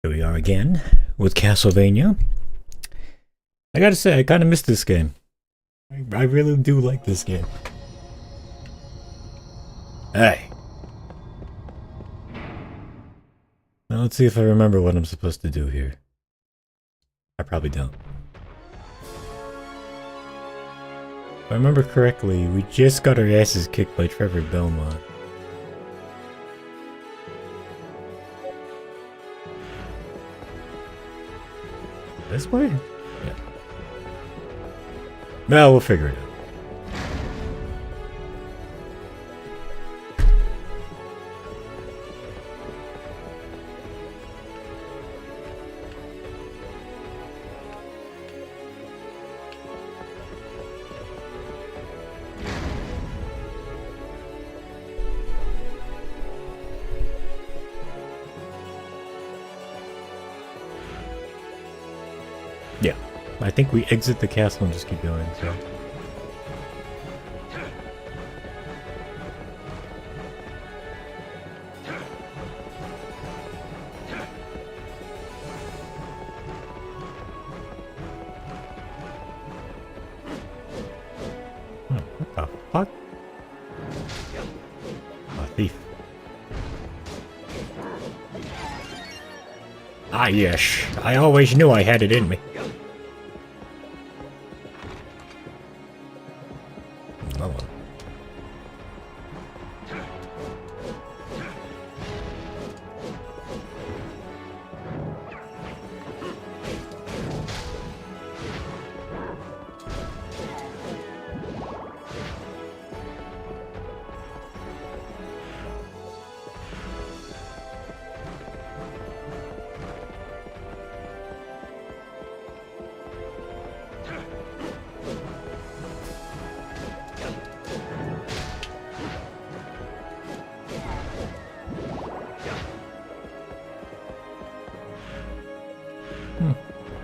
Here we are again with Castlevania. I gotta say, I kind of missed this game. I really do like this game. Hey. Now let's see if I remember what I'm supposed to do here. I probably don't. If I remember correctly, we just got our asses kicked by Trevor Belmont. This way? Yeah. Well, we'll figure it out. Yeah, I think we exit the castle and just keep going, so... what the fuck? A thief. Ah, yes. I always knew I had it in me. Another one.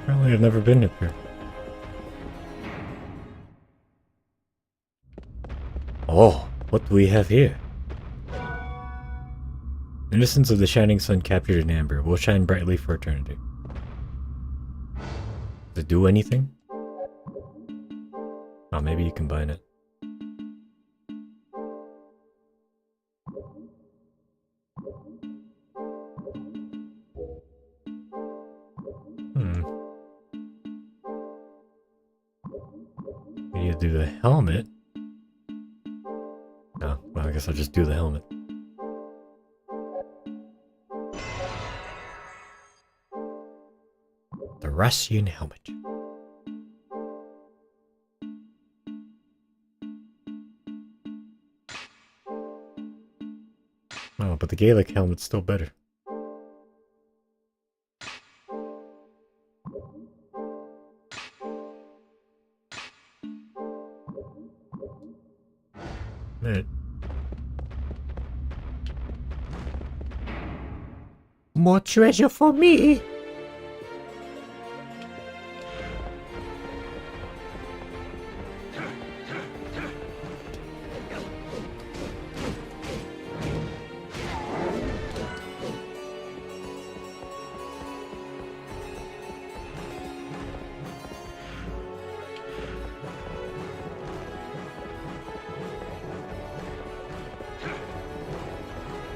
Apparently I've never been up here. Oh, what do we have here? Innocence of the shining sun captured in amber will shine brightly for eternity. Does it do anything? Oh, maybe you combine it. You do the helmet. Oh, well, I guess I'll just do the helmet. The Russian helmet. Oh, but the Gaelic helmet's still better. Right. More treasure for me.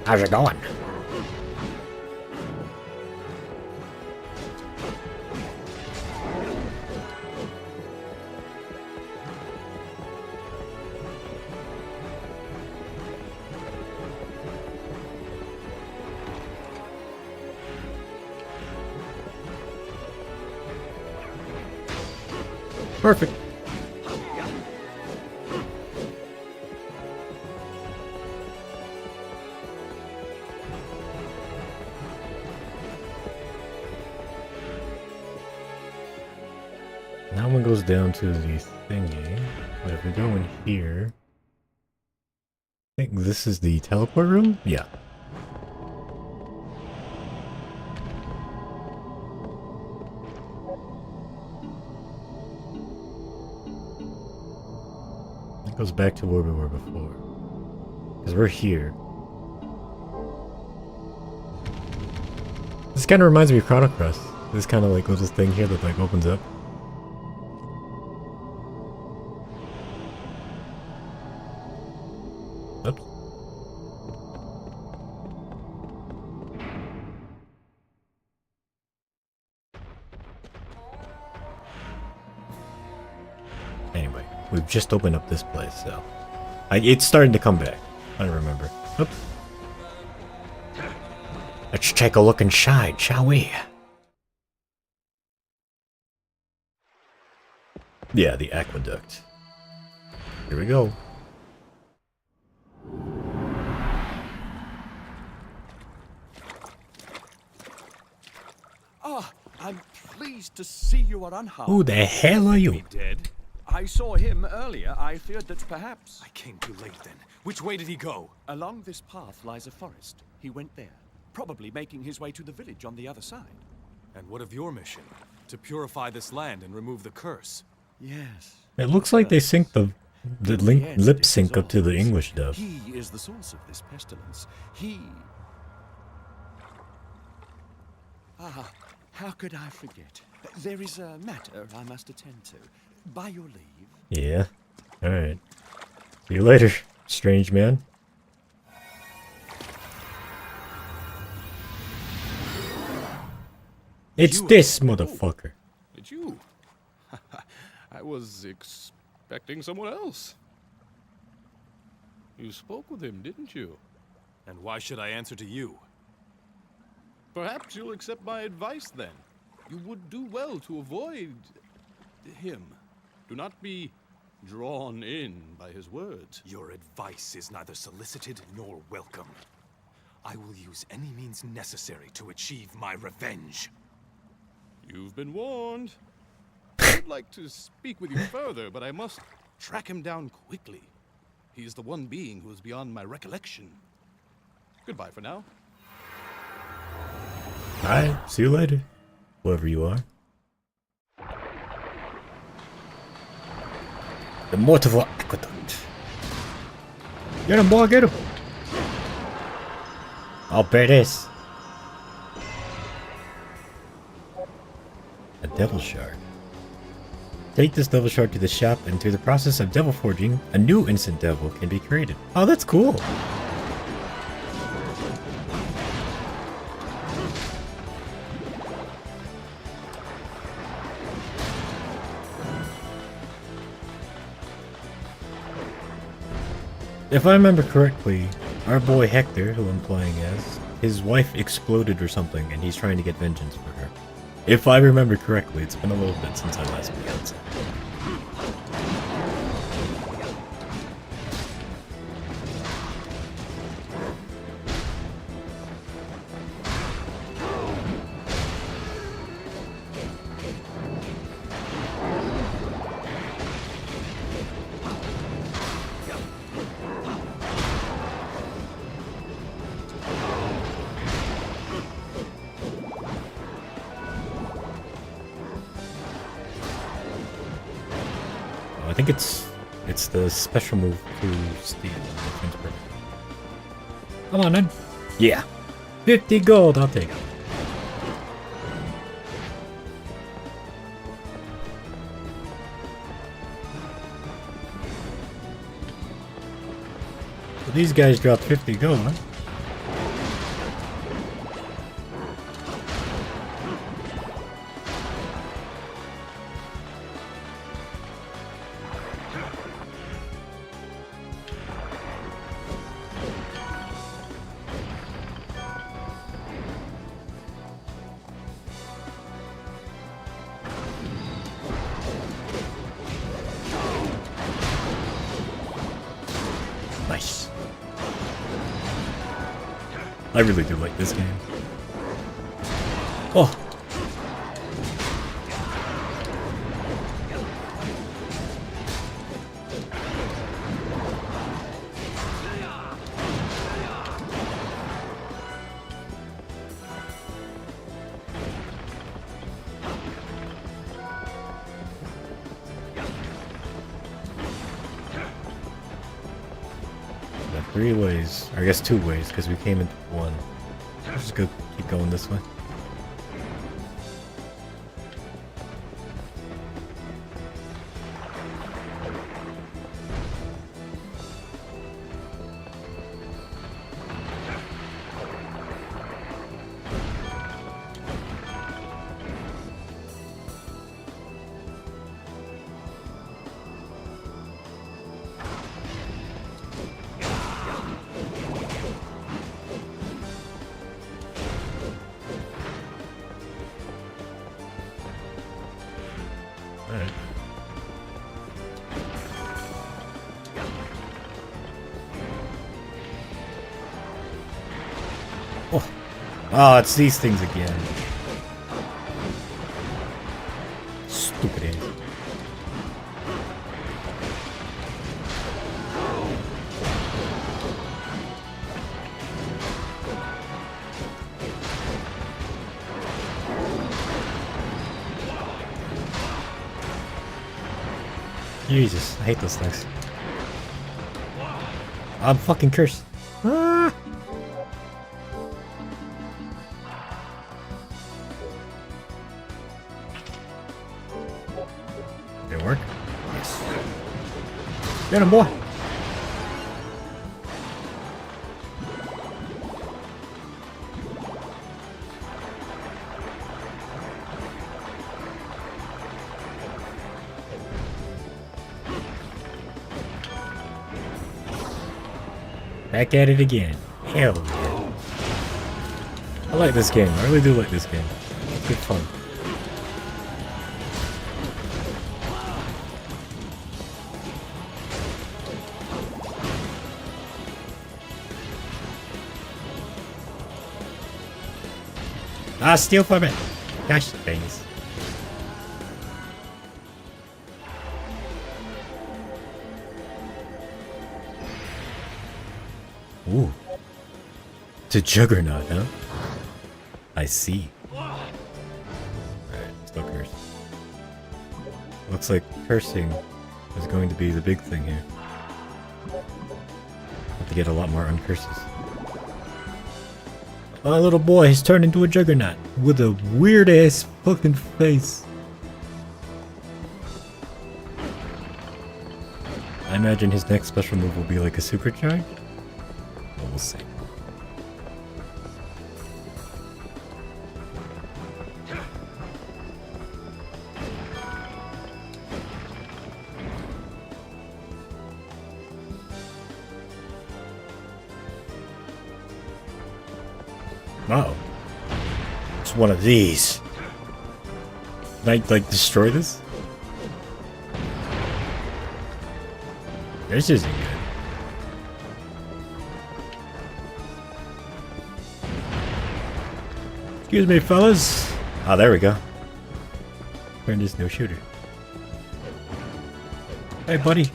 How's it going? Perfect. That one goes down to the thingy, but if we go in here, I think this is the teleport room? Yeah. Goes back to where we were before. Because we're here. This kind of reminds me of Chrono Cross. This kind of like little thing here that like opens up. Oops. Anyway, we've just opened up this place, so it's starting to come back. I remember. Oops. Let's take a look inside, shall we? Yeah, the aqueduct. Here we go. Ah, I'm pleased to see you are unharmed. Who the hell are you? Dead? I saw him earlier. I feared that perhaps... I came too late then. Which way did he go? Along this path lies a forest. He went there, probably making his way to the village on the other side. And what of your mission? To purify this land and remove the curse? Yes. It looks like they sync the lip sync up to the English dub. He is the source of this pestilence. He... Ah, how could I forget? There is a matter I must attend to. By your leave. Yeah. Alright. See you later, strange man. It's this motherfucker. It's you. I was expecting someone else. You spoke with him, didn't you? And why should I answer to you? Perhaps you'll accept my advice then. You would do well to avoid him. Do not be drawn in by his words. Your advice is neither solicited nor welcome. I will use any means necessary to achieve my revenge. You've been warned. I'd like to speak with you further, but I must track him down quickly. He is the one being who is beyond my recollection. Goodbye for now. Alright, see you later. Whoever you are. The Mortival Aqueduct. Get him, boy, get him! I'll bet this. A devil shard. Take this devil shard to the shop, and through the process of devil forging, a new instant devil can be created. Oh, that's cool. If I remember correctly, our boy Hector, who I'm playing as, his wife exploded or something, and he's trying to get vengeance for her. If I remember correctly, it's been a little bit since I last played it. I think it's the special move to steal. Come on then. Yeah. 50 gold, I'll take it. So these guys dropped 50 gold, huh? Nice. I really do like this game. Oh. 3 ways. Or I guess 2 ways, because we came into 1. Let's just go keep going this way. Alright. Oh. Oh, it's these things again. Stupid ass. Jesus, I hate those things. I'm fucking cursed. Ah! Did it work? Yes. Get him, boy! Back at it again. Hell yeah. I like this game. I really do like this game. It's good fun. Ah, steal from it! Gosh, things. Ooh. It's a juggernaut, huh? I see. Alright, still cursed. Looks like cursing is going to be the big thing here. Have to get a lot more uncurses. My little boy has turned into a juggernaut with a weird ass fucking face. I imagine his next special move will be like a supercharge. But we'll see. Wow. It's one of these. Can I, like, destroy this? This isn't good. Excuse me, fellas. Ah, there we go. Turned this no shooter. Hey, buddy.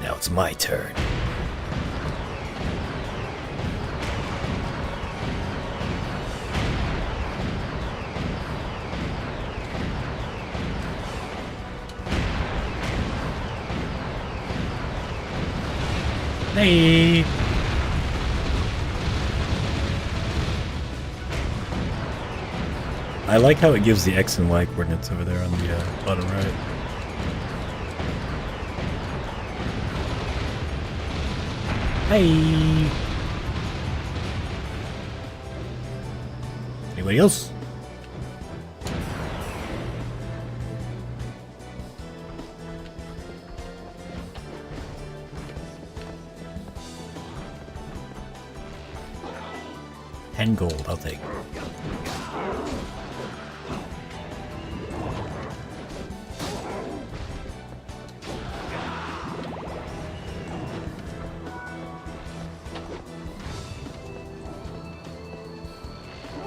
Now it's my turn. Hey. I like how it gives the X and Y coordinates over there on the bottom right. Hey. Anybody else? Gold, I'll take.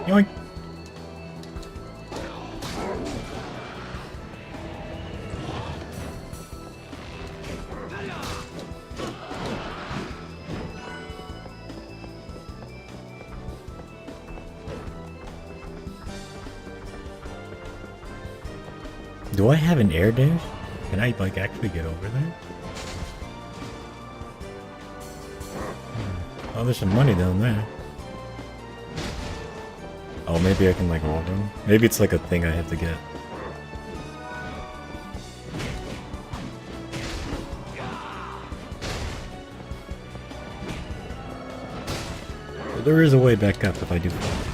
Yoink. Do I have an air dash? Can I, like, actually get over there? Oh, there's some money down there. Oh, maybe I can like roll them. Maybe it's like a thing I have to get. But there is a way back up if I do fall.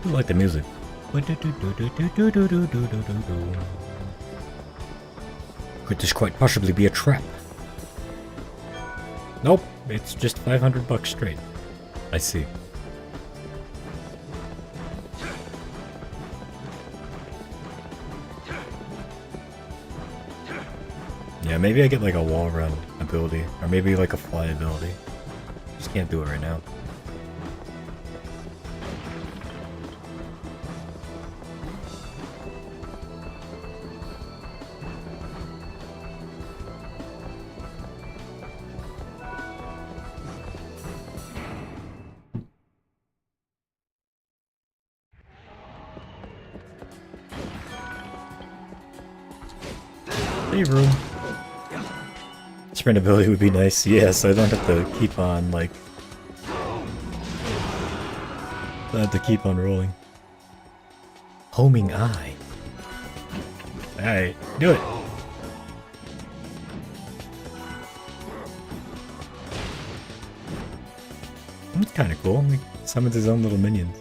I like the music. Could this quite possibly be a trap? Nope, it's just 500 bucks straight. I see. Yeah, maybe I get like a wall run ability, or maybe like a fly ability. Just can't do it right now. Save room. Sprint ability would be nice, yes, I don't have to keep on, like... I have to keep on rolling. Homing eye. Alright, do it! That's kinda cool, he summons his own little minions.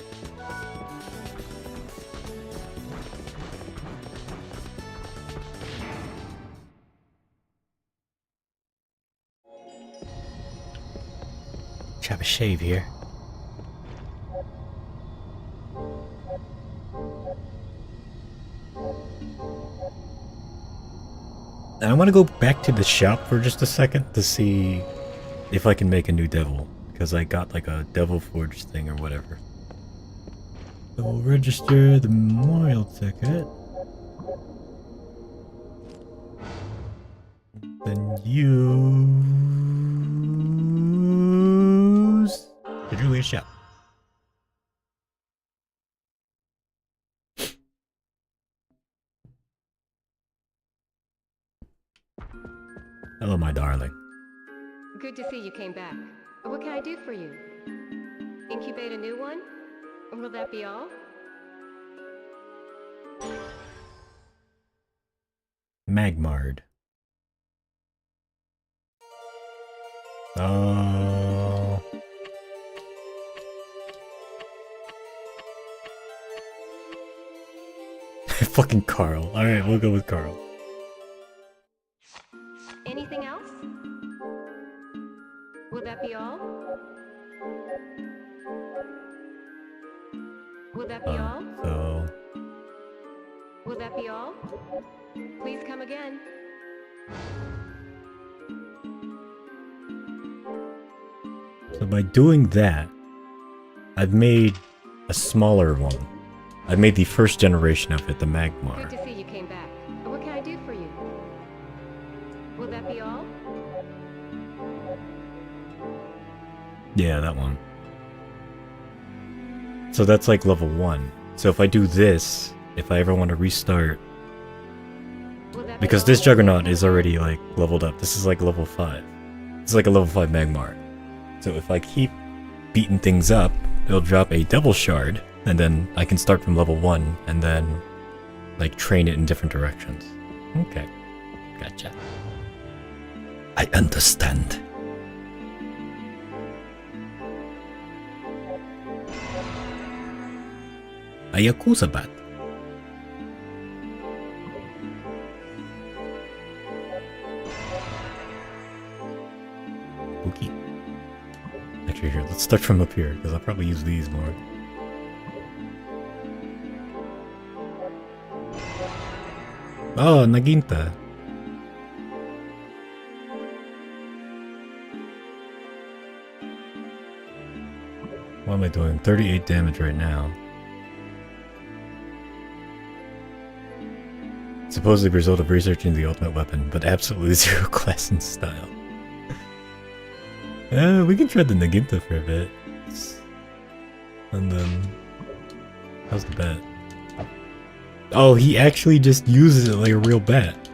Have a shave here. And I want to go back to the shop for just a second to see if I can make a new devil, because I got like a devil forge thing or whatever. So we'll register the memorial ticket. Then use the Julius shop. Hello, my darling. Good to see you came back. What can I do for you? Incubate a new one? Will that be all? Magmard. Oh. Fucking Carl. Alright, we'll go with Carl. Anything else? Will that be all? Will that be all? So... Will that be all? Please come again. So by doing that, I've made a smaller one. I've made the first generation of it, the Magmar. Good to see you came back. What can I do for you? Will that be all? Yeah, that one. So that's like level 1. So if I do this, if I ever want to restart... Because this Juggernaut is already like leveled up. This is like level 5. It's like a level 5 Magmar. So if I keep beating things up, it'll drop a Devil Shard, and then I can start from level 1, and then, like, train it in different directions. Okay. Gotcha. I understand. A Yakuza bat. Okay. Actually, here, let's start from up here, because I'll probably use these more. Oh, Naginta. What am I doing? 38 damage right now. Supposedly the result of researching the ultimate weapon, but absolutely zero class and style. We can try the Naginta for a bit. And then... how's the bat? Oh, he actually just uses it like a real bat.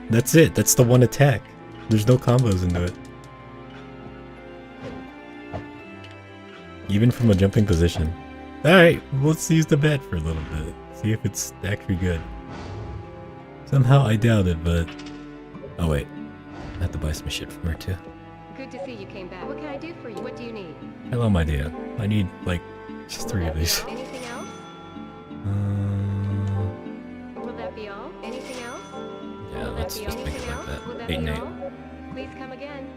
That's it. That's the one attack. There's no combos into it. Even from a jumping position. Alright, let's use the bat for a little bit. See if it's actually good. Somehow I doubt it, but... oh wait. I have to buy some shit from her too. Good to see you came back. What can I do for you? What do you need? Hello, my dear. I need, like, just 3 of these. Anything else? Will that be all? Anything else? Yeah, Will let's that be just all? make it Anything like else? Will that. that 8 and be 8. all? Please come again.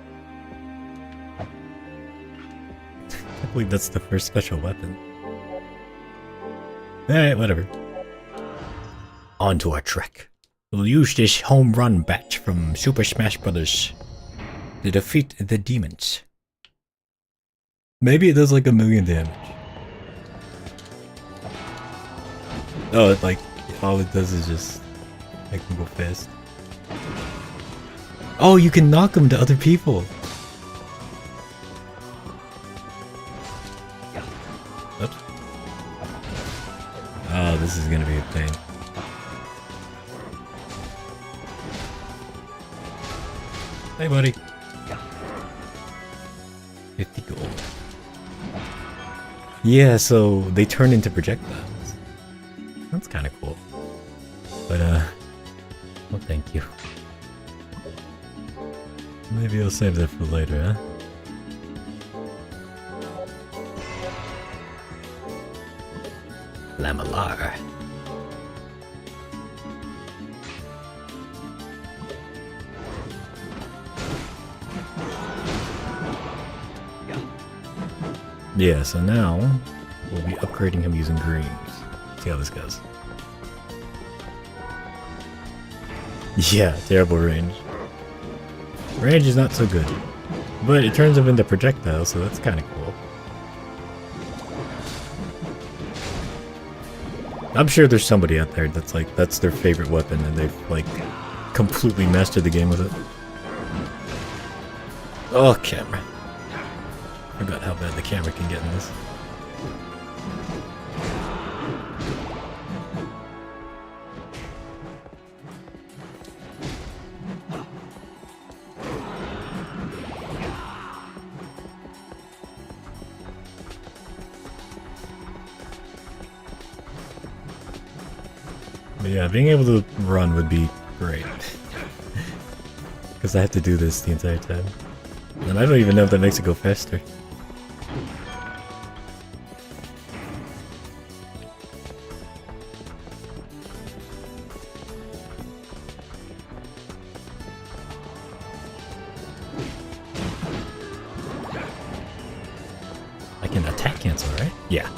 I believe that's the first special weapon. Alright, whatever. On to our trek. We'll use this home run bat from Super Smash Bros. To defeat the demons. Maybe it does like 1,000,000 damage. Oh, it like, all it does is just make them go fast. Oh, you can knock them to other people! Oops. Oh, this is gonna be a pain. Hey, buddy. 50 gold. Yeah, so they turn into projectiles. That's kind of cool. But, well, thank you. Maybe I'll save that for later, huh? Lamalar. Yeah, so now we'll be upgrading him using greens. See how this goes. Yeah, terrible range. Range is not so good. But it turns him into projectiles, so that's kind of cool. I'm sure there's somebody out there that's like, that's their favorite weapon and they've like completely mastered the game with it. Oh, camera. Forgot how bad the camera can get in this. But yeah, being able to run would be great. Because I have to do this the entire time. And I don't even know if that makes it go faster. I can attack cancel, right? Yeah.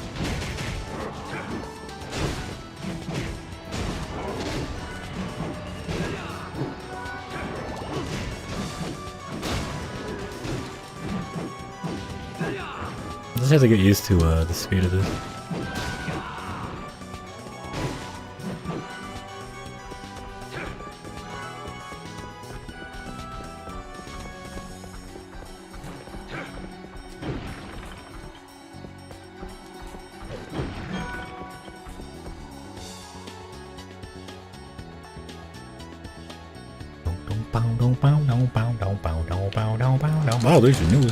I just have to get used to the speed of this. Oh, there's a new.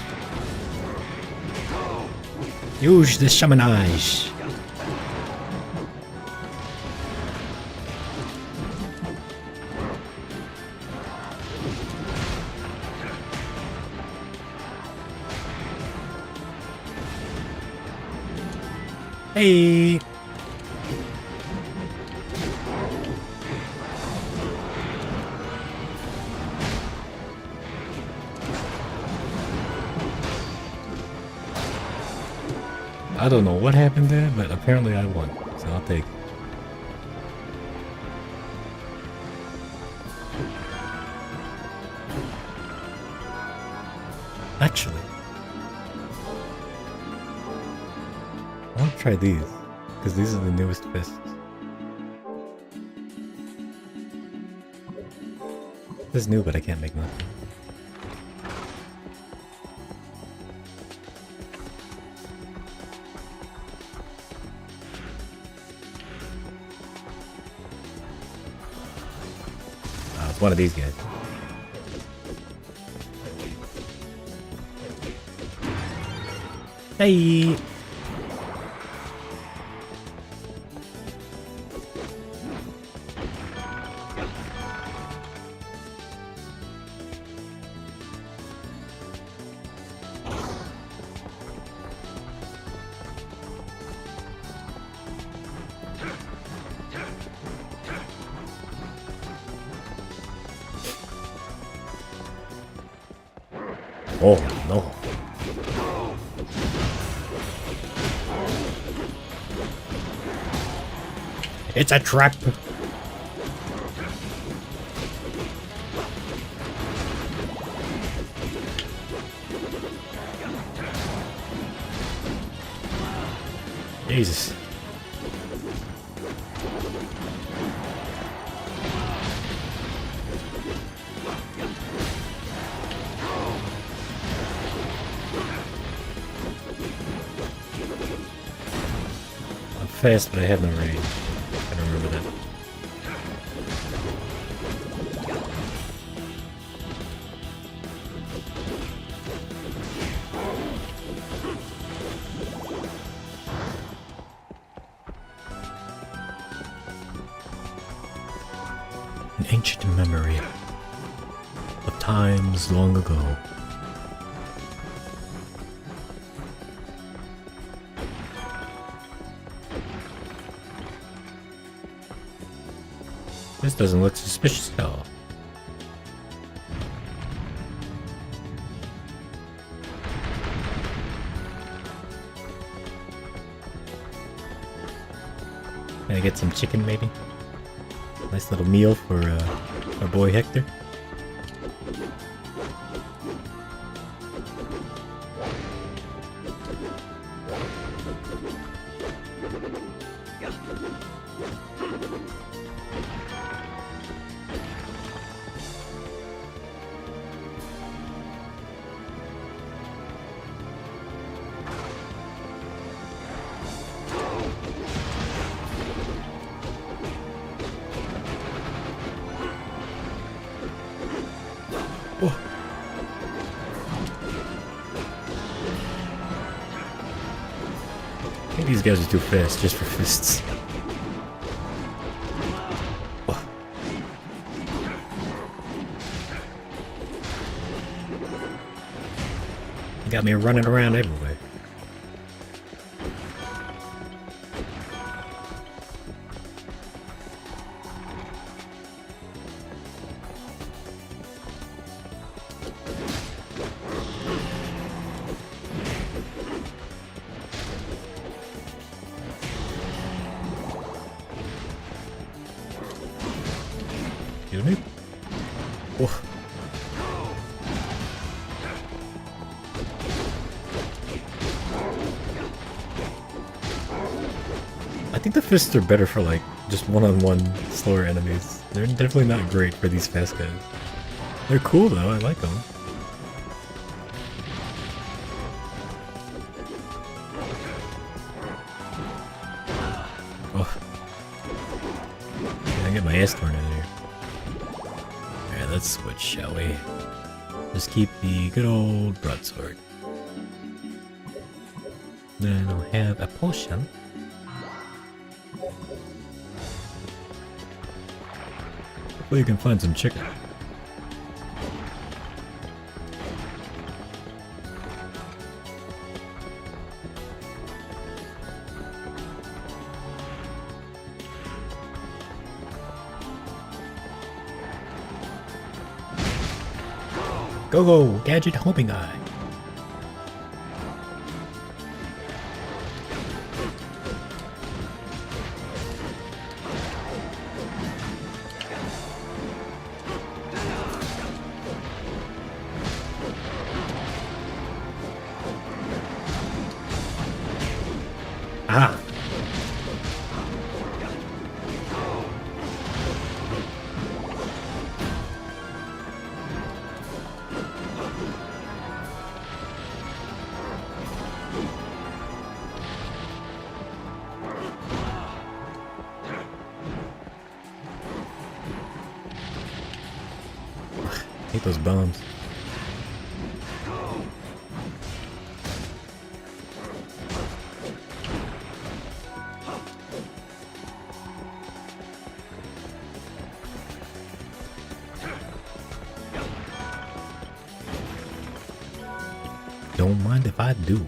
Use the summon eyes. Hey. I don't know what happened there, but apparently I won, so I'll take it. Actually, try these, because these are the newest fists. This is new, but I can't make nothing. It's one of these guys. Hey! Oh no. It's a trap. Jesus. I'm fast, but I have no range. I don't remember that. An ancient memory of times long ago. This doesn't look suspicious at all. Can I get some chicken maybe? Nice little meal for our boy Hector. Oh. I think these guys are too fast just for fists. Oh. You got me running around everywhere. Excuse me? Oh. I think the fists are better for like just one-on-one slower enemies. They're definitely not great for these fast guys. They're cool though, I like them. Oh. I get my ass torn out of here. Alright, let's switch, shall we? Just keep the good old broadsword. Then I'll have a potion. Hopefully you can find some chicken. Go go, gadget homing guy. Ah. Hate those bombs. Don't mind if I do.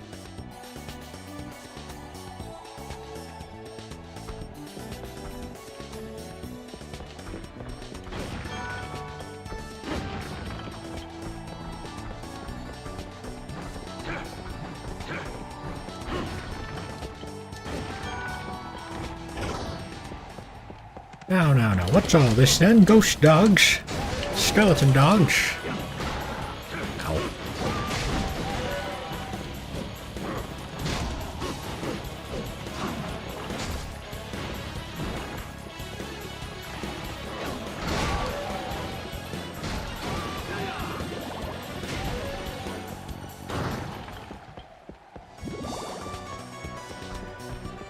Now, what's all this then? Ghost dogs? Skeleton dogs? Ow.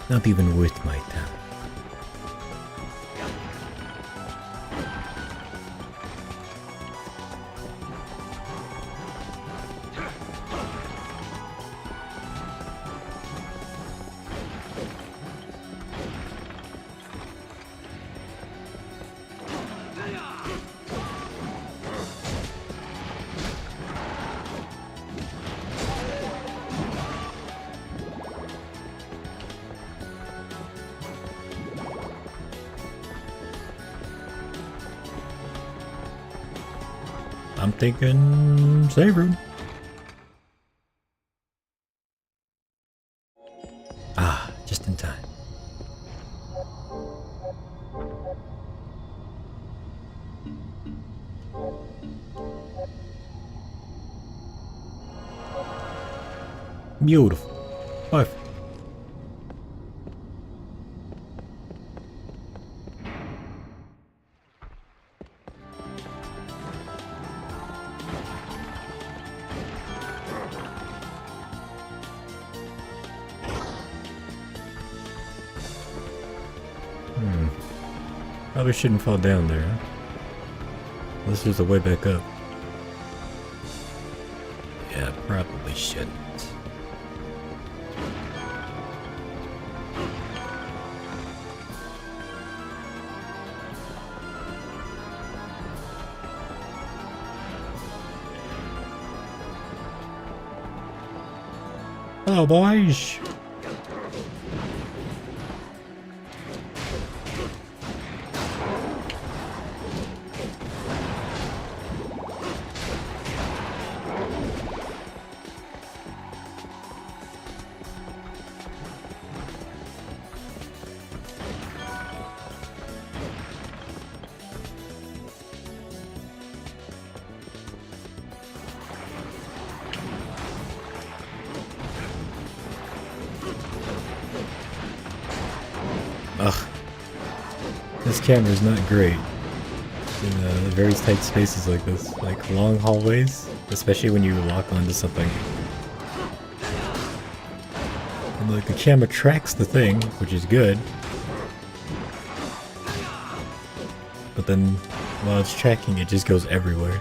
Not even worth my time. I'm thinking save room. Ah, just in time. Beautiful. Perfect. Probably shouldn't fall down there, huh? Unless there's a way back up. Yeah, probably shouldn't. Hello, boys. Ugh. This camera's not great in very tight spaces like this. Like long hallways, especially when you lock onto something. And like the camera tracks the thing, which is good. But then while it's tracking, it just goes everywhere.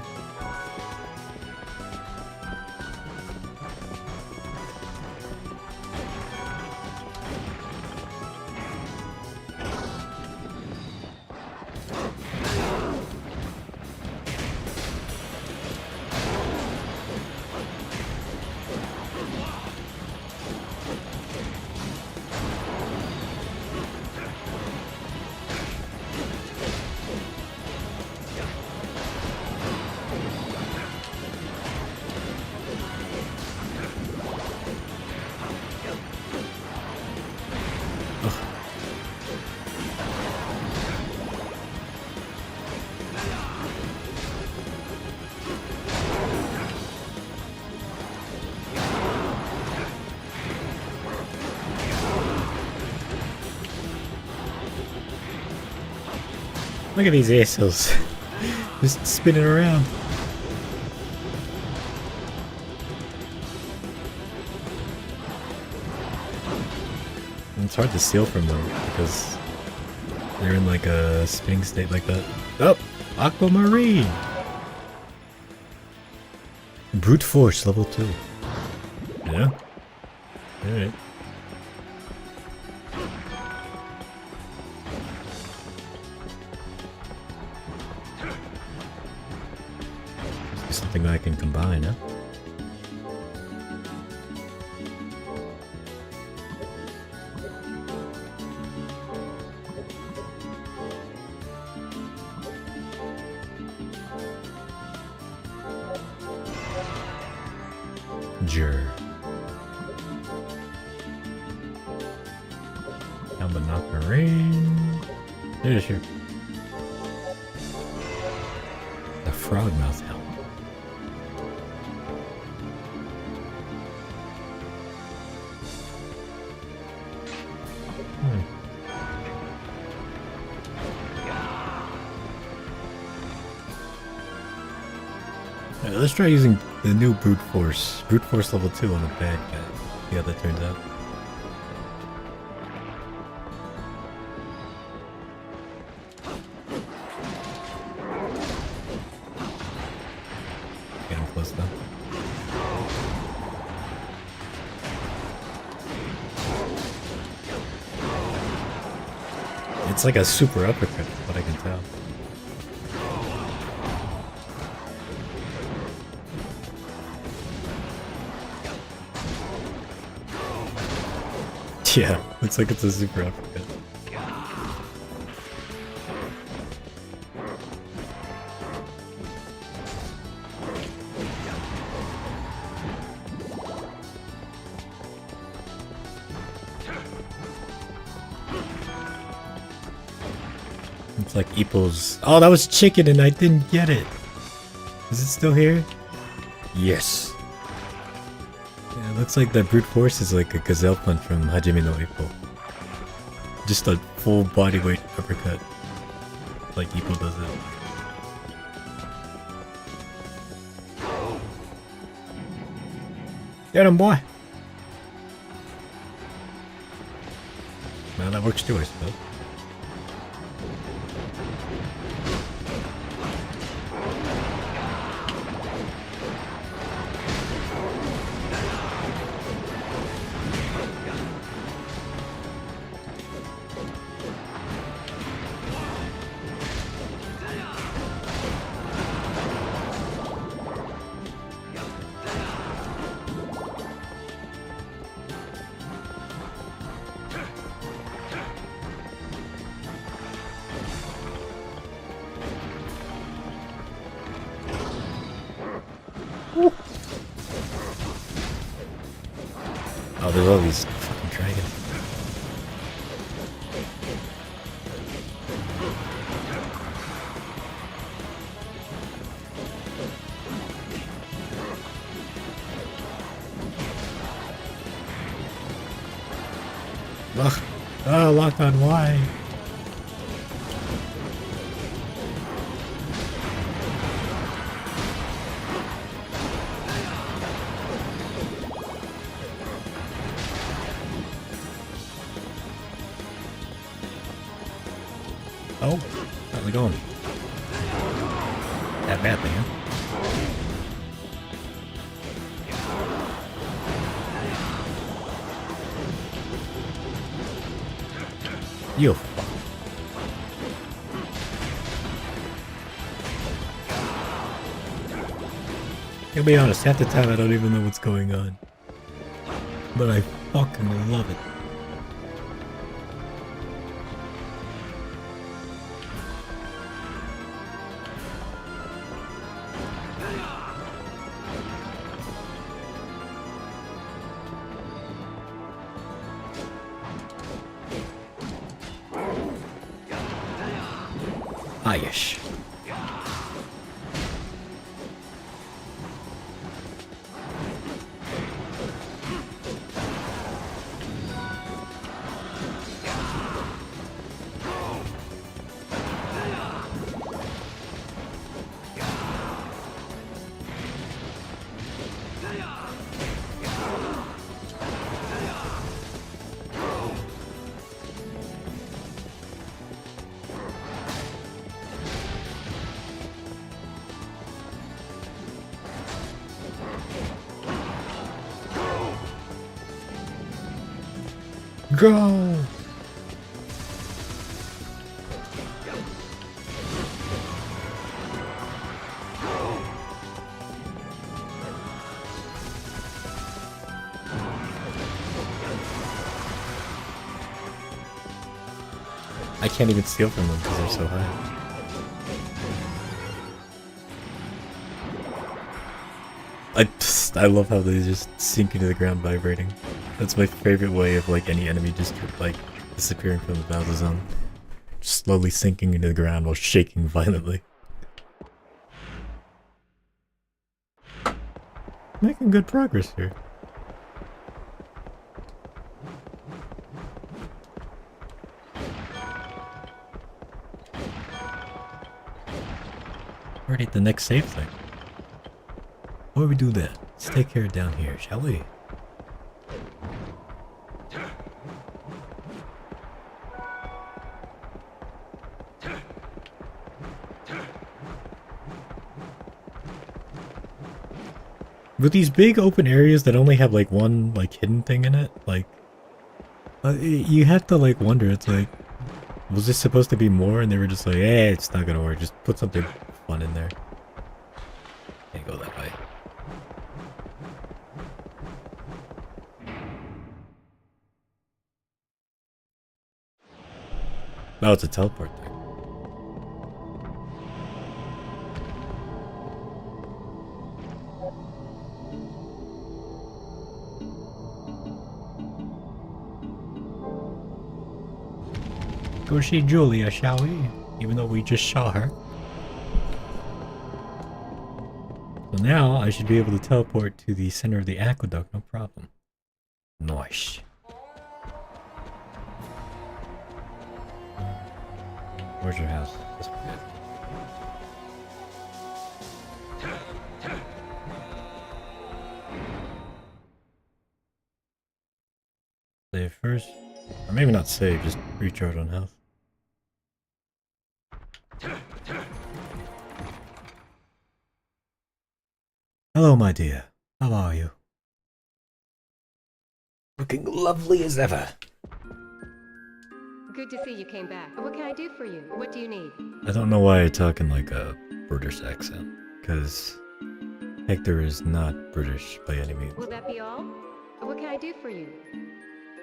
Look at these assholes. Just spinning around. And it's hard to steal from them because they're in like a spinning state like that. Oh! Aquamarine! Brute force level 2. Yeah. Alright. Something I can combine, huh? Jur. Helmet not marine. Yeah, sure. The frogmouth helmet. Alright, let's try using the new brute force. Brute force level 2 on the bad guy. See how that turns out. Getting close though. It's like a super uppercut, what I can tell. Yeah, looks like it's a super uppercut. It's like Ipo's. Oh, that was chicken and I didn't get it. Is it still here? Yes. Yeah, it looks like that brute force is like a gazelle punch from Hajime no Ippo. Just a full bodyweight uppercut. Like Ippo does it. Get him, boy! Well, that works too, I suppose. Oh, there's all these fucking dragons. Ugh. Oh, locked on Y. Oh, how's it going? That bad thing, huh? You fuck. To be honest, half the time I don't even know what's going on. But I fucking love it. Ayesh. Go! I can't even steal from them because they're so high. I love how they just sink into the ground vibrating. That's my favorite way of like any enemy just like disappearing from the battle zone. Just slowly sinking into the ground while shaking violently. Making good progress here. Already at the next save thing. Why do we do that? Let's take care of down here, shall we? With these big open areas that only have like one like hidden thing in it, like you have to like wonder, it's like, was this supposed to be more? And they were just like, eh, it's not gonna work, just put something fun in there. Can't go that way. Oh, it's a teleport thing. Go see Julia, shall we? Even though we just saw her. So now I should be able to teleport to the center of the aqueduct, no problem. Nice. Where's your house? This one good. Save first. Or maybe not save, just recharge on health. Hello, my dear. How are you? Looking lovely as ever. Good to see you came back. What can I do for you? What do you need? I don't know why I talk in like a British accent, because Hector is not British by any means. Will that be all? What can I do for you?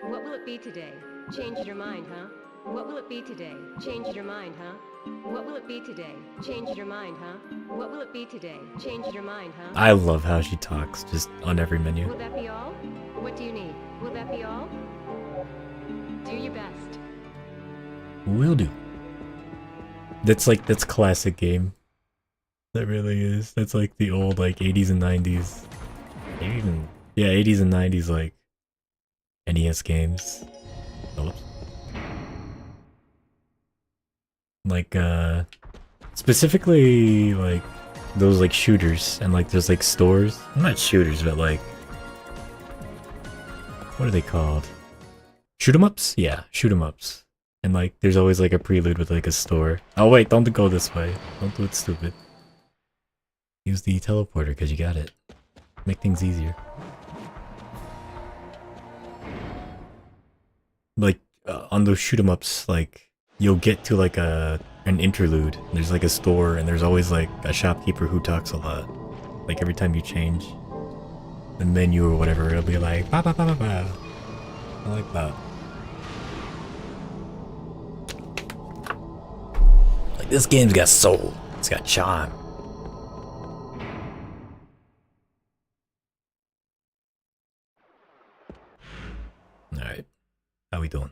What will it be today? Change your mind, huh? What will it be today? Change your mind, huh? What will it be today? Change your mind, huh? What will it be today? Change your mind, huh? I love how she talks, just on every menu. Will that be all? What do you need? Will that be all? Do your best. Will do. That's classic game. That really is. That's like the old like 80s and 90s. Maybe even, yeah, 80s and 90s like NES games. Oops. Like specifically like those like shooters and like there's like stores. Not shooters, but like what are they called? Shoot 'em ups? Yeah, shoot 'em ups. And like there's always like a prelude with like a store. Oh wait, don't go this way. Don't do it stupid. Use the teleporter because you got it. Make things easier. Like on those shoot 'em ups, like you'll get to like an interlude. There's like a store and there's always like a shopkeeper who talks a lot. Like every time you change the menu or whatever, it'll be like ba ba ba ba ba. I like that. Like this game's got soul. It's got charm. Alright. How we doing?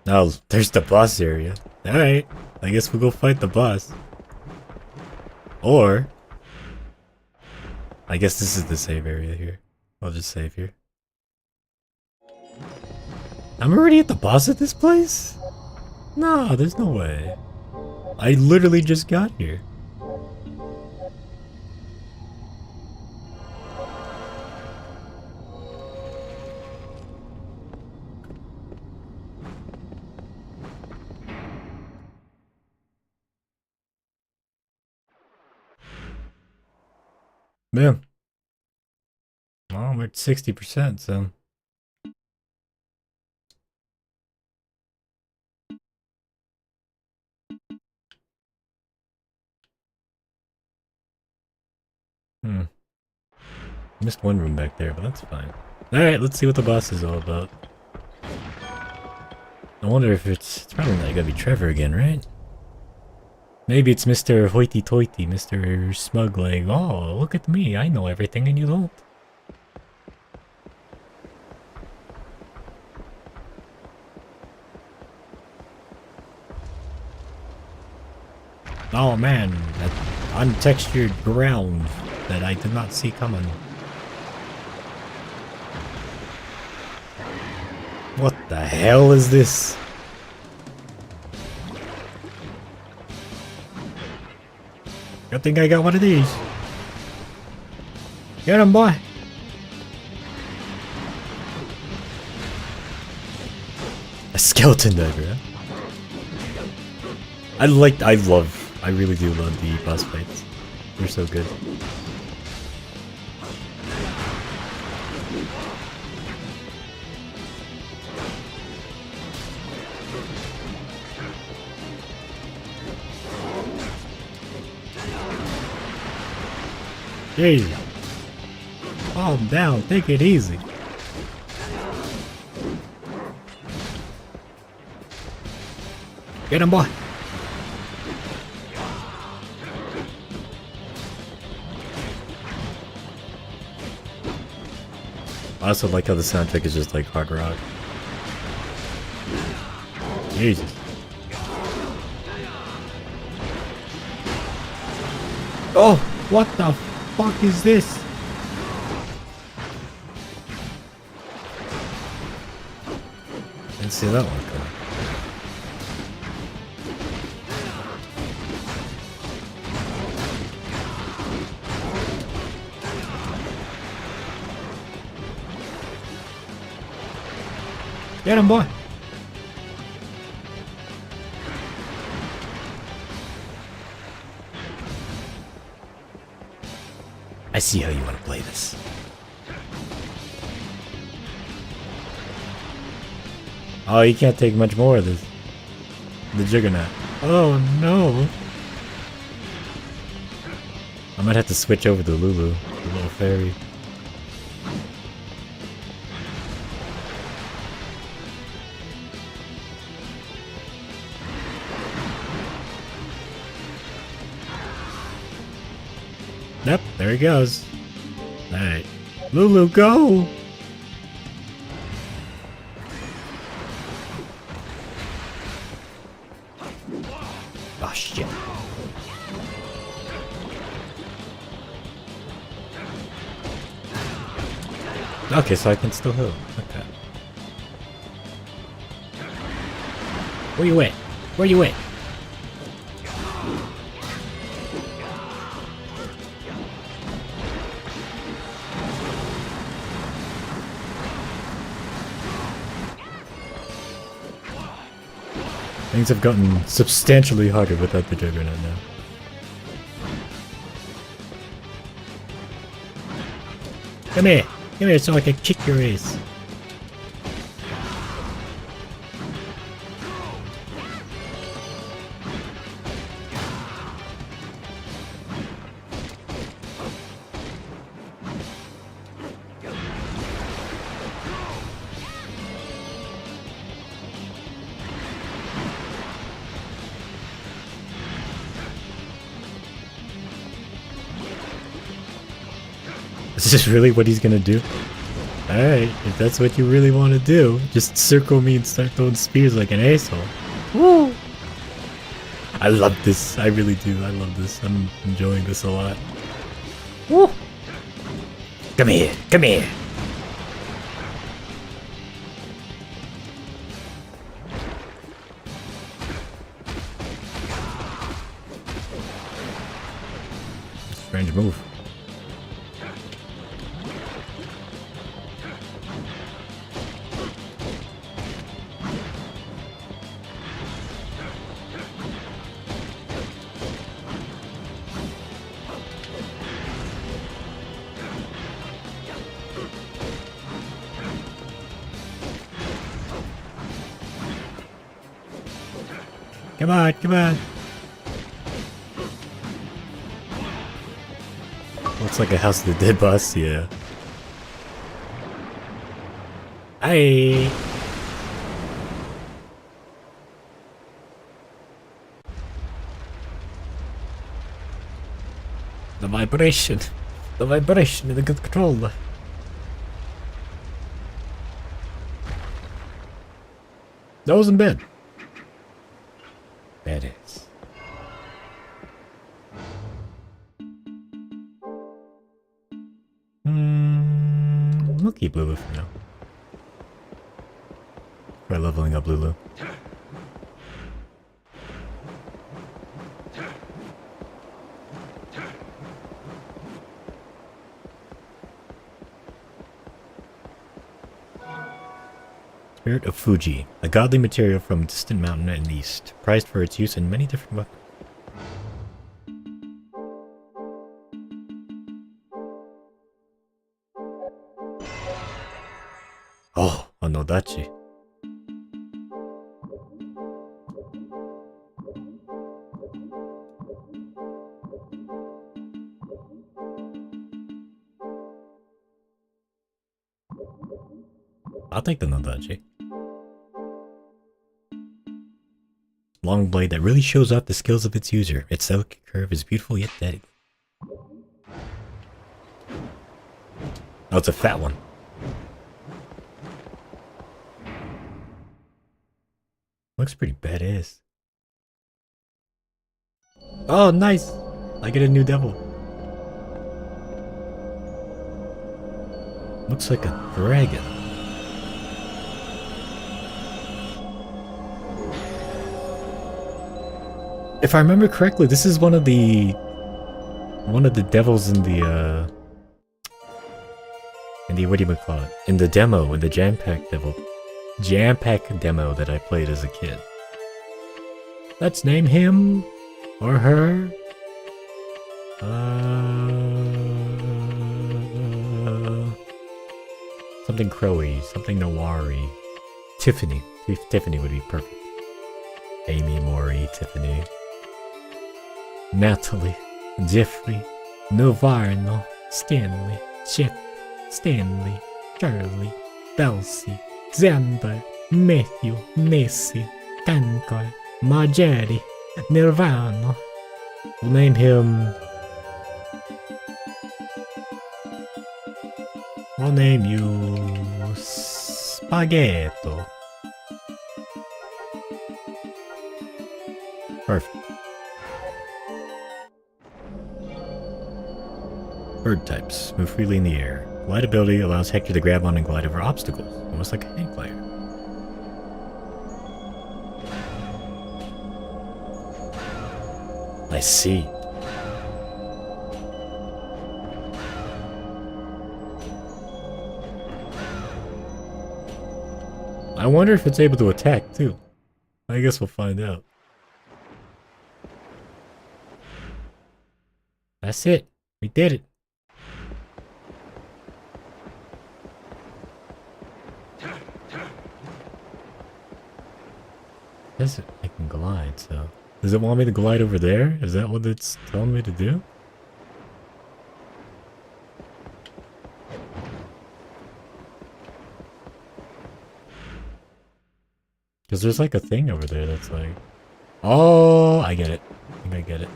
Oh, there's the boss area. Alright. I guess we'll go fight the boss. Or I guess this is the save area here. I'll just save here. I'm already at the boss at this place? No, there's no way. I literally just got here. Man. Well, I'm at 60%, so Missed one room back there, but that's fine. Alright, let's see what the boss is all about. I wonder if it's probably not gonna be Trevor again, right? Maybe it's Mr. Hoity-toity, Mr. Smug, like, oh, look at me, I know everything and you don't. Oh man, that untextured ground that I did not see coming. What the hell is this? Good thing I got one of these. Get him, boy. A skeleton diver, huh? I really do love the boss fights. They're so good. Jeez. Calm down, take it easy. Get him, boy. I also like how the soundtrack is just like hard rock. Jesus. Oh, what the fuck is this? Didn't see that one coming. Get him, boy. I see how you want to play this. Oh, you can't take much more of this. The Juggernaut. Oh no. I might have to switch over to Lulu, the little fairy. Yep, there he goes. Alright. Lulu, go! Oh, shit. Okay, so I can still heal. Okay. Where you at? Where you at? Things have gotten substantially harder without the Juggernaut now. Come here so I can kick your ass. Is this really what he's gonna do? Alright, if that's what you really want to do, just circle me and start throwing spears like an asshole. Woo! I love this. I really do. I love this. I'm enjoying this a lot. Woo! Come here. Come here. Strange move. Come on, come on. Oh Looks like a House of the Dead boss, yeah. Hey! The vibration! The vibration in the controller! That wasn't bad. That is. We'll keep Lulu for now. Try leveling up Lulu. Spirit of Fuji, a godly material from a distant mountain in the east, prized for its use in many different weapons. Oh, Onodachi. I'll take the Nodachi. Long blade that really shows off the skills of its user. Its delicate curve is beautiful yet deadly. Oh, it's a fat one. Looks pretty badass. Oh, nice! I get a new devil. Looks like a dragon. If I remember correctly, this is one of the devils in the what do you call it? In the demo, in the jam pack demo that I played as a kid. Let's name him or her. Something crowy, something noiry. Tiffany. Tiffany would be perfect. Amy, Maury, Tiffany. Natalie, Jeffrey, Novarno, Stanley, Chip, Stanley, Charlie, Delcy, Xander, Matthew, Nessie, Kankar, Marjorie, Nirvana. We'll name him... We'll name you... Spaghetto. Perfect. Bird types. Move freely in the air. Glide ability allows Hector to grab on and glide over obstacles, almost like a hang glider. I see. I wonder if it's able to attack too. I guess we'll find out. That's it. We did it. Says I can glide, so... Does it want me to glide over there? Is that what it's telling me to do? Because there's like a thing over there that's like... Oh, I get it. I think I get it.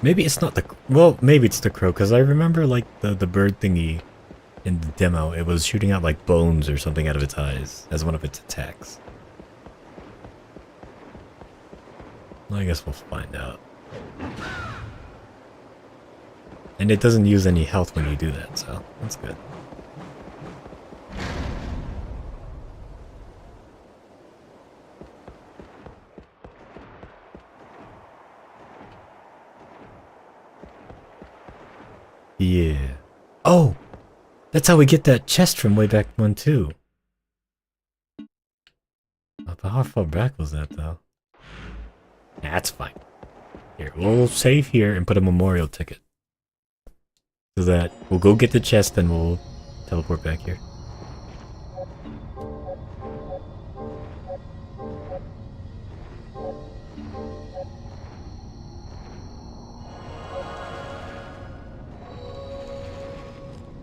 Maybe it's not the... Well, maybe it's the crow, because I remember like the bird thingy in the demo. It was shooting out like bones or something out of its eyes as one of its attacks. Well, I guess we'll find out. And it doesn't use any health when you do that, so that's good. Yeah. Oh! That's how we get that chest from way back when, too. Oh, but how far back was that, though? That's fine. Here, we'll save here and put a memorial ticket. So that we'll go get the chest and we'll teleport back here.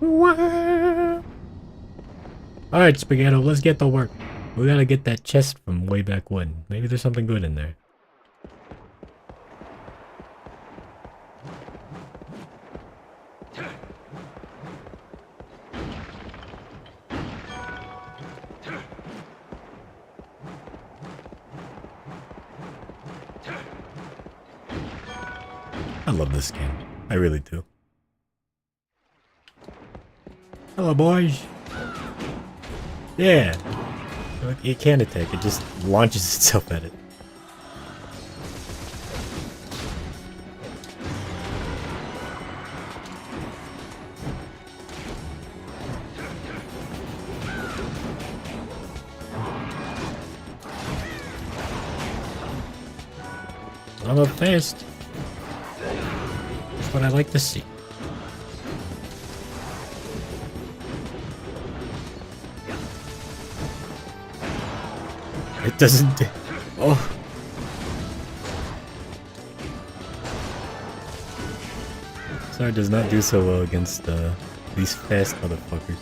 Alright, Spaghetto, let's get to work. We gotta get that chest from way back when. Maybe there's something good in there. I love this game. I really do. Hello, boys. Yeah. Look, it can't attack. It just launches itself at it. I'm up fast. That's what I like to see. It doesn't. Oh. Sorry, does not do so well against these fast motherfuckers.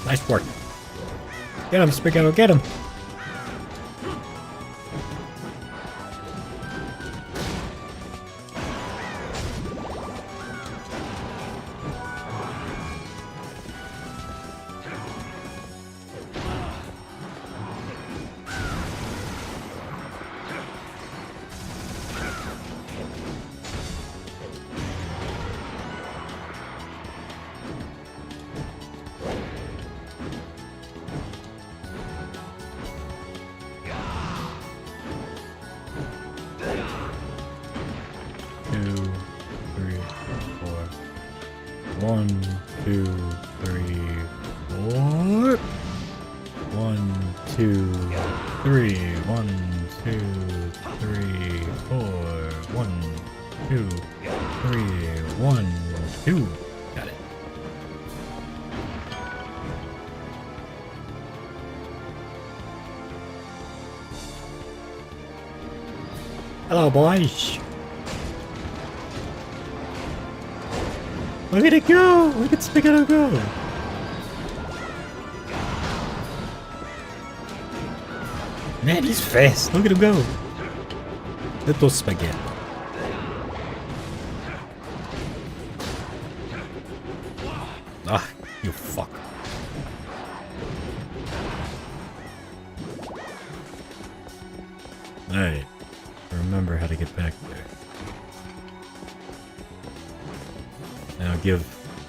Nice work. Get him, Spaghetto, get him. Hello, boys. Look at it go! Look at Spaghetto go! Man, he's fast. Look at him go. Little Spaghetto. Ah, you fuck. Alright. Remember how to get back there. Now give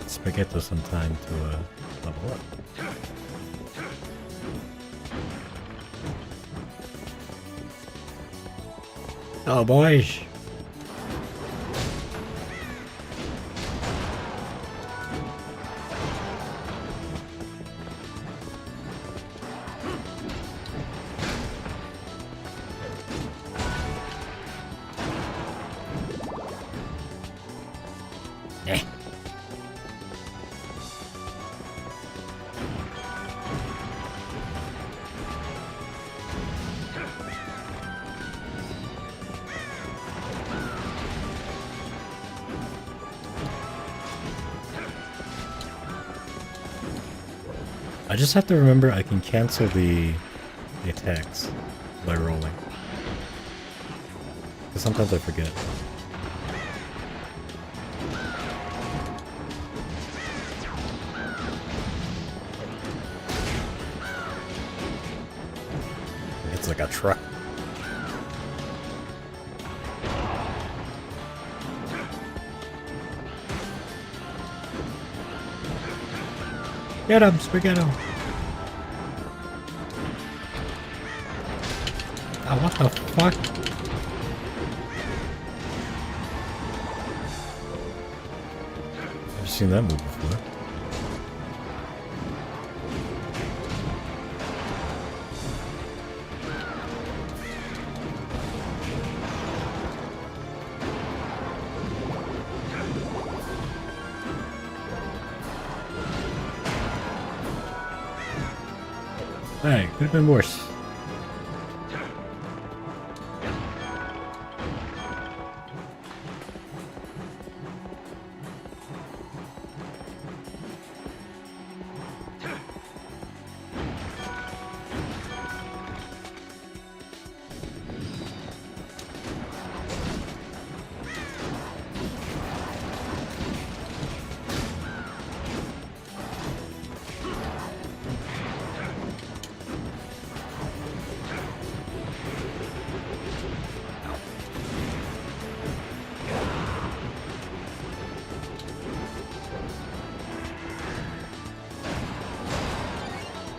Spaghetto some time to level up. Oh, boys. I just have to remember I can cancel the attacks by rolling. Because sometimes I forget. It's like a truck. Get him, Spaghetto! Oh, what the fuck? I've seen that move before. Hey, could have been worse.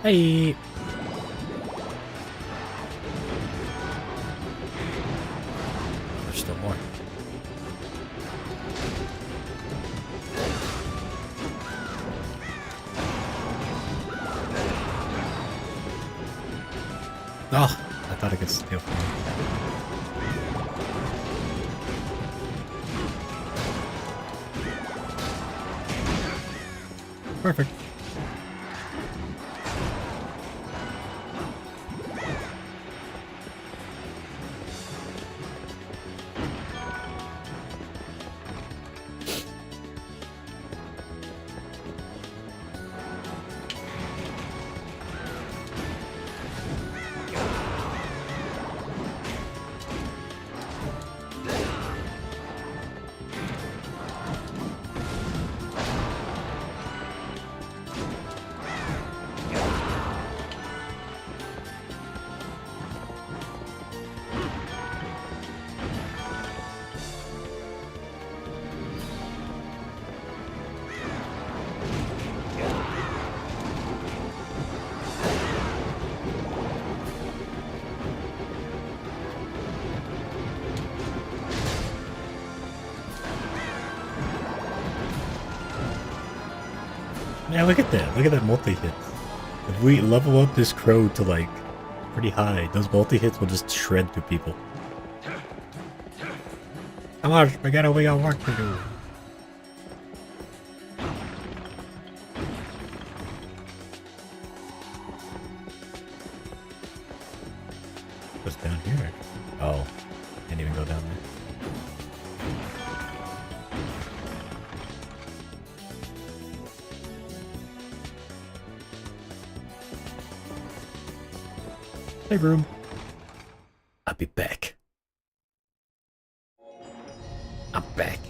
Hey. There's still more. Oh, I thought I could steal from him. Perfect. Yeah, look at that. Look at that multi-hit. If we level up this crow to like pretty high, those multi-hits will just shred through people. Come on, we got work to do. What's down here? Oh, can't even go down there. Hey, room. I'll be back. I'm back.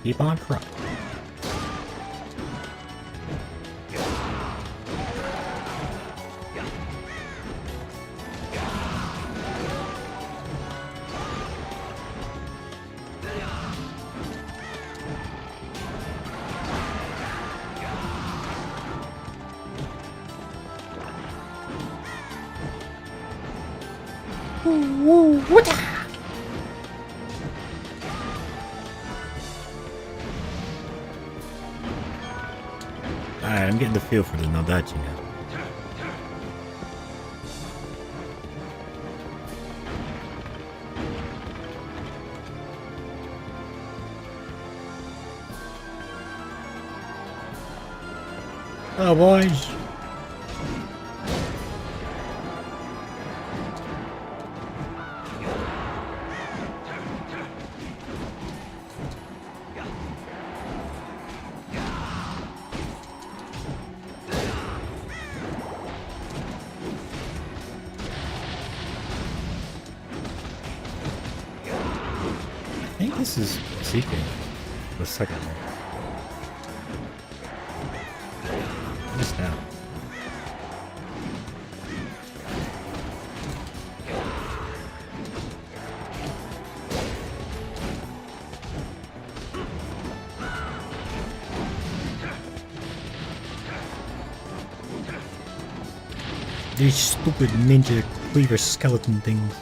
Keep on trying. Alright, I'm getting the feel for the Naldachi now. Oh, boys. I think this is secret. The second one. Just now. These stupid ninja cleaver skeleton things.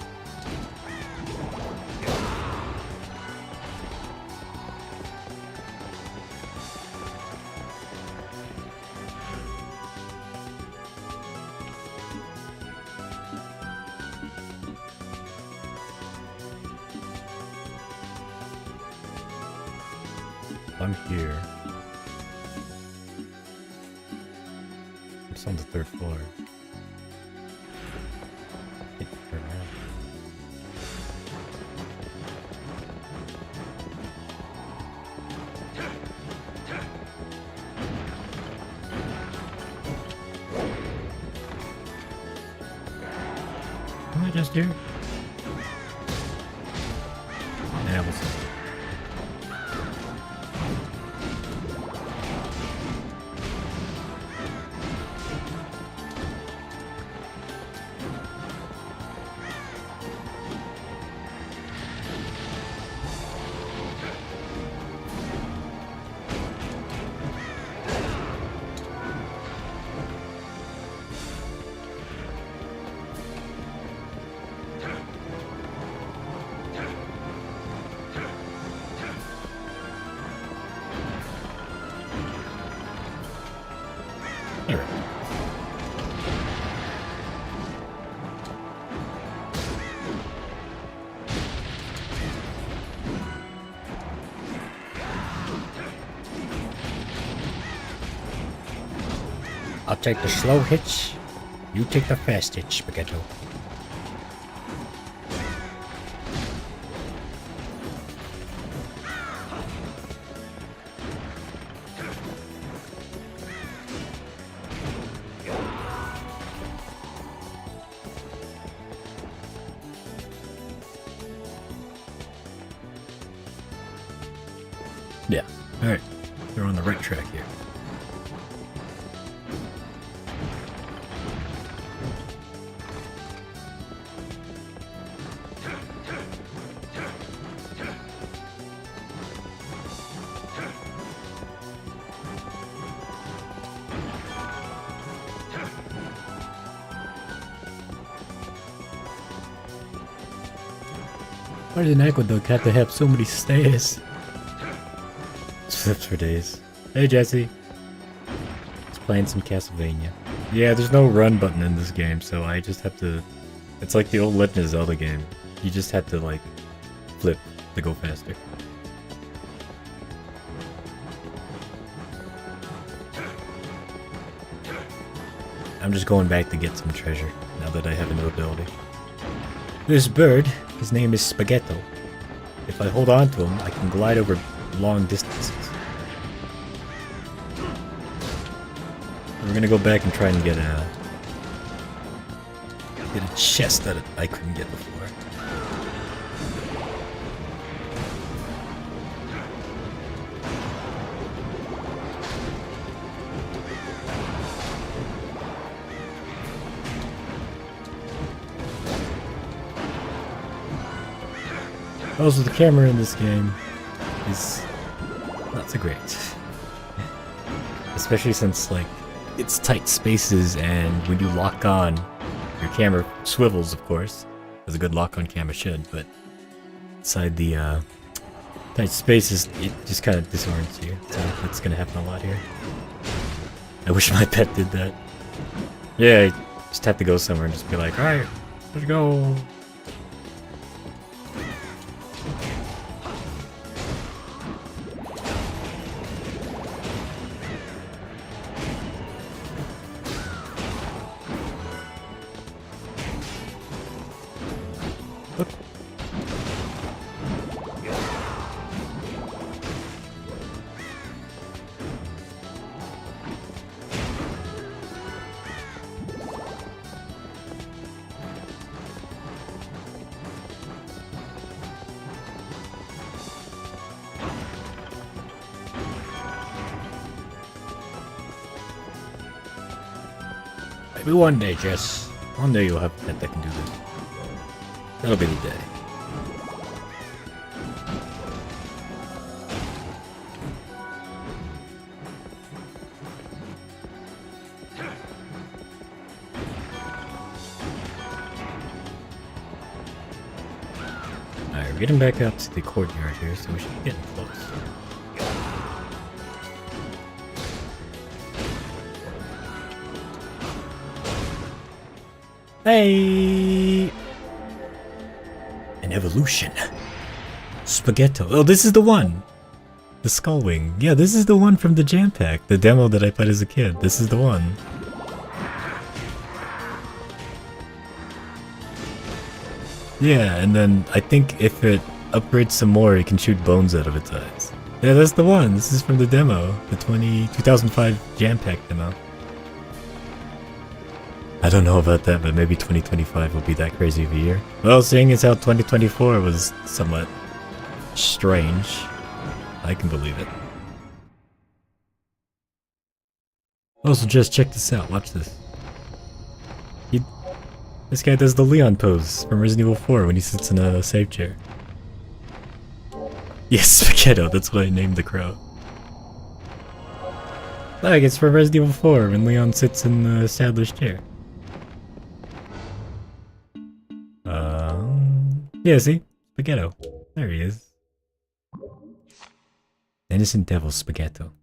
I'm here. It's on the 3rd floor. Turn around. Am I just here? Yeah, we'll see. Here. I'll take the slow hitch. You take the fast hitch, Spaghetto. Yeah. Alright. We're on the right track here. Why did an aqueduct have to have so many stairs? Flips for days. Hey Jesse. Just playing some Castlevania. Yeah, there's no run button in this game, so I just have to... It's like the old Legend of Zelda game. You just have to, like, flip to go faster. I'm just going back to get some treasure, now that I have a new ability. This bird, his name is Spaghetto. If I hold on to him, I can glide over long distances. We're gonna go back and try and get a chest that I couldn't get before. Also, the camera in this game is not so great. Especially since, like, it's tight spaces, and when you lock on, your camera swivels, of course, as a good lock-on camera should, but inside the tight spaces, it just kind of disorients you, so that's gonna happen a lot here. I wish my pet did that. Yeah, you just have to go somewhere and just be like, alright, let's go. Maybe one day, Jess. One day you'll have a pet that can do this. That'll be the day. Alright, we're getting back up to the courtyard here, so we should be getting close. Hey! An evolution. Spaghetto. Oh, this is the one! The Skullwing. Yeah, this is the one from the Jam Pack. The demo that I played as a kid. This is the one. Yeah, and then I think if it upgrades some more, it can shoot bones out of its eyes. Yeah, that's the one. This is from the demo. The 2005 Jam Pack demo. I don't know about that, but maybe 2025 will be that crazy of a year. Well, seeing as how 2024 was somewhat strange, I can believe it. Also, just check this out. Watch this. This guy does the Leon pose from Resident Evil 4 when he sits in a save chair. Yes, Spaghetto, that's what I named the crow. Like, it's from Resident Evil 4 when Leon sits in the saddler's chair. Yeah, see? Spaghetto. There he is. Innocent Devil Spaghetto.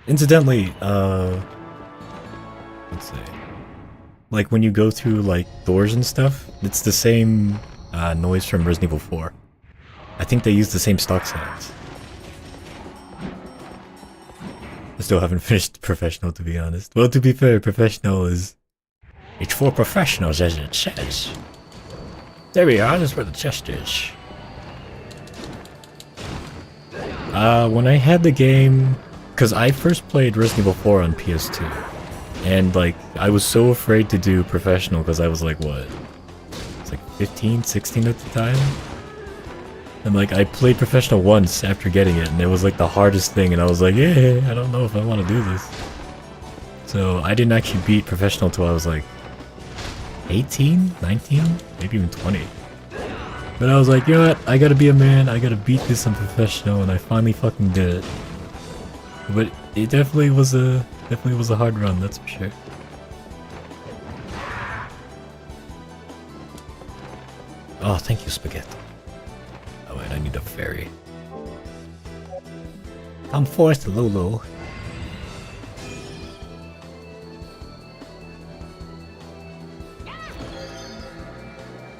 Incidentally, let's see. Like when you go through like doors and stuff, it's the same noise from Resident Evil 4. I think they use the same stock sounds. I still haven't finished Professional, to be honest. Well, to be fair, Professional is... It's for professionals, as it says. There we are, that's where the chest is. When I had the game... Because I first played Resident Evil 4 on PS2. And, like, I was so afraid to do Professional because I was like, what? It's like 15, 16 at the time? And, like, I played Professional once after getting it, and it was, like, the hardest thing, and I was like, yeah, I don't know if I want to do this. So, I didn't actually beat Professional until I was, like, 18? 19? Maybe even 20. But I was like, you know what? I gotta be a man, I gotta beat this on Professional, and I finally fucking did it. But it definitely was a hard run, that's for sure. Oh, thank you, Spaghetti. Oh wait, I need a ferry. Come forth, Lulu.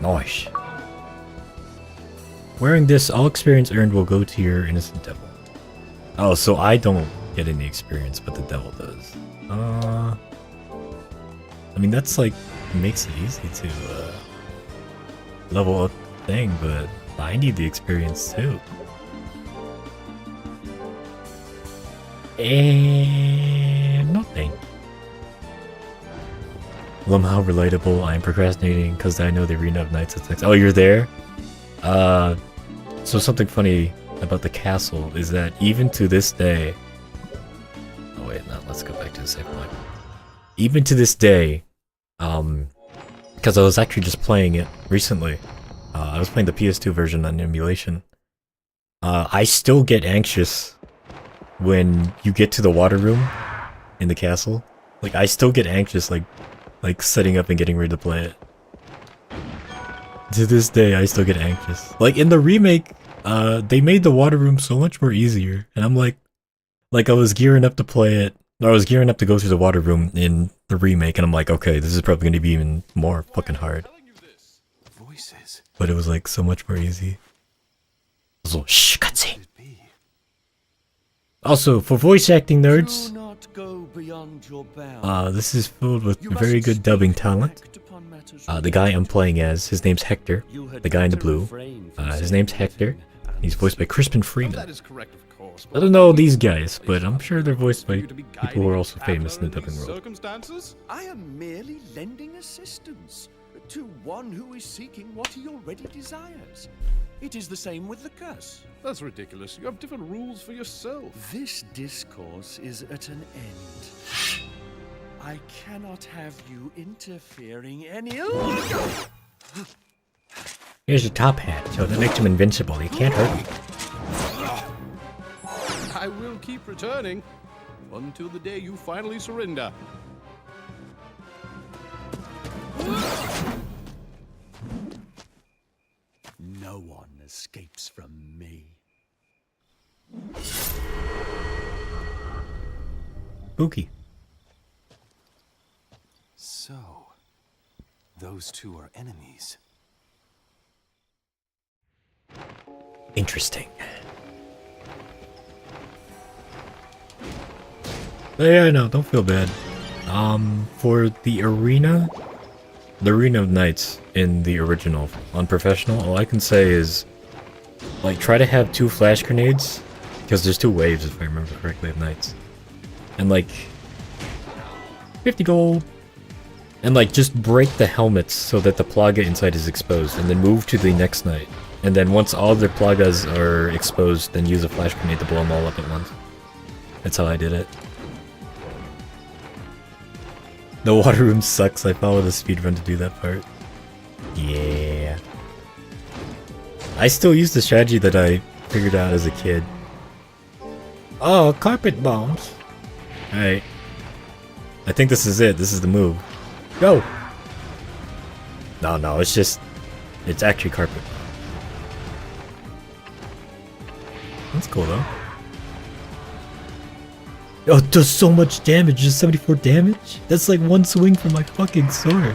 Nice. Wearing this, all experience earned will go to your innocent devil. Oh, so I don't get any experience, but the devil does. I mean, that's like, makes it easy to level up the thing, but I need the experience too. And nothing. Lum, how relatable. I'm procrastinating because I know the Arena of Nights attacks. Oh, you're there? So something funny about the castle is that even to this day... Oh wait, no, let's go back to the save point. Even to this day, because I was actually just playing it recently. I was playing the PS2 version on emulation. I still get anxious when you get to the water room in the castle. Like, I still get anxious, like setting up and getting ready to play it. To this day, I still get anxious. Like, in the remake, they made the water room so much more easier, and I'm like I was gearing up to play it, or I was gearing up to go through the water room in the remake, and I'm like, okay, this is probably going to be even more fucking hard. Voices. But it was like so much more easy. Also, shh, cutscene. Also, for voice acting nerds, Do not go beyond your bounds. this is filled with You very must good dubbing speak talent. act upon matters The guy I'm playing as, his name's Hector. You had The guy in the better blue. refrain from His saying name's Hector. anything He's voiced by Crispin Freeman. That is correct, of course. I don't know these guys, but I'm sure they're voiced by people who are also famous in the dubbing world. Circumstances? I am merely lending assistance to one who is seeking what he already desires. It is the same with the curse. That's ridiculous. You have different rules for yourself. This discourse is at an end. I cannot have you interfering any... Here's your top hat, so that makes him invincible. He can't hurt me. I will keep returning until the day you finally surrender. No one escapes from me. Spooky. So, those two are enemies. Interesting. Yeah, no, don't feel bad. For the arena nights in the original on professional, all I can say is, like, try to have 2 flash grenades, because there's 2 waves if I remember correctly of nights, and like 50 gold, and like just break the helmets so that the plaga inside is exposed, and then move to the next night, and then once all the plagas are exposed, then use a flash grenade to blow them all up at once. That's how I did it. The water room sucks. I followed a speedrun to do that part. Yeah. I still use the strategy that I figured out as a kid. Oh, carpet bombs. Alright. I think this is it. This is the move. Go! No, it's just... It's actually carpet. That's cool though. Oh, it does so much damage, just 74 damage? That's like 1 swing from my fucking sword.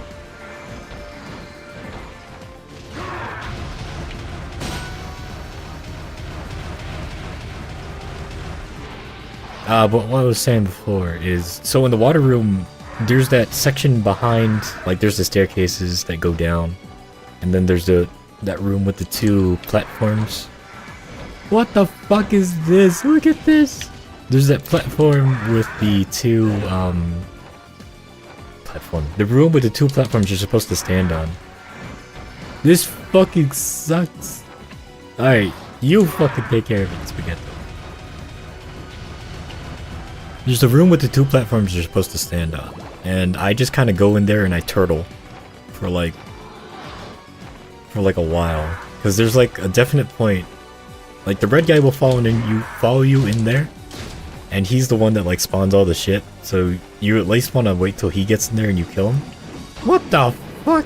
But what I was saying before is, so in the water room, there's that section behind, like there's the staircases that go down, and then there's that room with the 2 platforms. What the fuck is this? Look at this! There's that platform with the 2, the room with the 2 platforms you're supposed to stand on. This fucking sucks. Alright, you fucking take care of it, Spaghetti. There's a room with the 2 platforms you're supposed to stand on. And I just kind of go in there and I turtle for like a while. Because there's like a definite point. Like the red guy will follow you in there. And he's the one that like spawns all the shit, so you at least want to wait till he gets in there and you kill him. What the fuck?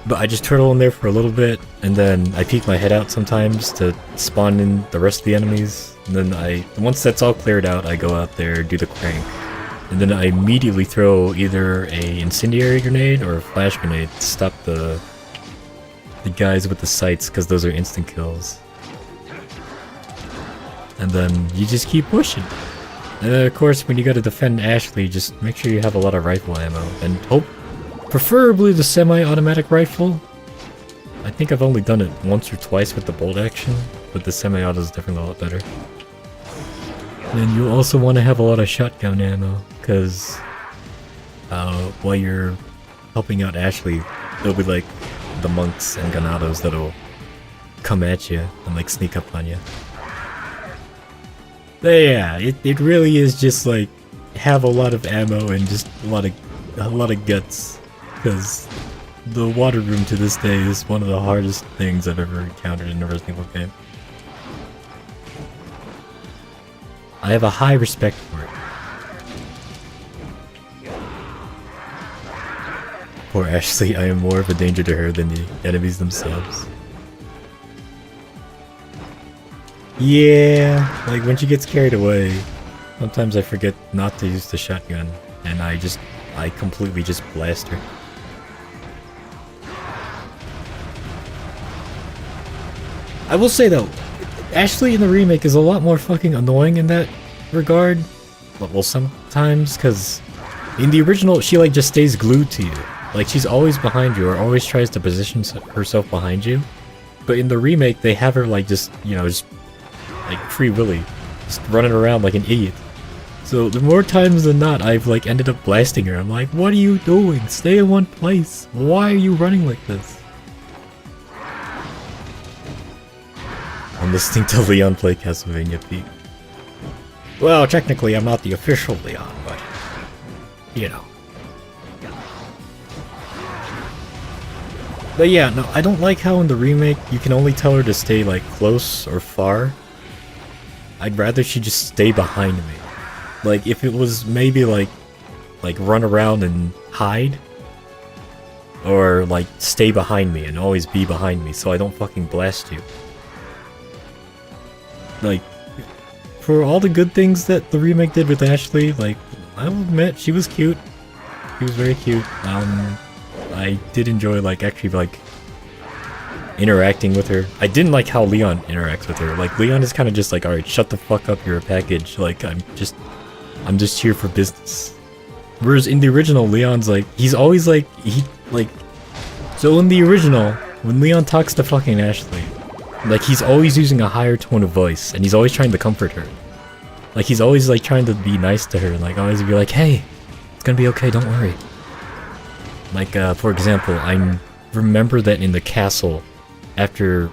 But I just turtle in there for a little bit, and then I peek my head out sometimes to spawn in the rest of the enemies. And then once that's all cleared out, I go out there, do the crank, and then I immediately throw either a incendiary grenade or a flash grenade to stop the guys with the sights, because those are instant kills. And then you just keep pushing. And then of course when you gotta defend Ashley, just make sure you have a lot of rifle ammo. And preferably the semi-automatic rifle. I think I've only done it once or twice with the bolt action, but the semi-auto is definitely a lot better. And you also want to have a lot of shotgun ammo, because while you're helping out Ashley, there'll be like the monks and ganados that'll come at you and like sneak up on you. But yeah, it really is just like have a lot of ammo and just a lot of guts, because the water room to this day is one of the hardest things I've ever encountered in a Resident Evil game. I have a high respect for it. Poor Ashley, I am more of a danger to her than the enemies themselves. Yeah, like when she gets carried away, sometimes I forget not to use the shotgun, and I completely just blast her. I will say though, Ashley in the remake is a lot more fucking annoying in that regard. Well, sometimes, because in the original, she like just stays glued to you. Like she's always behind you, or always tries to position herself behind you. But in the remake, they have her like just, you know, just like Free Willy, just running around like an idiot. So the more times than not, I've like ended up blasting her. I'm like, what are you doing? Stay in one place. Why are you running like this? I'm listening to Leon play Castlevania Pete. Well, technically I'm not the official Leon, but you know. But yeah, no, I don't like how in the remake you can only tell her to stay like close or far. I'd rather she just stay behind me. Like if it was maybe like run around and hide, or like stay behind me and always be behind me so I don't fucking blast you. Like for all the good things that the remake did with Ashley, like I will admit she was cute. She was very cute. I did enjoy like actually like interacting with her. I didn't like how Leon interacts with her. Like, Leon is kind of just like, alright, shut the fuck up, you're a package. Like, I'm just here for business. Whereas in the original, Leon's like, he's always like, so in the original, when Leon talks to fucking Ashley, like, he's always using a higher tone of voice, and he's always trying to comfort her. Like, he's always like trying to be nice to her, like always be like, hey, it's gonna be okay, don't worry. Like, for example, I remember that in the castle, after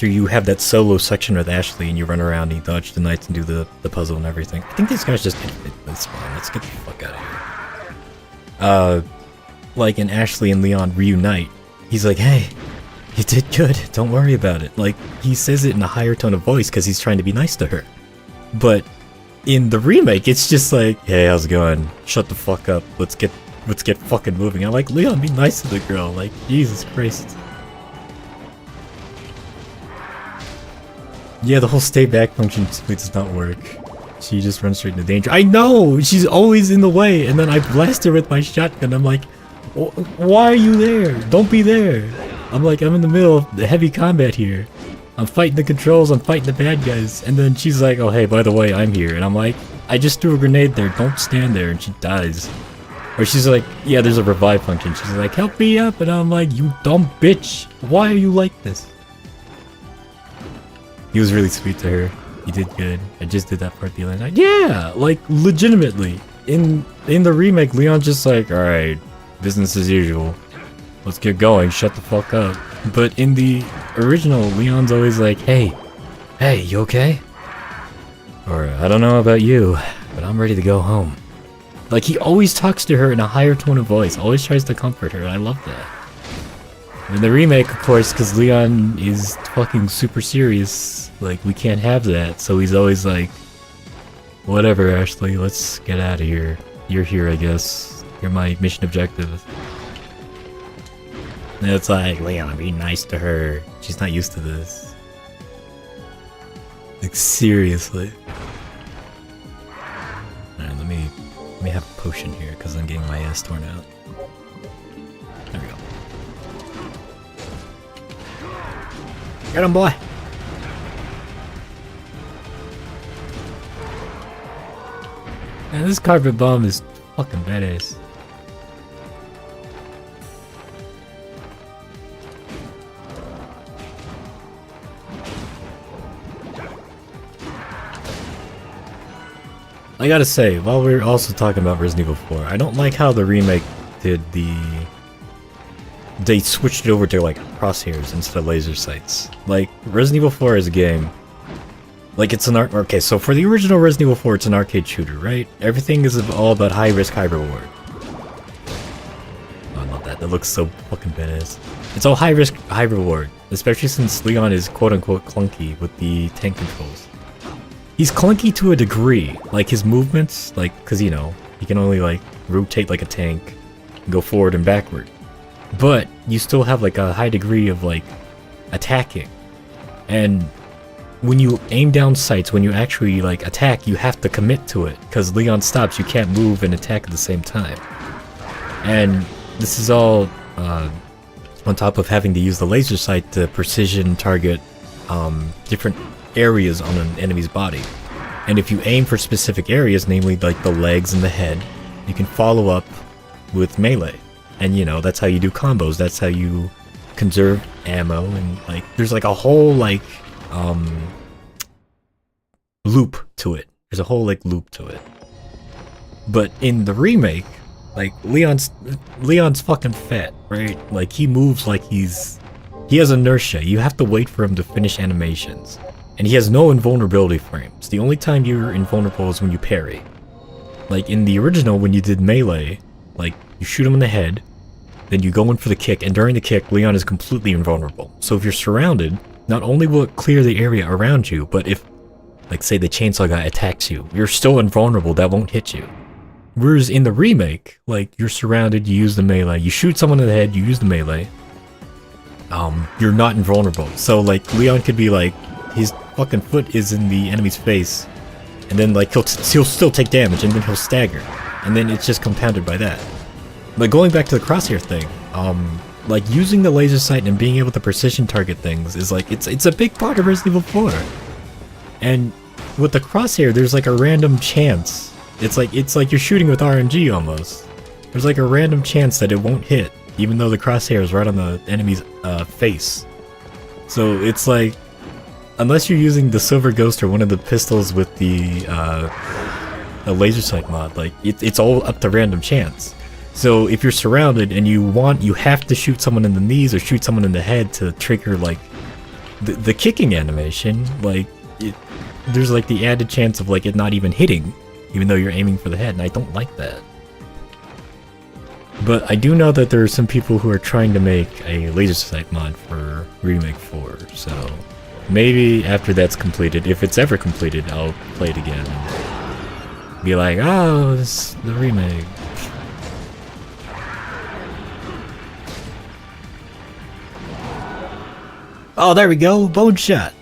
you have that solo section with Ashley and you run around and you dodge the knights and do the puzzle and everything. I think these guys just hit this spawn. Let's get the fuck out of here. Like, in Ashley and Leon reunite, he's like, hey, you did good, don't worry about it. Like, he says it in a higher tone of voice because he's trying to be nice to her. But in the remake, it's just like, hey, how's it going? Shut the fuck up. Let's get fucking moving. I'm like, Leon, be nice to the girl. Like, Jesus Christ. Yeah, the whole stay back function simply does not work. She just runs straight into danger. I know! She's always in the way, and then I blast her with my shotgun. I'm like, why are you there? Don't be there. I'm like, I'm in the middle of the heavy combat here. I'm fighting the controls, I'm fighting the bad guys. And then she's like, oh hey, by the way, I'm here. And I'm like, I just threw a grenade there, don't stand there. And she dies. Or she's like, yeah, there's a revive function. She's like, help me up. And I'm like, you dumb bitch. Why are you like this? He was really sweet to her. He did good. I just did that part the other night. Yeah, like, legitimately. In the remake, Leon's just like, alright, business as usual. Let's get going, shut the fuck up. But in the original, Leon's always like, hey, you okay? Or, I don't know about you, but I'm ready to go home. Like, he always talks to her in a higher tone of voice, always tries to comfort her, and I love that. In the remake, of course, because Leon is fucking super serious, like, we can't have that, so he's always like, whatever, Ashley, let's get out of here. You're here, I guess. You're my mission objective. And it's like, Leon, be nice to her. She's not used to this. Like, seriously. Alright, let me have a potion here, because I'm getting my ass torn out. There we go. Get him, boy! Man, this carpet bomb is fucking badass. I gotta say, while we're also talking about Resident Evil 4, I don't like how the remake did they switched it over to like crosshairs instead of laser sights. Like, Resident Evil 4 is a game, like, it's an okay, so for the original Resident Evil 4, it's an arcade shooter, right? Everything is all about high risk, high reward. Oh, I love that. That looks so fucking badass. It's all high risk, high reward, especially since Leon is quote unquote clunky with the tank controls. He's clunky to a degree, like his movements, like, cause you know, he can only like rotate like a tank, and go forward and backward. But you still have like a high degree of like attacking. And when you aim down sights, when you actually like attack, you have to commit to it, cause Leon stops, you can't move and attack at the same time. And this is all on top of having to use the laser sight to precision target different areas on an enemy's body. And if you aim for specific areas, namely like the legs and the head, you can follow up with melee. And you know, that's how you do combos, that's how you conserve ammo, and like there's like a whole like loop to it. There's a whole like loop to it. But in the remake, like Leon's fucking fat, right? Like he moves like he has inertia. You have to wait for him to finish animations. And he has no invulnerability frames. The only time you're invulnerable is when you parry. Like in the original, when you did melee, like you shoot him in the head, then you go in for the kick, and during the kick, Leon is completely invulnerable. So if you're surrounded, not only will it clear the area around you, but if, like say the chainsaw guy attacks you, you're still invulnerable, that won't hit you. Whereas in the remake, like you're surrounded, you use the melee, you shoot someone in the head, you use the melee, you're not invulnerable. So like Leon could be like, his fucking foot is in the enemy's face, and then like he'll still take damage, and then he'll stagger, and then it's just compounded by that. But going back to the crosshair thing, like using the laser sight and being able to precision target things is like it's a big part of Resident Evil 4. And with the crosshair, there's like a random chance. It's like you're shooting with RNG almost. There's like a random chance that it won't hit, even though the crosshair is right on the enemy's face. So it's like, unless you're using the Silver Ghost or one of the pistols with the laser sight mod, like it's all up to random chance. So if you're surrounded and you have to shoot someone in the knees or shoot someone in the head to trigger like the kicking animation, like there's like the added chance of like it not even hitting, even though you're aiming for the head, and I don't like that. But I do know that there are some people who are trying to make a laser sight mod for Remake 4, so maybe after that's completed, if it's ever completed, I'll play it again and be like, oh, this is the remake. Oh, there we go, bone shot.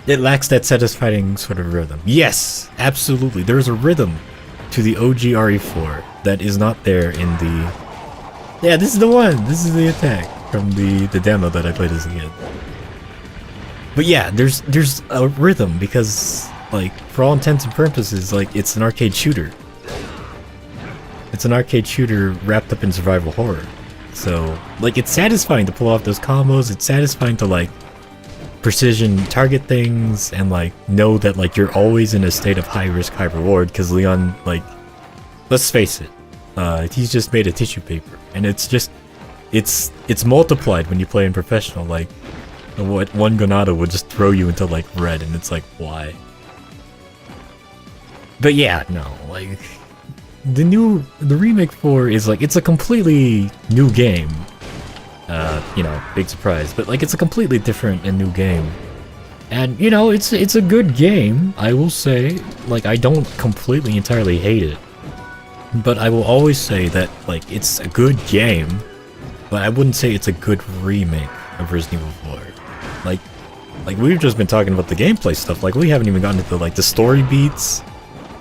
It lacks that satisfying sort of rhythm. Yes, absolutely. There's a rhythm to the OG RE4 that is not there in the... Yeah, this is the one. This is the attack from the demo that I played as a kid. But yeah, there's a rhythm because, like, for all intents and purposes, like, it's an arcade shooter. It's an arcade shooter wrapped up in survival horror. So, like, it's satisfying to pull off those combos. It's satisfying to, like, precision target things and like know that like you're always in a state of high risk, high reward, because Leon, like, let's face it, he's just made of tissue paper, and it's just it's multiplied when you play in professional. Like, what one Gonado would just throw you into like red, and it's like, why? But yeah, no, like the Remake 4 is like, it's a completely new game. You know, big surprise, but like it's a completely different and new game. And you know, it's a good game, I will say. Like, I don't completely entirely hate it, but I will always say that like it's a good game, but I wouldn't say it's a good remake of Resident Evil 4. Like we've just been talking about the gameplay stuff, like we haven't even gotten into like the story beats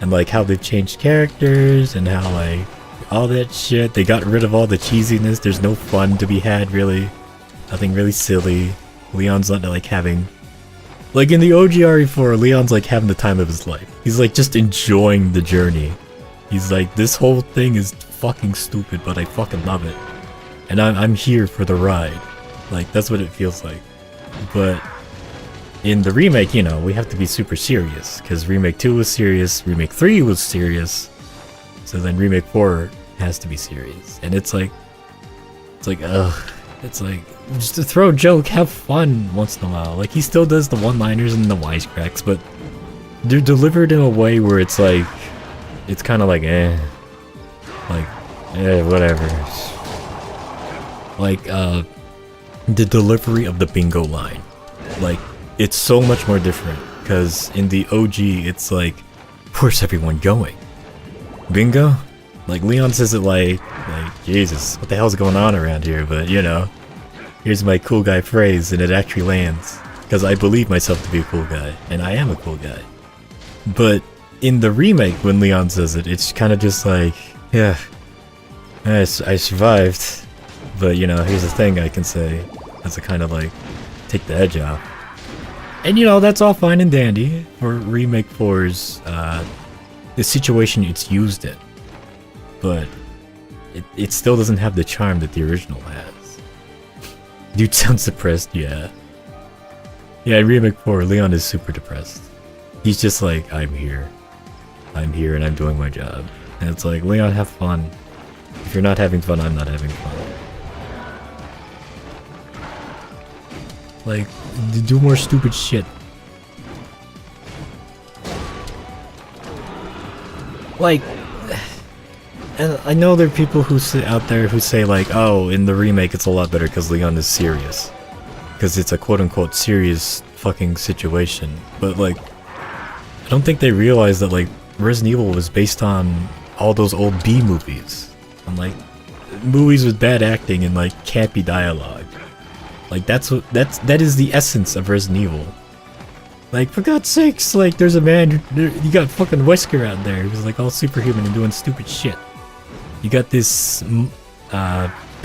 and like how they've changed characters and how like all that shit. They got rid of all the cheesiness. There's no fun to be had, really. Nothing really silly. Leon's not like having... Like in the OG RE4, Leon's like having the time of his life. He's like just enjoying the journey. He's like, this whole thing is fucking stupid, but I fucking love it. And I'm here for the ride. Like, that's what it feels like. But in the remake, you know, we have to be super serious. Because Remake 2 was serious, Remake 3 was serious. So then Remake 4 has to be serious. And it's like, ugh. It's like, just to throw a joke, have fun once in a while. Like, he still does the one-liners and the wisecracks, but they're delivered in a way where it's like, it's kind of like, whatever. Like, the delivery of the bingo line. Like, it's so much more different, because in the OG, it's like, where's everyone going? Bingo? Like, Leon says it like, Jesus, what the hell's going on around here? But, you know, here's my cool guy phrase, and it actually lands. Because I believe myself to be a cool guy, and I am a cool guy. But in the remake, when Leon says it, it's kind of just like, yeah, I survived. But, you know, here's the thing I can say, as a kind of like, take the edge off. And, you know, that's all fine and dandy for Remake 4's, the situation it's used in, but it still doesn't have the charm that the original has. Dude sounds depressed, yeah. Yeah, in Remake 4, Leon is super depressed. He's just like, I'm here and I'm doing my job. And it's like, Leon, have fun. If you're not having fun, I'm not having fun. Like, do more stupid shit. Like, and I know there are people who sit out there who say like, oh, in the remake it's a lot better because Leon is serious. Because it's a quote-unquote serious fucking situation. But like, I don't think they realize that like, Resident Evil was based on all those old B movies. And like, movies with bad acting and like, campy dialogue. Like, that is the essence of Resident Evil. Like, for God's sakes, like, there's a man, you got fucking Wesker out there who's like all superhuman and doing stupid shit. You got this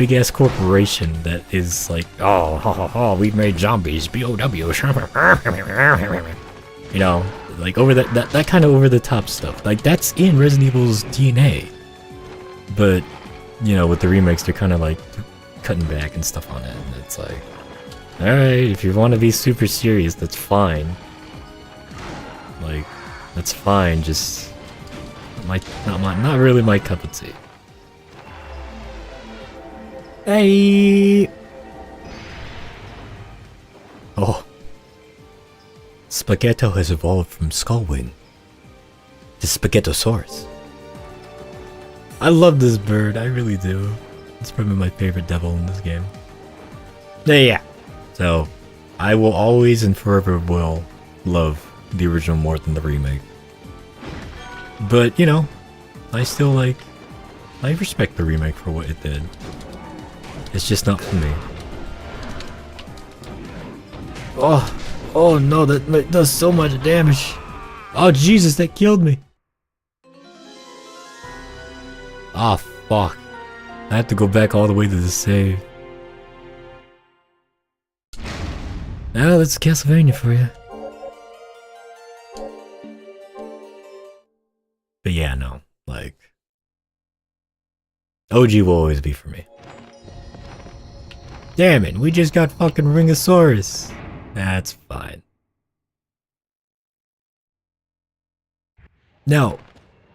big ass corporation that is like, oh, ha ha ha, we made zombies, BOW. You know, like over that kind of over the top stuff. Like that's in Resident Evil's DNA. But, you know, with the remakes, they're kind of like cutting back and stuff on it. And it's like, alright, if you want to be super serious, that's fine. Like, that's fine, just not really my cup of tea. Hey! Oh. Spaghetto has evolved from Skullwing to Spaghettosaurus. I love this bird, I really do. It's probably my favorite devil in this game. Yeah. So, I will always and forever will love the original more than the remake. But, you know, I still I respect the remake for what it did. It's just not for me. Oh no, that does so much damage. Oh Jesus, that killed me. Ah, fuck. I have to go back all the way to the save. Oh, that's Castlevania for you. But yeah, no, like... OG will always be for me. Damn it, we just got fucking Ringosaurus. That's fine. Now,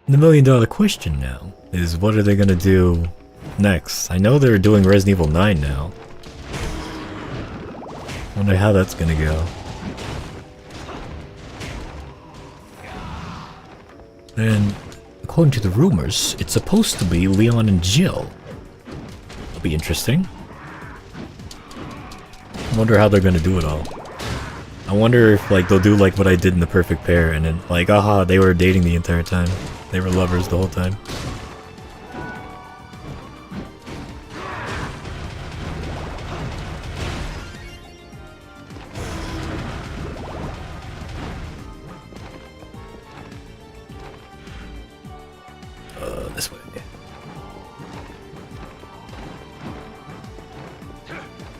the $1,000,000 question now is what are they gonna do next? I know they're doing Resident Evil 9 now. Wonder how that's gonna go. And according to the rumors, it's supposed to be Leon and Jill. That'll be interesting. I wonder how they're gonna do it all. I wonder if like they'll do like what I did in The Perfect Pair and then like, aha, they were dating the entire time. They were lovers the whole time. This way.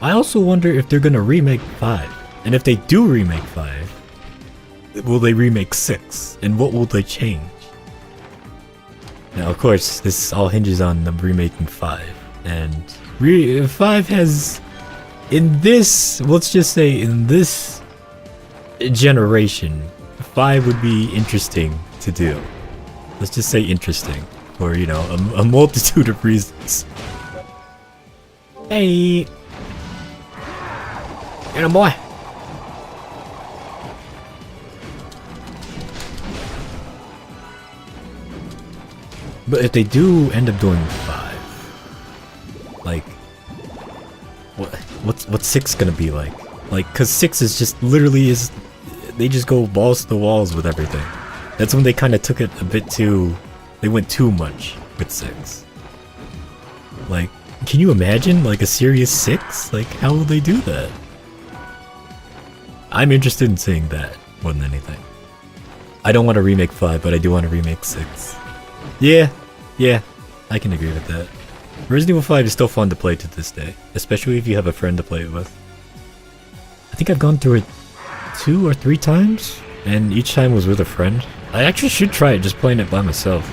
I also wonder if they're gonna remake 5. And if they do remake 5, will they remake 6? And what will they change? Now, of course, this all hinges on them remaking 5. And 5 has, in this, let's just say in this generation, 5 would be interesting to do. Let's just say interesting. For, you know, a multitude of reasons. Hey! Get him, boy! But if they do end up doing 5, like, what's 6 gonna be like? Like, cause 6 is just literally is, they just go balls to the walls with everything. That's when they kind of took it a bit too, they went too much with 6. Like, can you imagine like a serious 6? Like, how will they do that? I'm interested in seeing that more than anything. I don't want to remake 5, but I do want to remake 6. Yeah, I can agree with that. Resident Evil 5 is still fun to play to this day, especially if you have a friend to play it with. I think I've gone through it 2 or 3 times, and each time was with a friend. I actually should try it just playing it by myself.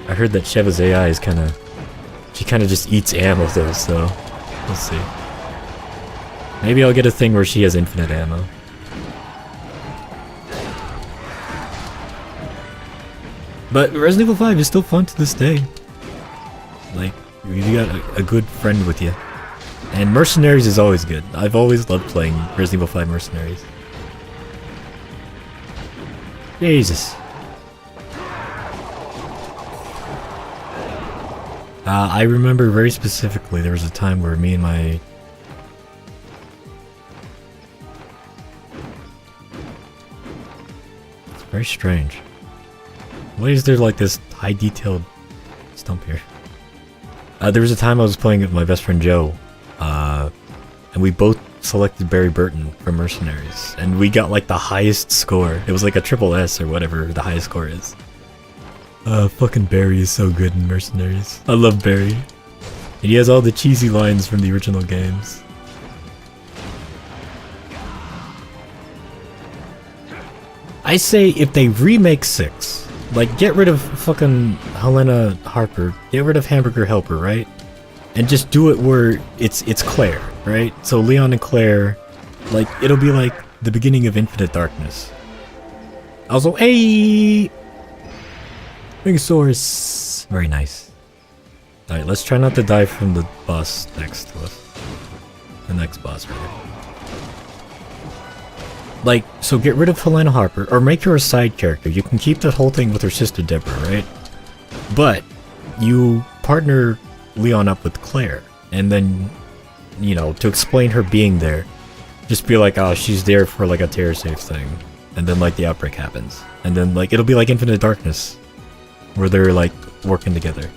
I heard that Sheva's AI is she kinda just eats ammo though, so we'll see. Maybe I'll get a thing where she has infinite ammo. But Resident Evil 5 is still fun to this day. Like, you got a good friend with you. And Mercenaries is always good. I've always loved playing Resident Evil 5 Mercenaries. Jesus. I remember very specifically there was a time where me and my... It's very strange. Why is there like this high detailed stump here? There was a time I was playing with my best friend Joe, and we both selected Barry Burton from Mercenaries, and we got like the highest score. It was like a triple S or whatever the highest score is. Fucking Barry is so good in Mercenaries. I love Barry. And he has all the cheesy lines from the original games. I say if they remake 6, like get rid of fucking Helena Harper, get rid of Hamburger Helper, right? And just do it where it's Claire, right? So Leon and Claire, like it'll be like the beginning of Infinite Darkness. Also, hey, Megasaurus, very nice. All right, let's try not to die from the boss next to us. The next boss, rather. Like, so get rid of Helena Harper, or make her a side character. You can keep that whole thing with her sister Deborah, right? But you partner Leon up with Claire, and then, you know, to explain her being there, just be like, oh, she's there for like a terror safe thing, and then like the outbreak happens, and then like it'll be like Infinite Darkness, where they're like working together.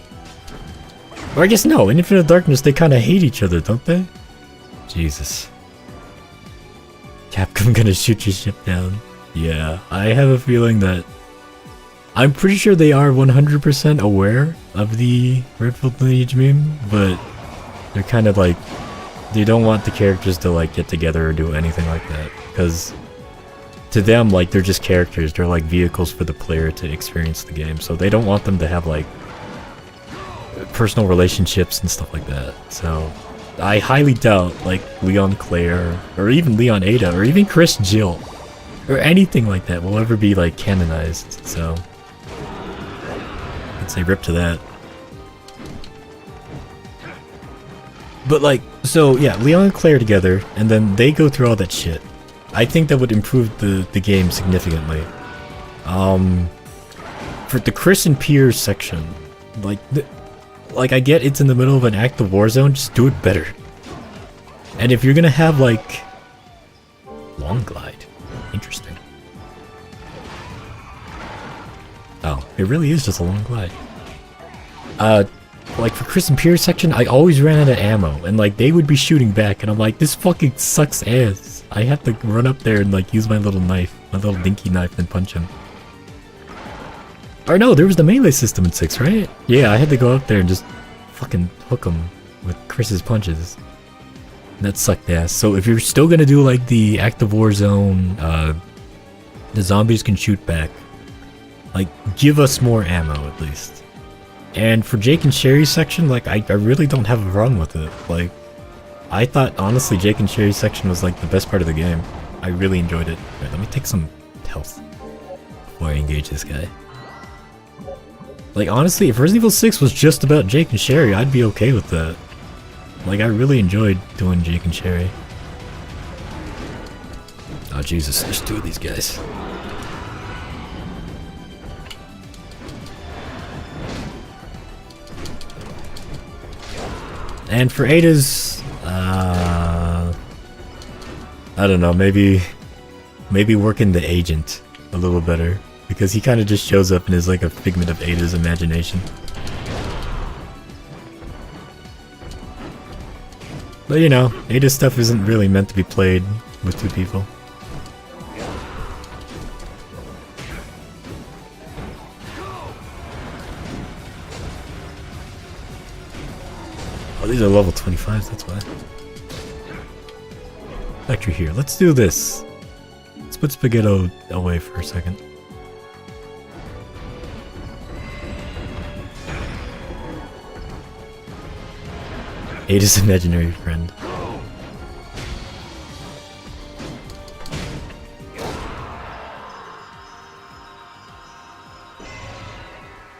Or I guess no, in Infinite Darkness they kind of hate each other, don't they? Jesus. Capcom gonna shoot your ship down. Yeah, I have a feeling that... I'm pretty sure they are 100% aware of the Redfield Lineage meme, but they're kind of like... They don't want the characters to like get together or do anything like that, because to them, like, they're just characters. They're like vehicles for the player to experience the game, so they don't want them to have like personal relationships and stuff like that. So I highly doubt like Leon Claire, or even Leon Ada, or even Chris Jill, or anything like that will ever be like canonized. So I'd say rip to that. But like, so yeah, Leon and Claire together, and then they go through all that shit. I think that would improve the game significantly. For the Chris and Piers section, like I get it's in the middle of an active war zone, just do it better. And if you're gonna have like long glide, interesting. Oh, it really is just a long glide. Like for Chris and Piers section, I always ran out of ammo, and like they would be shooting back, and I'm like, this fucking sucks ass. I have to run up there and like use my little knife, my little dinky knife, and punch him. Or no, there was the melee system in 6, right? Yeah, I had to go up there and just fucking hook him with Chris's punches. And that sucked ass. So if you're still gonna do like the active war zone, the zombies can shoot back, like give us more ammo at least. And for Jake and Sherry's section, like I really don't have a problem with it. Like I thought honestly Jake and Sherry's section was like the best part of the game. I really enjoyed it. Right, let me take some health before I engage this guy. Like honestly, if Resident Evil 6 was just about Jake and Sherry, I'd be okay with that. Like I really enjoyed doing Jake and Sherry. Oh Jesus, there's 2 of these guys. And for Ada's, I don't know, maybe working the agent a little better. Because he kind of just shows up and is like a figment of Ada's imagination. But you know, Ada's stuff isn't really meant to be played with 2 people. Oh, these are level 25s, that's why. Factory here, let's do this. Let's put Spaghetto away for a second. Ada's imaginary friend.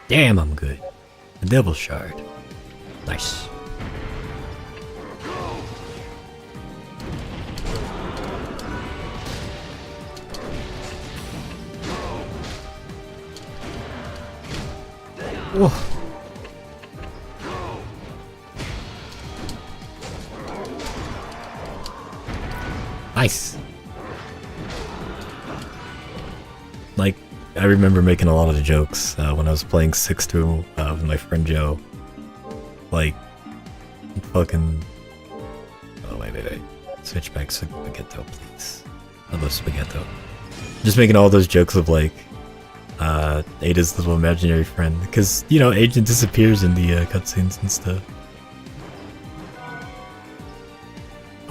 Damn, I'm good. The Devil Shard. Nice. Whoa. Nice. Like, I remember making a lot of the jokes when I was playing 6-2 with my friend Joe. Like, fucking... Oh, wait. Switch back Spaghetto, please. I love Spaghetto. Just making all those jokes of, like, Ada's little imaginary friend. Because, you know, Agent disappears in the cutscenes and stuff.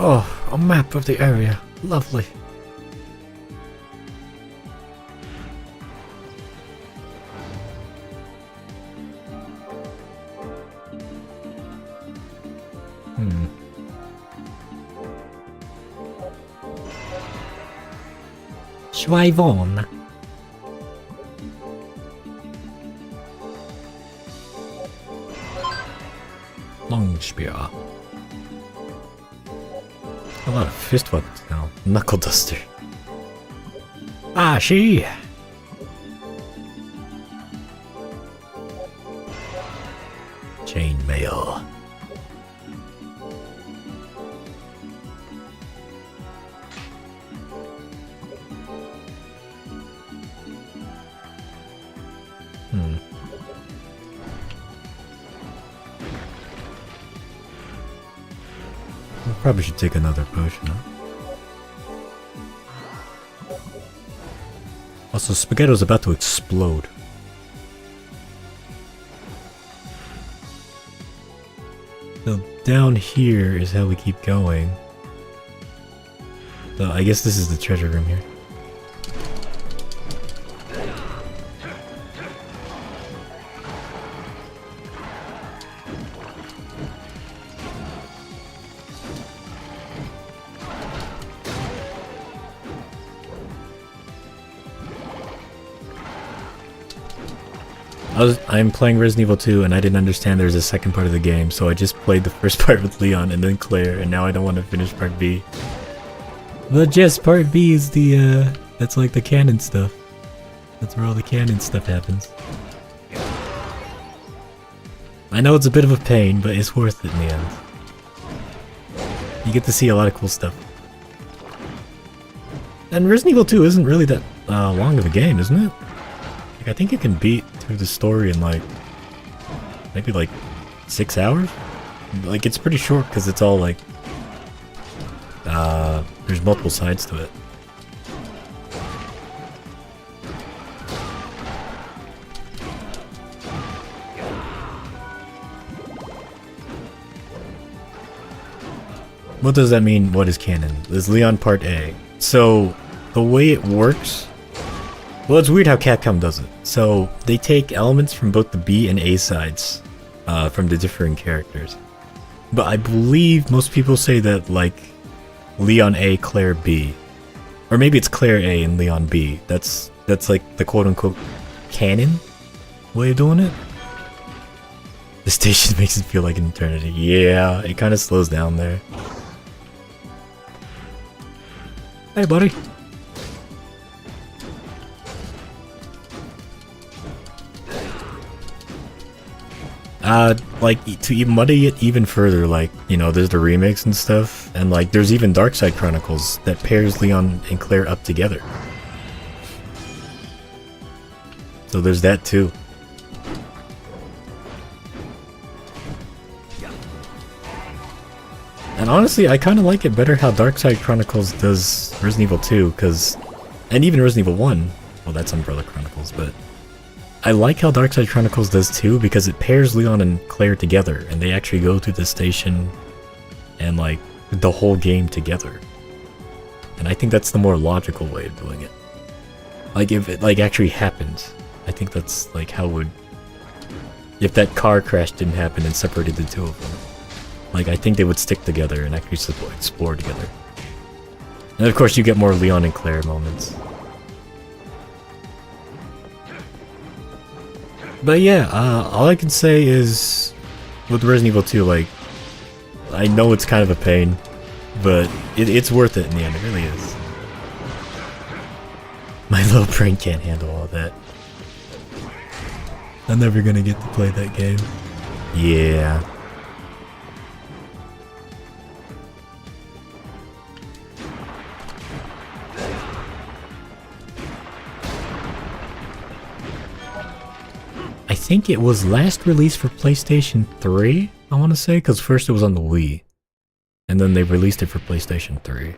Oh, a map of the area. Lovely. Schweivon. Long spear. A lot of fist weapons now. Knuckle duster. Ah, she. Chainmail. Probably should take another potion, huh? Also, Spaghetto's about to explode. So down here is how we keep going. So I guess this is the treasure room here. I'm playing Resident Evil 2 and I didn't understand there's a second part of the game, so I just played the first part with Leon and then Claire, and now I don't want to finish part B. But yes, part B is the, that's like the canon stuff. That's where all the canon stuff happens. I know it's a bit of a pain, but it's worth it in the end. You get to see a lot of cool stuff. And Resident Evil 2 isn't really that long of a game, isn't it? Like, I think you can beat through the story in like, maybe like 6 hours? Like, it's pretty short because it's all like, there's multiple sides to it. What does that mean? What is canon? Is Leon Part A? So, the way it works... Well, it's weird how Capcom does it. So, they take elements from both the B and A sides, from the differing characters. But I believe most people say that, like, Leon A, Claire B. Or maybe it's Claire A and Leon B. That's like the quote-unquote canon way of doing it. The station makes it feel like an eternity. Yeah, it kind of slows down there. Hey, buddy. Like, to muddy it even further, like, you know, there's the remakes and stuff, and like, there's even Darkside Chronicles that pairs Leon and Claire up together. So there's that too. And honestly, I kind of like it better how Darkside Chronicles does Resident Evil 2, because... And even Resident Evil 1. Well, that's Umbrella Chronicles, but... I like how Darkside Chronicles does too, because it pairs Leon and Claire together, and they actually go to the station and, like, the whole game together. And I think that's the more logical way of doing it. Like, if it, like, actually happened, I think that's, like, how it would... If that car crash didn't happen and separated the two of them. Like, I think they would stick together and actually explore together. And of course, you get more Leon and Claire moments. But yeah, all I can say is, with Resident Evil 2, like, I know it's kind of a pain, but it's worth it in the end, it really is. My little brain can't handle all that. I'm never gonna get to play that game. Yeah. I think it was last released for PlayStation 3, I want to say, because first it was on the Wii. And then they released it for PlayStation 3.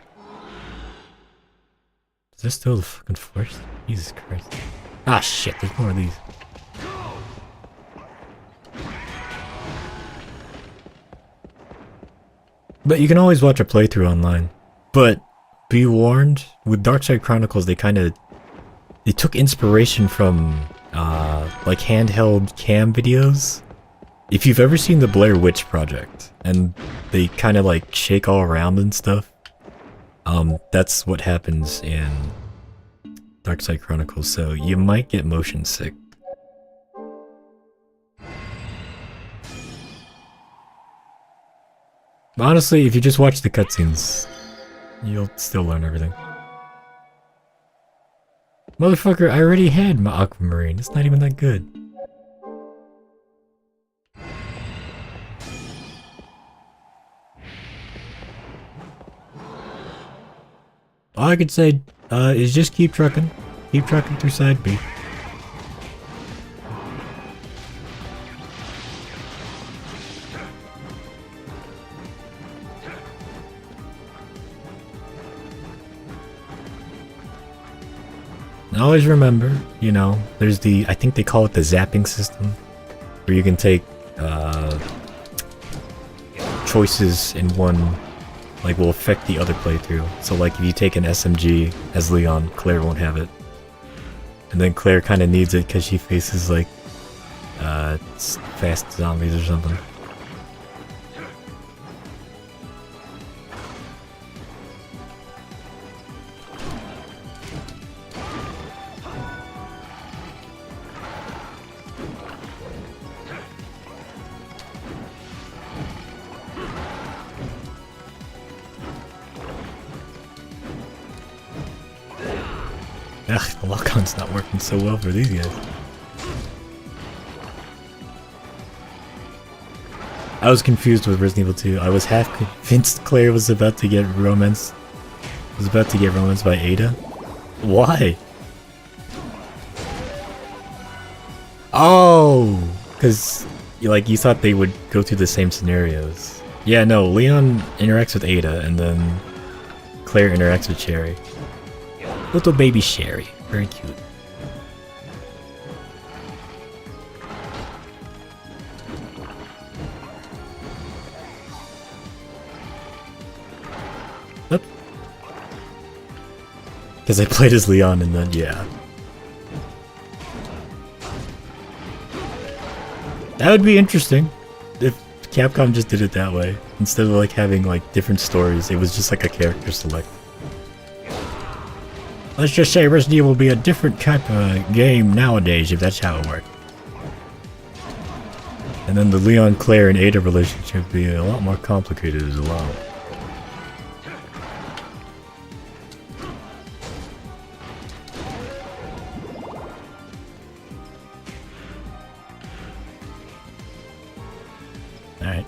Is this still the fucking force? Jesus Christ. Ah shit, there's more of these. But you can always watch a playthrough online. But be warned, with Darkside Chronicles, they took inspiration from like handheld cam videos. If you've ever seen the Blair Witch Project, and they kind of like shake all around and stuff, that's what happens in Darkside Chronicles, so you might get motion sick. But honestly, if you just watch the cutscenes, you'll still learn everything. Motherfucker, I already had my Aquamarine. It's not even that good. All I could say is just keep trucking. Keep trucking through side B. And always remember, you know, there's the, I think they call it the zapping system, where you can take choices in one, like, will affect the other playthrough. So like if you take an SMG as Leon, Claire won't have it. And then Claire kind of needs it because she faces like fast zombies or something. Ugh, the lock-on's not working so well for these guys. I was confused with Resident Evil 2. I was half convinced Claire was about to get romanced. By Ada. Why? Oh, because you thought they would go through the same scenarios. Yeah, no. Leon interacts with Ada, and then Claire interacts with Sherry. Little baby Sherry. Very cute. Oops. Because I played as Leon and then, yeah. That would be interesting if Capcom just did it that way. Instead of like having like different stories, it was just like a character select. Let's just say Resident Evil will be a different type of game nowadays if that's how it worked. And then the Leon, Claire, and Ada relationship would be a lot more complicated as well. Alright.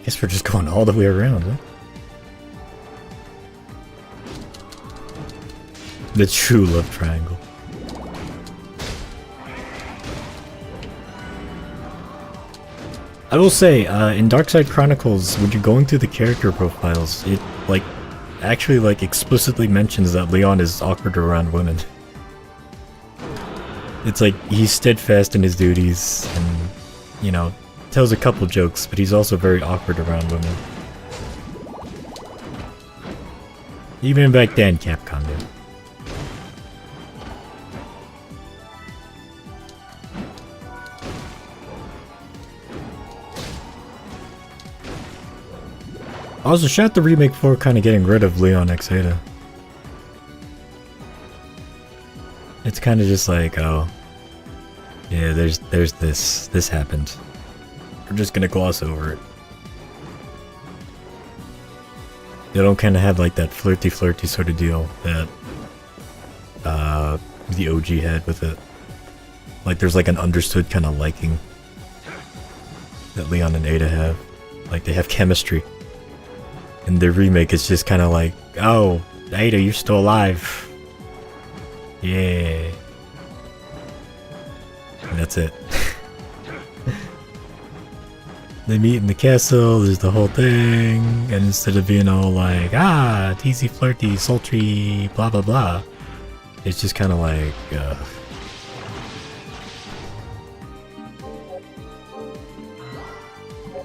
Guess we're just going all the way around, huh? The true love triangle. I will say, in Darkside Chronicles, when you're going through the character profiles, it, actually, explicitly mentions that Leon is awkward around women. It's like, he's steadfast in his duties, and, you know, tells a couple jokes, but he's also very awkward around women. Even back then, Capcom did. Also, shout the remake for kind of getting rid of Leon X Ada. It's kind of just like, oh, yeah, there's this happened. We're just gonna gloss over it. They don't kind of have like that flirty sort of deal that the OG had with it. Like there's like an understood kind of liking that Leon and Ada have. Like they have chemistry. And the remake is just kind of like, oh, Ada, you're still alive. Yeah. And that's it. They meet in the castle, there's the whole thing, and instead of being all like, ah, teasy, flirty, sultry, blah blah blah, it's just kind of like,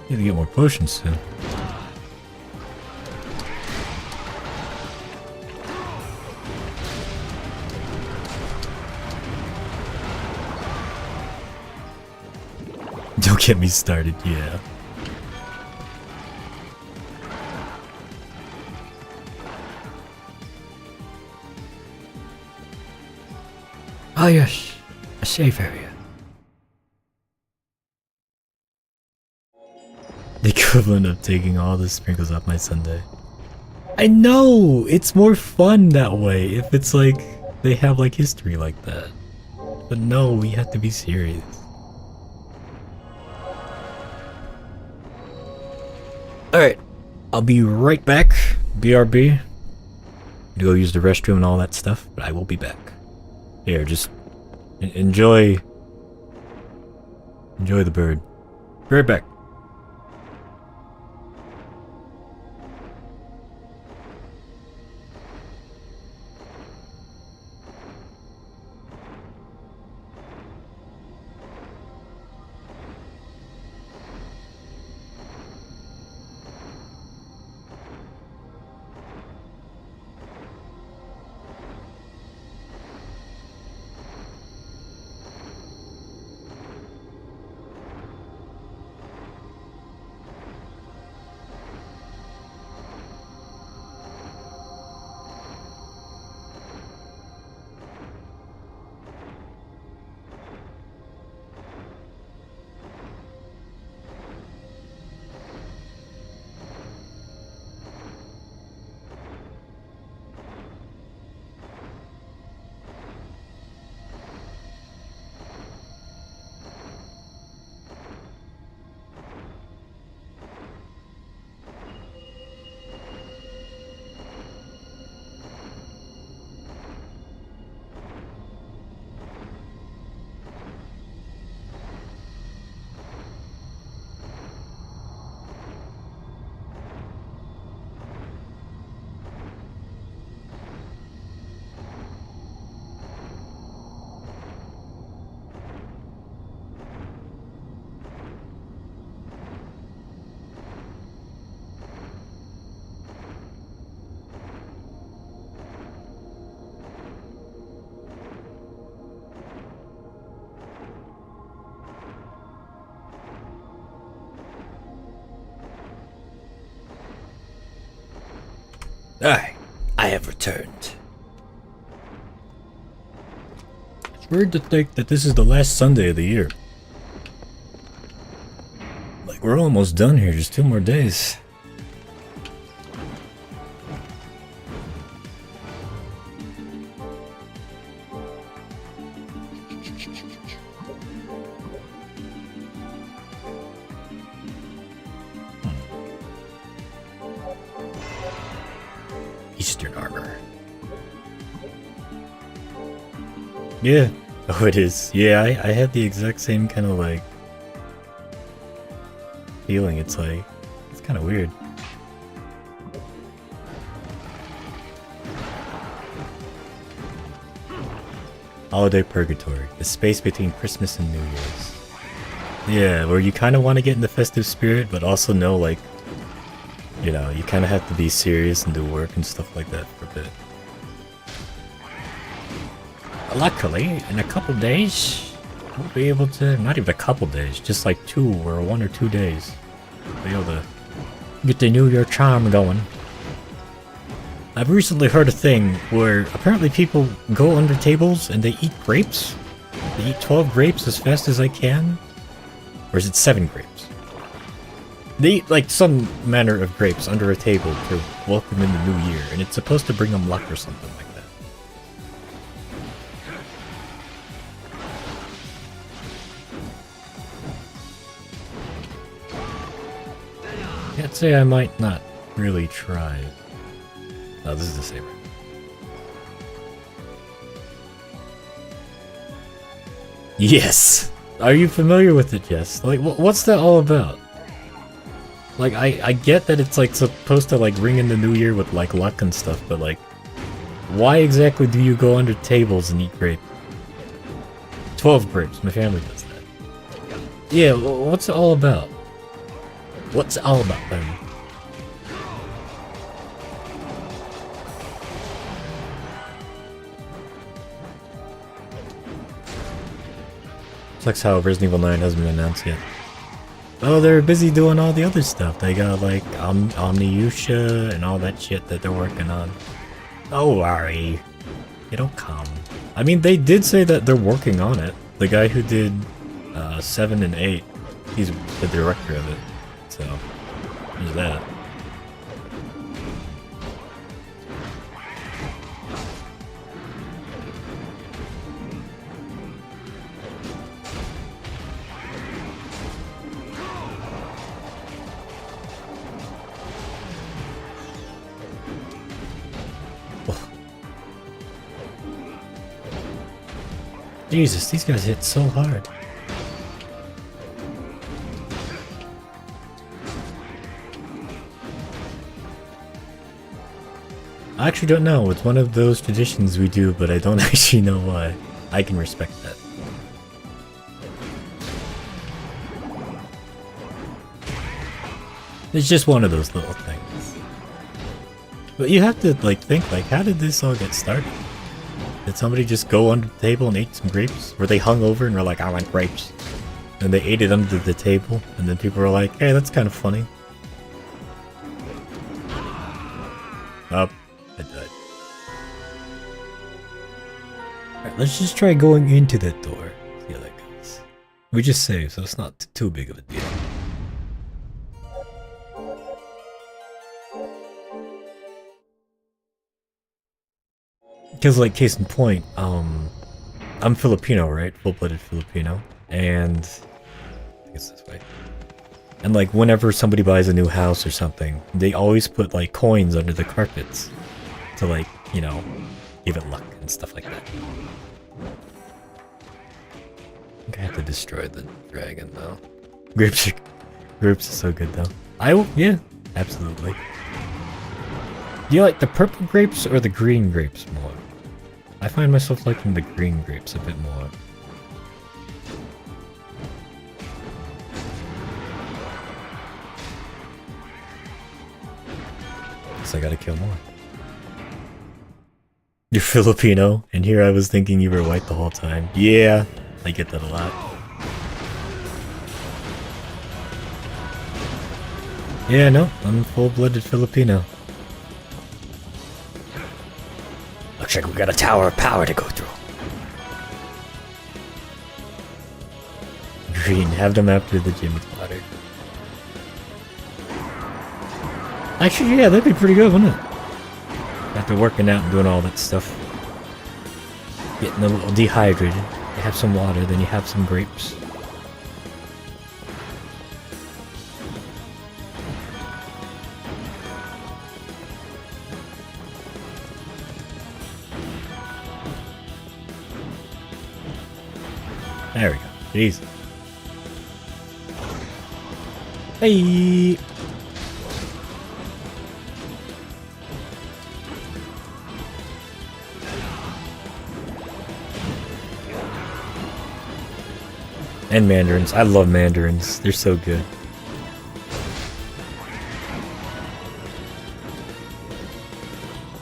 need to get more potions soon. Don't get me started, yeah. Ah yes, a safe area. The equivalent of taking all the sprinkles off my sundae. I know! It's more fun that way if it's like, they have like history like that. But no, we have to be serious. Alright, I'll be right back. BRB. To go use the restroom and all that stuff, but I will be back. Here, just enjoy the bird. Be right back. I have returned. It's weird to think that this is the last Sunday of the year. Like, we're almost done here, just 2 more days. Eastern armor. Yeah. Oh, it is. Yeah, I had the exact same kind of like feeling. It's like, it's kind of weird. Holiday Purgatory, the space between Christmas and New Year's. Yeah, where you kind of want to get in the festive spirit, but also know, like, you know, you kind of have to be serious and do work and stuff like that for a bit. Luckily, in a couple days, we'll be able to, not even a couple days, just like 2 or 1 or 2 days, be able to get the New Year charm going. I've recently heard a thing where apparently people go under tables and they eat grapes. They eat 12 grapes as fast as they can. Or is it 7 grapes? They eat like some manner of grapes under a table to welcome in the new year, and it's supposed to bring them luck or something like that. Can't say I might not really try it. Oh, this is the same. Yes! Are you familiar with it, Jess? Like, what's that all about? Like, I get that it's, like, supposed to, like, ring in the new year with, like, luck and stuff, but, like, why exactly do you go under tables and eat grapes? 12 grapes. My family does that. Yeah, what's it all about? What's it all about, baby? Sucks how Resident Evil 9 hasn't been announced yet. Oh, they're busy doing all the other stuff. They got like Omniusha and all that shit that they're working on. Oh, worry. It'll come. I mean, they did say that they're working on it. The guy who did 7 and 8, he's the director of it. So, there's that. Jesus, these guys hit so hard. I actually don't know. It's one of those traditions we do, but I don't actually know why. I can respect that. It's just one of those little things. But you have to like think, like, how did this all get started? Did somebody just go under the table and ate some grapes? Were they hung over and were like, I want grapes? And they ate it under the table, and then people were like, hey, that's kind of funny. Oh, I died. Alright, let's just try going into that door. See how that goes. We just saved, so it's not too big of a deal. Because, like, case in point, I'm Filipino, right? Full-blooded Filipino. And I think it's this way. And, like, whenever somebody buys a new house or something, they always put, like, coins under the carpets to, like, you know, give it luck and stuff like that. I think I have to destroy the dragon, though. Grapes are so good, though. Yeah, absolutely. Do you like the purple grapes or the green grapes more? I find myself liking the green grapes a bit more. Guess I gotta kill more. You're Filipino, and here I was thinking you were white the whole time. Yeah, I get that a lot. Yeah, no, I'm full-blooded Filipino. Looks like we got a tower of power to go through. Green, have them after the gym is watered. Actually, yeah, that'd be pretty good, wouldn't it? After working out and doing all that stuff. Getting a little dehydrated. You have some water, then you have some grapes. There we go. Jeez. Hey. And mandarins. I love mandarins. They're so good.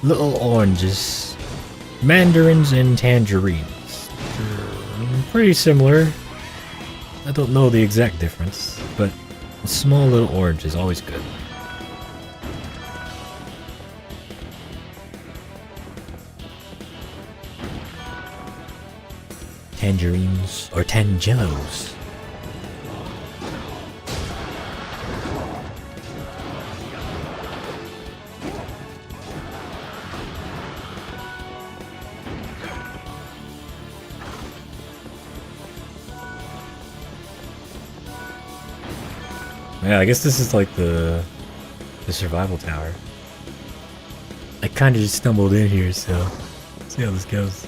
Little oranges. Mandarins and tangerines. Pretty similar. I don't know the exact difference, but a small little orange is always good. Tangerines or tangelos. Yeah, I guess this is like the survival tower. I kind of just stumbled in here, so let's see how this goes.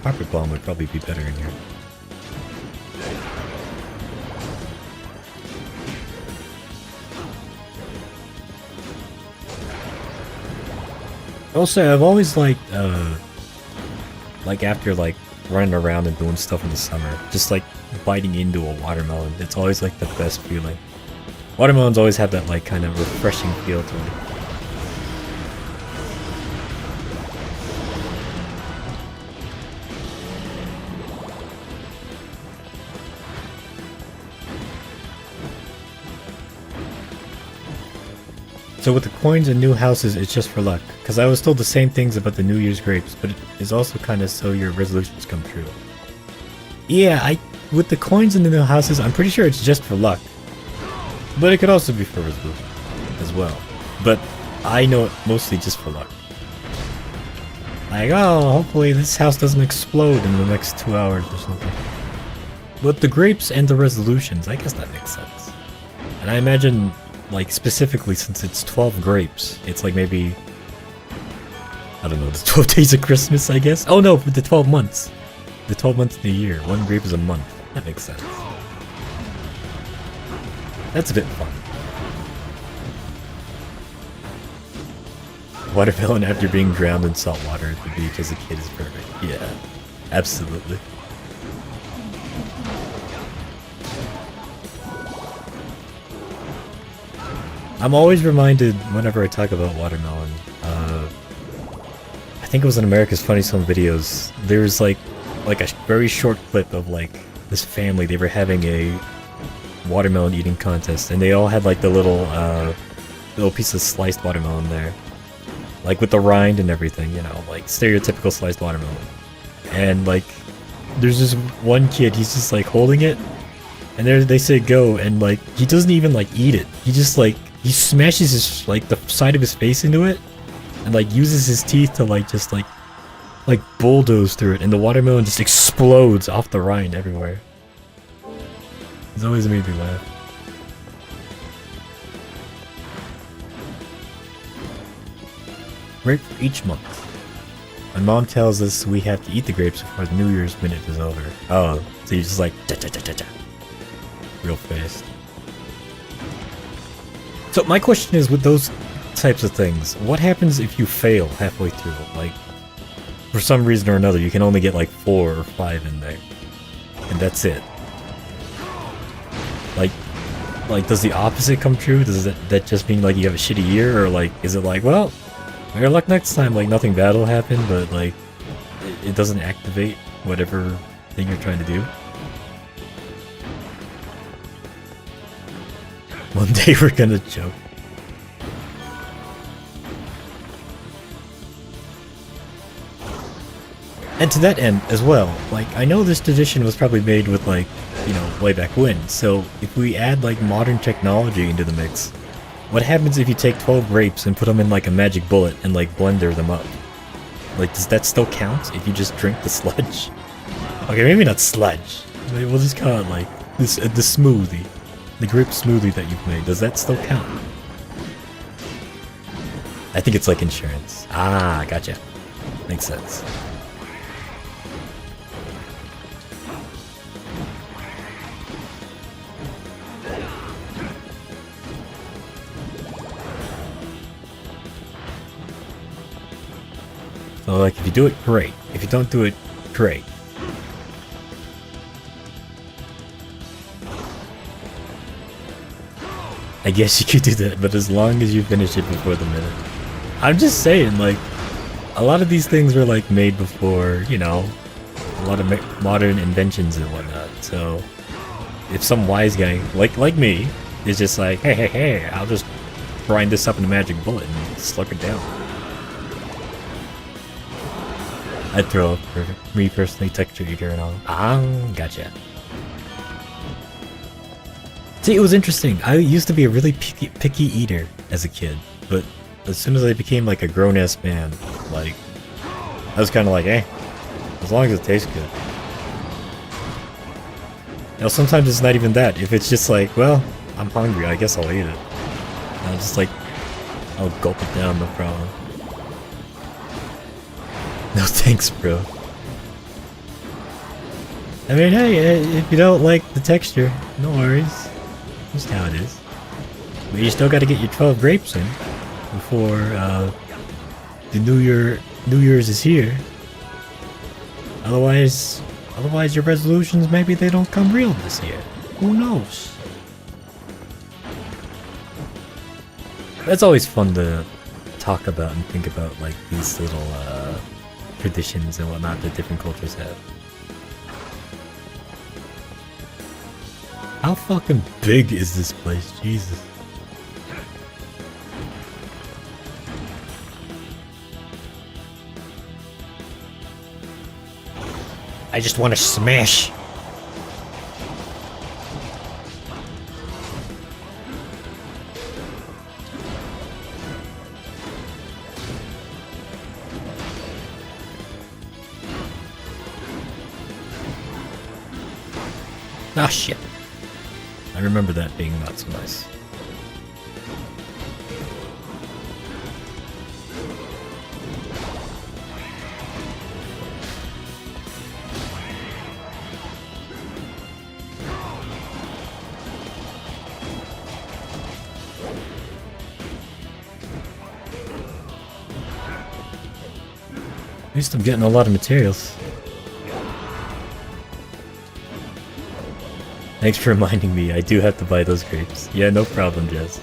carpet bomb would probably be better in here. Also, I've always liked, like after like running around and doing stuff in the summer, just like biting into a watermelon. It's always like the best feeling. Watermelons always have that like kind of refreshing feel to them. So with the coins and new houses, it's just for luck. Because I was told the same things about the New Year's grapes, but it is also kind of so your resolutions come true. Yeah, with the coins and the new houses, I'm pretty sure it's just for luck. But it could also be for resolution as well. But I know it mostly just for luck. Like, oh, hopefully this house doesn't explode in the next 2 hours or something. But the grapes and the resolutions, I guess that makes sense. And I imagine, like, specifically since it's 12 grapes, it's like maybe, I don't know, the 12 days of Christmas, I guess? Oh no, the 12 months. The 12 months in the year. One grape is a month. That makes sense. That's a bit fun. Watermelon after being drowned in salt water at the beach as a kid is perfect. Yeah, absolutely. I'm always reminded whenever I talk about watermelon. I think it was in America's Funniest Home Videos. There's like a very short clip of like this family. They were having a watermelon eating contest, and they all had like the little piece of sliced watermelon there, like with the rind and everything, you know, like stereotypical sliced watermelon. And like, there's this one kid, he's just like holding it, and they say go, and like he doesn't even like eat it. He just like he smashes his like the side of his face into it, and like uses his teeth to like just like bulldoze through it, and the watermelon just explodes off the rind everywhere. It's always made me laugh. Grape for each month. My mom tells us we have to eat the grapes before the New Year's minute is over. Oh, so you're just like cha-cha-cha-cha-cha. Real fast. So my question is, with those types of things, what happens if you fail halfway through? Like, for some reason or another, you can only get like 4 or 5 in there, and that's it. Like, does the opposite come true? Does that just mean like you have a shitty year, or like is it like, well, better luck next time? Like nothing bad will happen, but like it doesn't activate whatever thing you're trying to do. One day we're gonna choke. And to that end as well, like I know this tradition was probably made with like, you know, way back when. So if we add like modern technology into the mix, what happens if you take 12 grapes and put them in like a magic bullet and like blender them up? Like, does that still count if you just drink the sludge? Okay, maybe not sludge. Maybe we'll just call it like this, the smoothie. The grape smoothie that you've made. Does that still count? I think it's like insurance. Ah, gotcha. Makes sense. So like, if you do it, great. If you don't do it, great. I guess you could do that, but as long as you finish it before the minute. I'm just saying, like, a lot of these things were like made before, you know, a lot of modern inventions and whatnot. So if some wise guy like me is just like, hey, I'll just grind this up in a magic bullet and slurp it down. I'd throw up for me personally, texture eater and all. Ah, gotcha. See, it was interesting. I used to be a really picky eater as a kid, but as soon as I became like a grown-ass man, like, I was kind of like, as long as it tastes good. You know, sometimes it's not even that. If it's just like, well, I'm hungry, I guess I'll eat it. And I'll just like, I'll gulp it down, no problem. No thanks, bro. I mean, hey, if you don't like the texture, no worries. Just how it is. But you still gotta get your 12 grapes in before the New Year's is here. Otherwise your resolutions, maybe they don't come real this year. Who knows? That's always fun to talk about and think about, like, these little traditions and whatnot that different cultures have. How fucking big is this place? Jesus. I just want to smash. Ah, shit. I remember that being not so nice. At least I'm getting a lot of materials. Thanks for reminding me, I do have to buy those grapes. Yeah, no problem, Jess.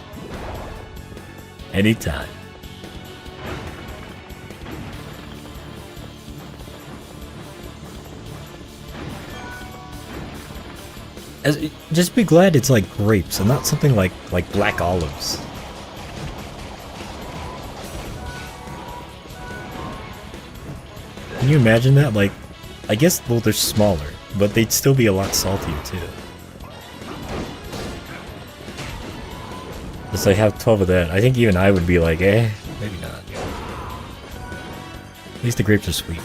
Anytime. Just be glad it's like grapes and not something like black olives. Can you imagine that? Like, I guess, well, they're smaller, but they'd still be a lot saltier too. Just like have 12 of that. I think even I would be like, eh, maybe not. At least the grapes are sweet.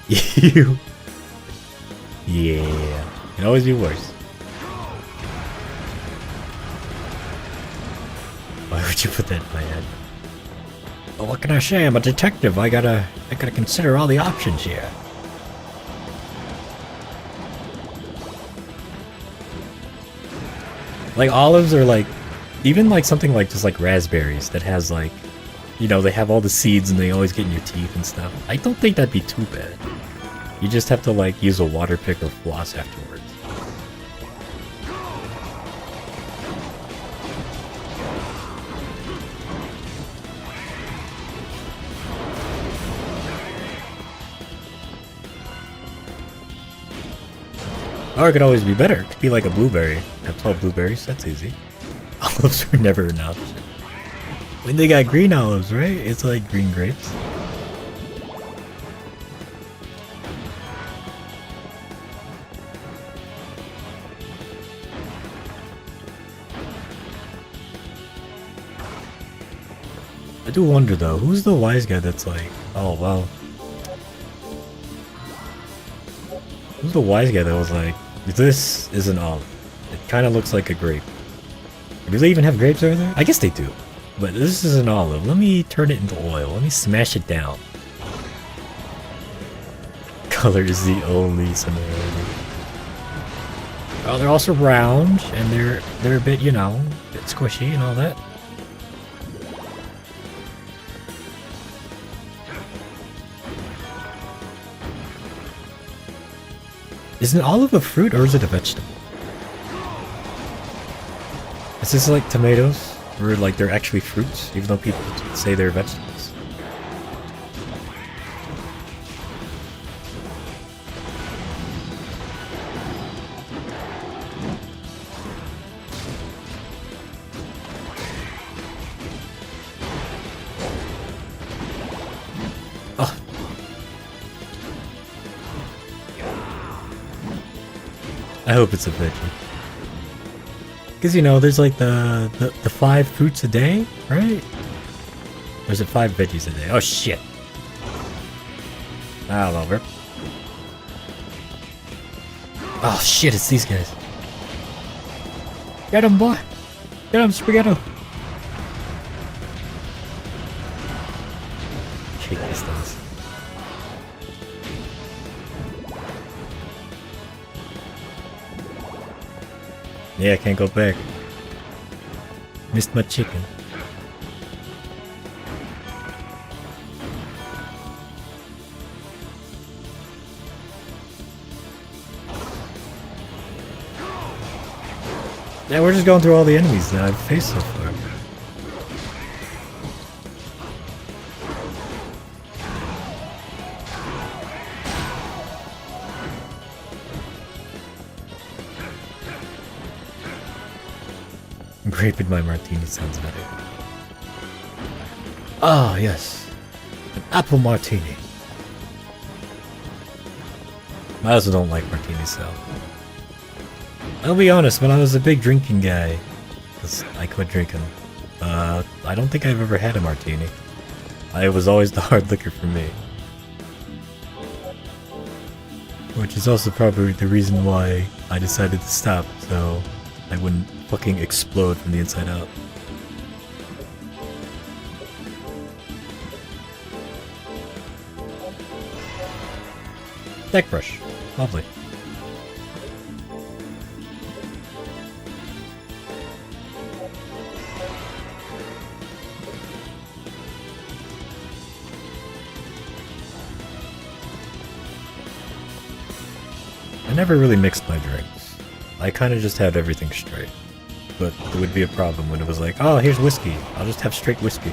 You. Yeah. Can always be worse. Why would you put that in my head? Well, what can I say? I'm a detective. I gotta consider all the options here. Like olives are like, even like something like just like raspberries that has like, you know, they have all the seeds and they always get in your teeth and stuff. I don't think that'd be too bad. You just have to like use a water pick or floss afterwards. Or it could always be better. It could be like a blueberry. Have 12 blueberries, that's easy. Olives are never an option. When they got green olives, right? It's like green grapes. I do wonder though, who's the wise guy that's like, oh wow. Who's the wise guy that was like, this is an olive. It kind of looks like a grape. Do they even have grapes over there? I guess they do. But this is an olive. Let me turn it into oil. Let me smash it down. Color is the only similarity. Oh, they're also round, and they're a bit, you know, a bit squishy and all that. Is an olive a fruit or is it a vegetable? Is this like tomatoes? Or like they're actually fruits, even though people say they're vegetables? Oh. I hope it's a veggie. Because, you know, there's like the 5 fruits a day, right? Or is it 5 veggies a day? Oh, shit. I don't know, bro. Oh, shit, it's these guys. Get him, boy. Get him, Spaghetto. Shake this thing. Yeah, I can't go back. Missed my chicken. Yeah, we're just going through all the enemies that I've faced so far. Graping my martini sounds better. Ah, yes. An apple martini. I also don't like martinis, so. I'll be honest, when I was a big drinking guy, because I quit drinking, I don't think I've ever had a martini. It was always the hard liquor for me. Which is also probably the reason why I decided to stop, so I wouldn't fucking explode from the inside out. Deck brush. Lovely. I never really mixed my drinks. I kind of just had everything straight. But there would be a problem when it was like, oh, here's whiskey. I'll just have straight whiskey.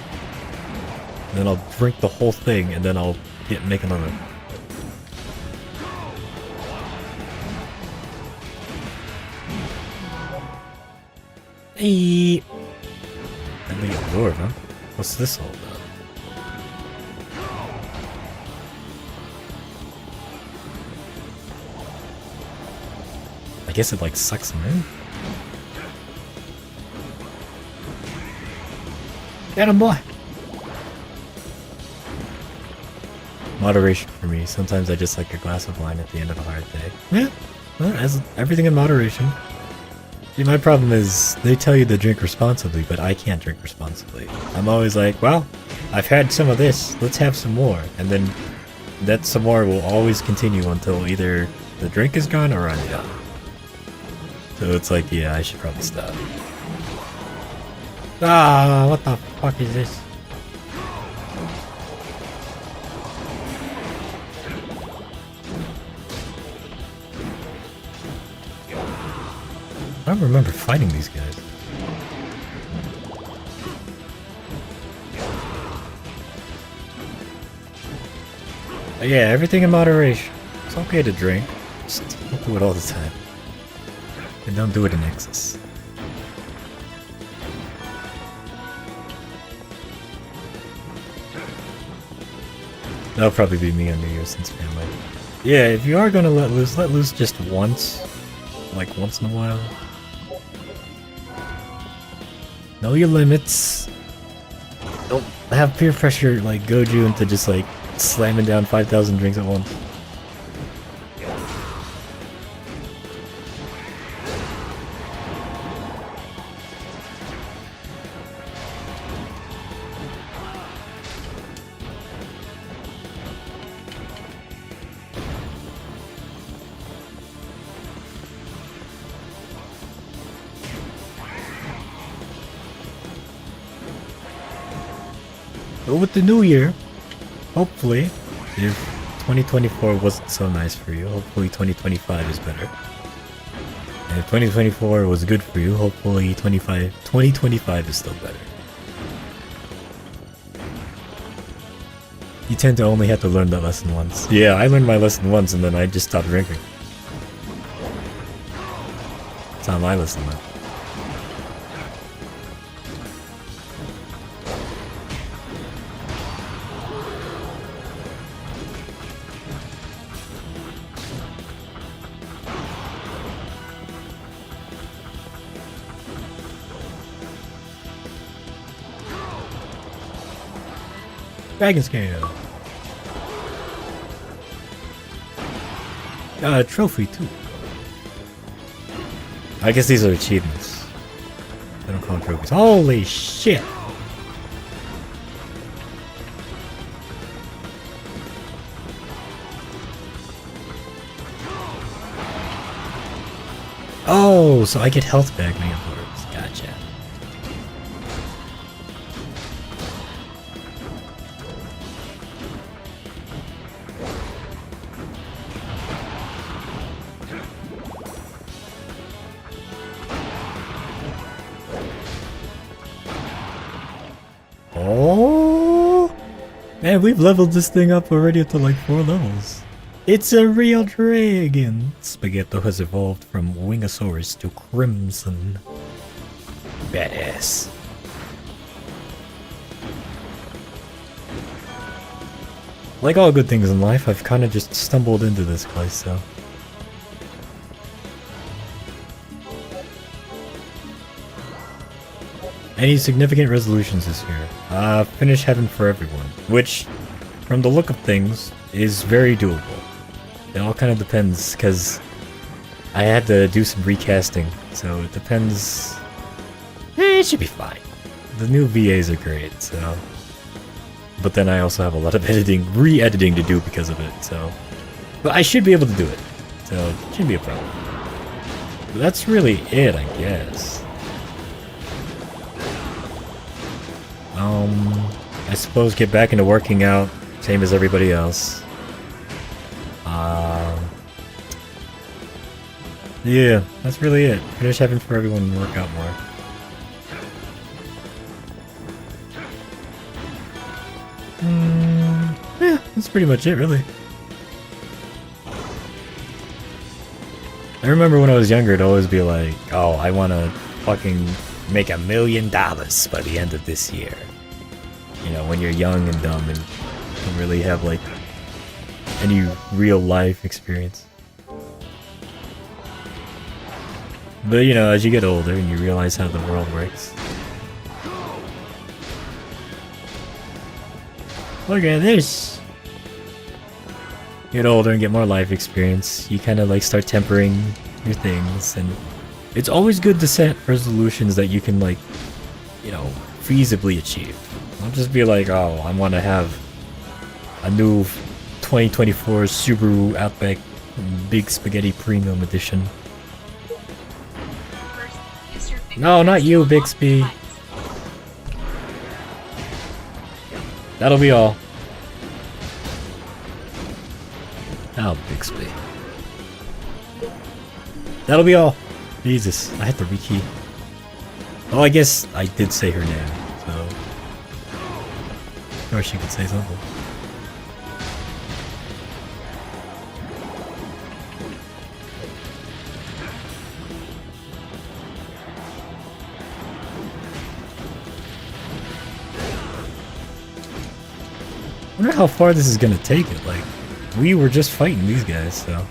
And then I'll drink the whole thing, and then I'll make another. Hey. And the absorb, huh? What's this all about? I guess it like sucks them in. Get him, boy! Moderation for me. Sometimes I just like a glass of wine at the end of a hard day. Yeah, well, as everything in moderation. See, my problem is they tell you to drink responsibly, but I can't drink responsibly. I'm always like, well, I've had some of this, let's have some more. And then that some more will always continue until either the drink is gone or I'm done. So it's like, yeah, I should probably stop. Ah, what the fuck is this? I don't remember fighting these guys. But yeah, everything in moderation. It's okay to drink. Just don't do it all the time. And don't do it in excess. That'll probably be me on New Year's since family. Yeah, if you are gonna let loose just once. Like once in a while. Know your limits. Don't have peer pressure like goad you into just like slamming down 5,000 drinks at once. But with the new year, hopefully, if 2024 wasn't so nice for you, hopefully 2025 is better. And if 2024 was good for you, hopefully 2025 is still better. You tend to only have to learn that lesson once. Yeah, I learned my lesson once and then I just stopped drinking. It's not my lesson though. Dragon Scale. Got a trophy too. I guess these are achievements. They don't call them trophies. Holy shit! Oh, so I get health back when he absorbs. Gotcha. Oh, man, we've leveled this thing up already up to like 4 levels. It's a real dragon! Spaghetto has evolved from Wingosaurus to Crimson. Badass. Like all good things in life, I've kind of just stumbled into this place, so... Any significant resolutions this year? Finish Heaven for Everyone, which, from the look of things, is very doable. It all kind of depends, because I had to do some recasting, so it depends. It should be fine. The new VAs are great, so... But then I also have a lot of editing, re-editing to do because of it, so... But I should be able to do it, so it shouldn't be a problem. But that's really it, I guess. I suppose get back into working out, same as everybody else. Yeah, that's really it. Finish Heaven for Everyone and work out more. Yeah, that's pretty much it, really. I remember when I was younger, it'd always be like, oh, I want to fucking make $1 million by the end of this year. You know, when you're young and dumb and don't really have, like, any real life experience. But, you know, as you get older and you realize how the world works. Look at this! Get older and get more life experience, you kind of, like, start tempering your things, and it's always good to set resolutions that you can, like, you know, feasibly achieve. Don't just be like, oh, I want to have a new 2024 Subaru Outback Big Spaghetti Premium Edition. No, not you, Bixby. That'll be all. Oh, Bixby. That'll be all. Jesus, I had to rekey. Oh, I guess I did say her name, so... Of course she could say something. I wonder how far this is gonna take it, like, we were just fighting these guys, so...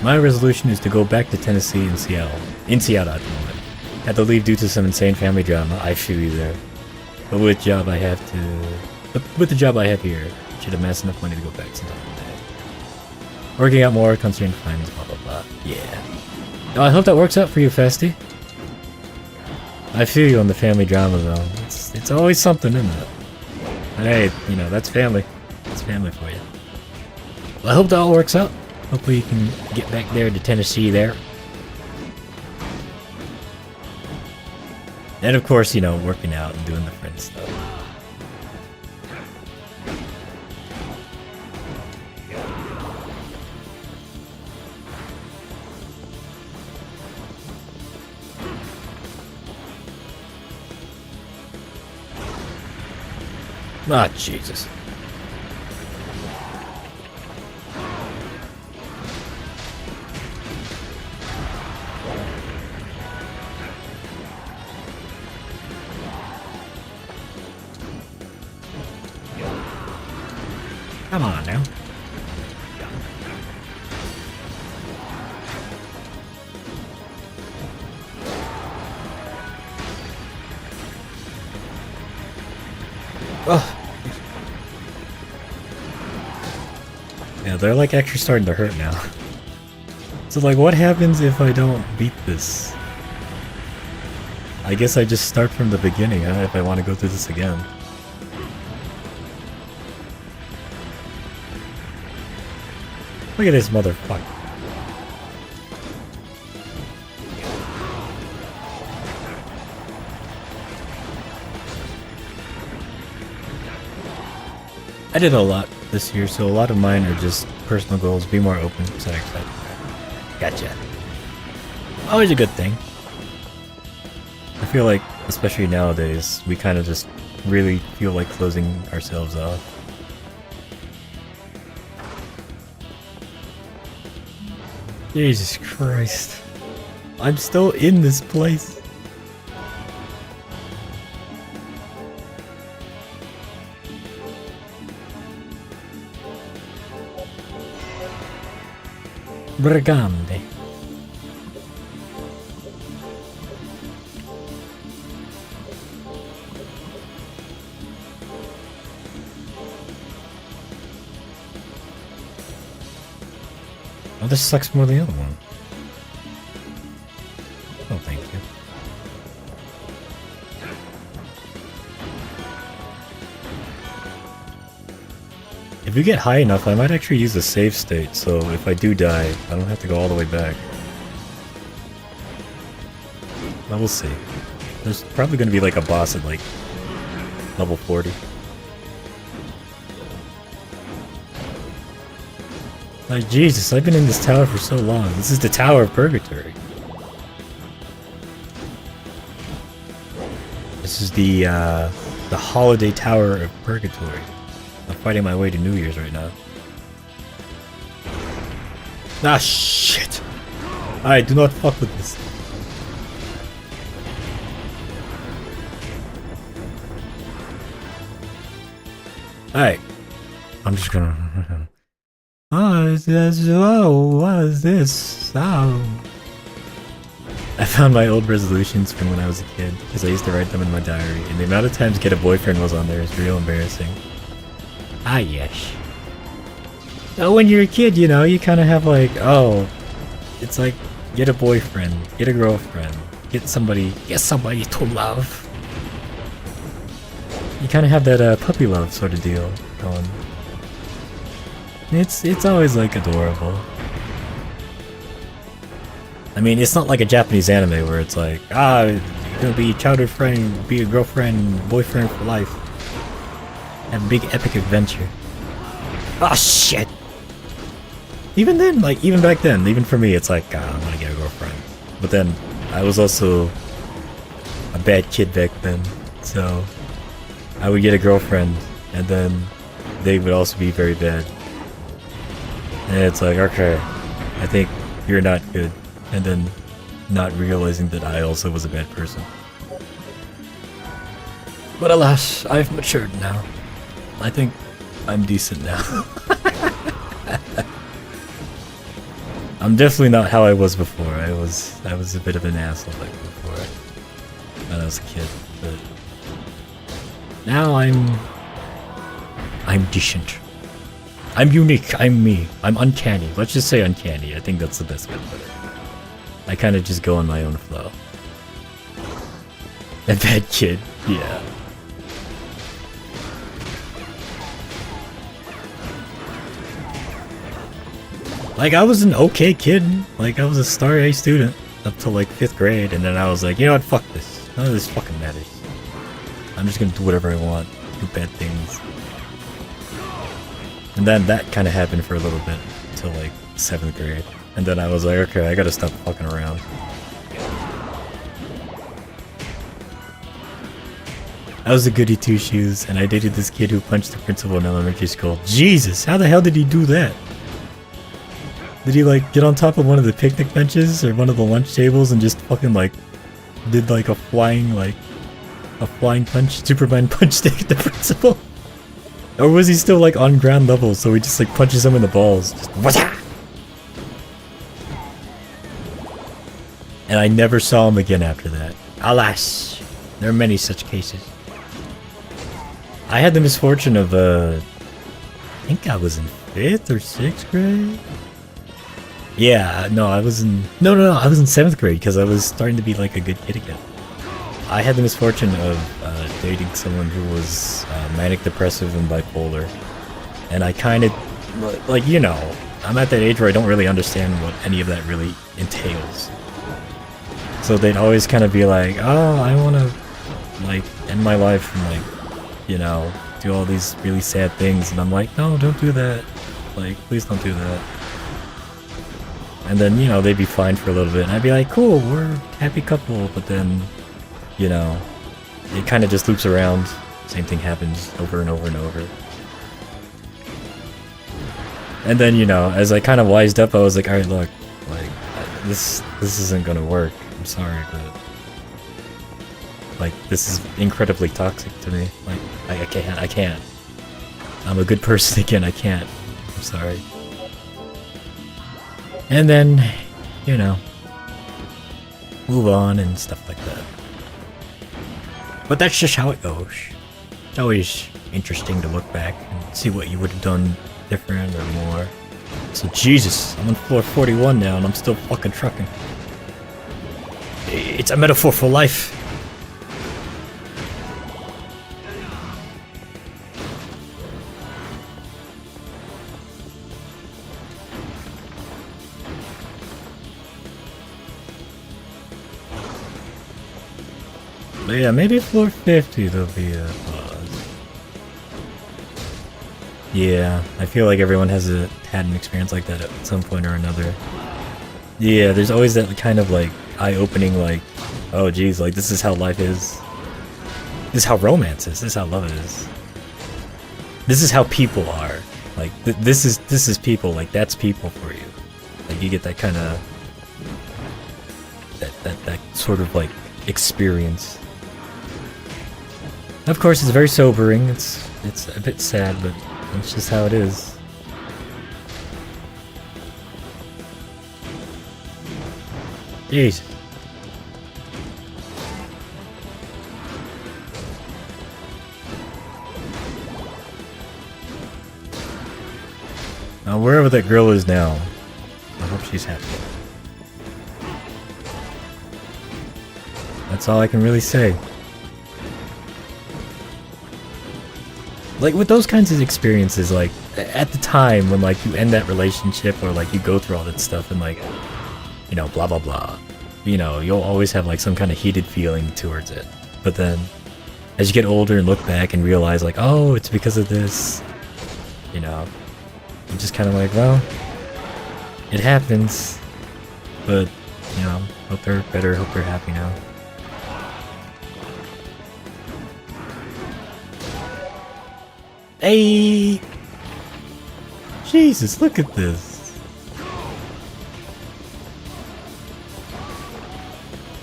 My resolution is to go back to Tennessee and Seattle. In Seattle at the moment. Had to leave due to some insane family drama, I feel you there. But with the job I have here, I should amass enough money to go back sometime today. Working out more, considering finance, blah blah blah. Yeah. Oh, I hope that works out for you, Festy. I feel you on the family drama though. It's always something, isn't it? But hey, you know, that's family. That's family for you. Well, I hope that all works out. Hopefully you can get back there to Tennessee there. And of course, you know, working out and doing the friend stuff. Ah, Jesus. Come on now. Ugh. Yeah, they're like actually starting to hurt now. So like, what happens if I don't beat this? I guess I just start from the beginning, huh, if I want to go through this again. Look at this motherfucker. I did a lot this year, so a lot of mine are just personal goals. Be more open. So excited. Gotcha. Always a good thing. I feel like, especially nowadays, we kind of just really feel like closing ourselves off. Jesus Christ. I'm still in this place. Brigande. Oh, this sucks more than the other one. Oh, thank you. If you get high enough, I might actually use the save state, so if I do die, I don't have to go all the way back. But we'll see. There's probably gonna be like a boss at like level 40. Like, Jesus, I've been in this tower for so long. This is the Tower of Purgatory. This is the Holiday Tower of Purgatory. I'm fighting my way to New Year's right now. Ah, shit! Alright, do not fuck with this. Alright. I'm just gonna... Oh, what is this? Oh. I found my old resolutions from when I was a kid, because I used to write them in my diary, and the amount of times get a boyfriend was on there is real embarrassing. Ah, yes. So when you're a kid, you know, you kind of have like, oh, it's like, get a boyfriend, get a girlfriend, get somebody to love. You kind of have that puppy love sort of deal going. It's always like adorable. I mean, it's not like a Japanese anime where it's like, you're gonna be a childhood friend, be a girlfriend, boyfriend for life. Have a big epic adventure. Oh shit! Even then, like, even back then, even for me, it's like, I'm gonna get a girlfriend. But then, I was also a bad kid back then, so I would get a girlfriend, and then they would also be very bad. And it's like, okay, I think you're not good. And then not realizing that I also was a bad person. But alas, I've matured now. I think I'm decent now. I'm definitely not how I was before. I was a bit of an asshole like before when I was a kid, but now I'm decent. I'm unique. I'm me. I'm uncanny. Let's just say uncanny. I think that's the best way to put it. I kind of just go on my own flow. A bad kid. Yeah. Like, I was an okay kid. Like, I was a star A student up till like 5th grade, and then I was like, you know what, fuck this. None of this fucking matters. I'm just gonna do whatever I want. Do bad things. And then that kind of happened for a little bit, till like 7th grade. And then I was like, okay, I gotta stop fucking around. I was a goody two-shoes, and I dated this kid who punched the principal in elementary school. Jesus, how the hell did he do that? Did he like get on top of one of the picnic benches or one of the lunch tables and just fucking like did like a flying punch, Superman punch stick at the principal? Or was he still like on ground level, so he just like punches him in the balls? Just whatcha? And I never saw him again after that. Alas, there are many such cases. I had the misfortune of I think I was in 5th or 6th grade? Yeah, no, I was in... No, I was in 7th grade because I was starting to be like a good kid again. I had the misfortune of dating someone who was manic depressive and bipolar. And I kind of, like, you know, I'm at that age where I don't really understand what any of that really entails. So they'd always kind of be like, oh, I want to, like, end my life and, like, you know, do all these really sad things. And I'm like, no, don't do that. Like, please don't do that. And then, you know, they'd be fine for a little bit. And I'd be like, cool, we're a happy couple. But then, you know, it kind of just loops around. Same thing happens over and over and over. And then, you know, as I kind of wised up, I was like, alright, look, like, this isn't gonna work. I'm sorry, but, like, this is incredibly toxic to me. Like, I can't. I'm a good person again, I can't. I'm sorry. And then, you know, move on and stuff like that. But that's just how it goes. It's always interesting to look back and see what you would have done different or more. So Jesus, I'm on floor 41 now and I'm still fucking trucking. It's a metaphor for life. But yeah, maybe floor 50 there'll be a pause. Yeah, I feel like everyone had an experience like that at some point or another. Yeah, there's always that kind of like eye-opening like, oh geez, like this is how life is. This is how romance is. This is how love is. This is how people are. Like this is people. Like that's people for you. Like you get that kind of that sort of like experience. Of course, it's very sobering. It's a bit sad, but that's just how it is. Jeez. Now, wherever that girl is now, I hope she's happy. That's all I can really say. Like, with those kinds of experiences, like, at the time when, like, you end that relationship or, like, you go through all that stuff and, like, you know, blah, blah, blah. You know, you'll always have, like, some kind of heated feeling towards it. But then, as you get older and look back and realize, like, oh, it's because of this, you know, I'm just kind of like, well, it happens. But, you know, hope they're better, hope they're happy now. Hey! Jesus, look at this.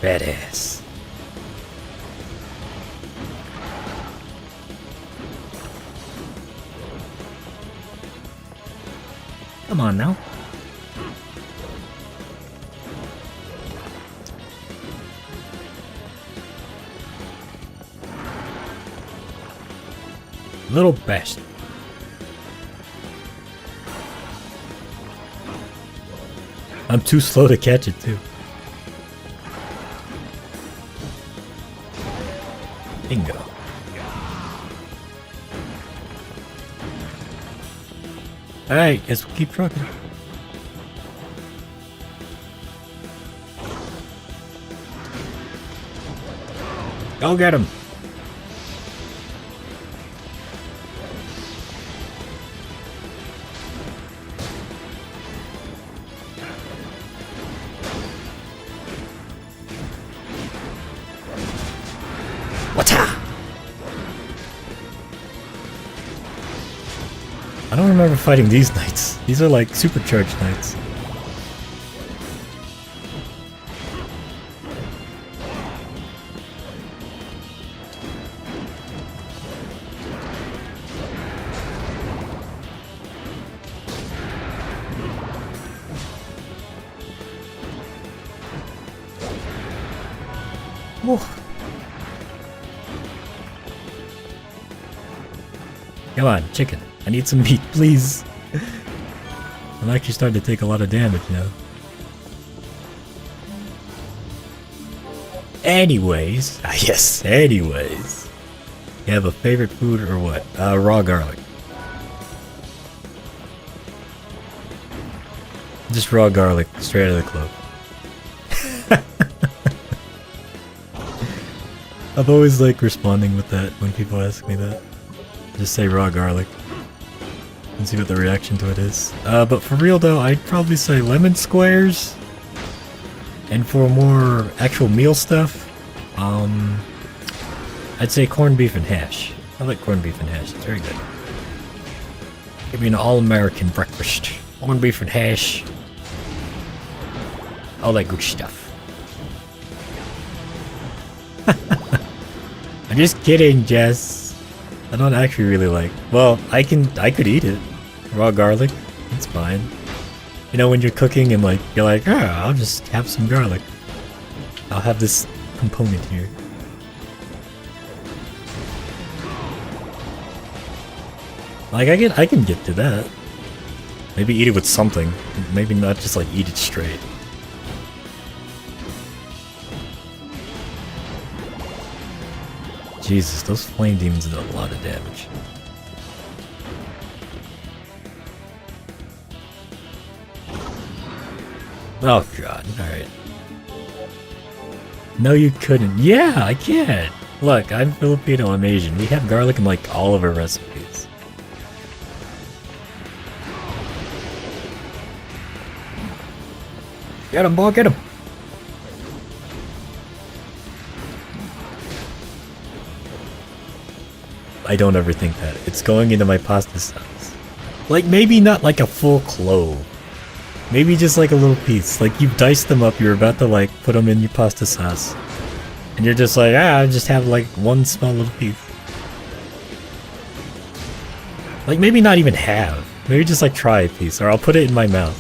Badass. Come on now. Little bastard. I'm too slow to catch it too. Bingo. Alright, guess we'll keep trucking. Go get him. I don't remember fighting these knights. These are like supercharged knights. Whoa. Come on, chicken. I need some meat, please. I'm actually starting to take a lot of damage now. Anyways, yes, anyways. You have a favorite food or what? Raw garlic. Just raw garlic, straight out of the clove. I've always like responding with that when people ask me that. Just say raw garlic and see what the reaction to it is. But for real though, I'd probably say lemon squares. And for more actual meal stuff, I'd say corned beef and hash. I like corned beef and hash, it's very good. Give me an all-American breakfast. Corned beef and hash. All that good stuff. I'm just kidding, Jess. I don't actually really like. Well, I could eat it. Raw garlic, it's fine. You know, when you're cooking and like you're like, ah, I'll just have some garlic. I'll have this component here. Like I can get to that. Maybe eat it with something. Maybe not just like eat it straight. Jesus, those flame demons did a lot of damage. Oh god, alright. No you couldn't. Yeah, I can! Look, I'm Filipino, I'm Asian. We have garlic in like all of our recipes. Get him, boy, get him! I don't ever think that. It's going into my pasta sauce. Like, maybe not like a full clove. Maybe just like a little piece. Like, you dice them up, you're about to like put them in your pasta sauce. And you're just like, ah, I'll just have like one small little piece. Like, maybe not even half. Maybe just like try a piece, or I'll put it in my mouth.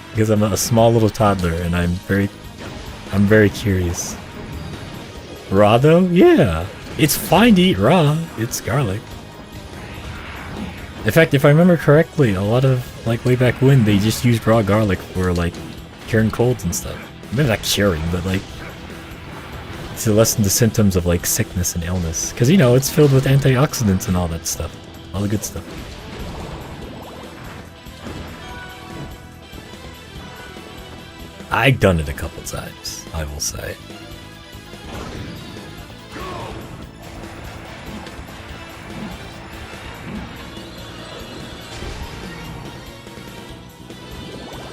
Because I'm a small little toddler and I'm very curious. Raw though? Yeah. It's fine to eat raw. It's garlic. In fact, if I remember correctly, a lot of, like, way back when, they just used raw garlic for, like, curing colds and stuff. Maybe not curing, but, like, to lessen the symptoms of, like, sickness and illness. Because, you know, it's filled with antioxidants and all that stuff. All the good stuff. I've done it a couple times, I will say.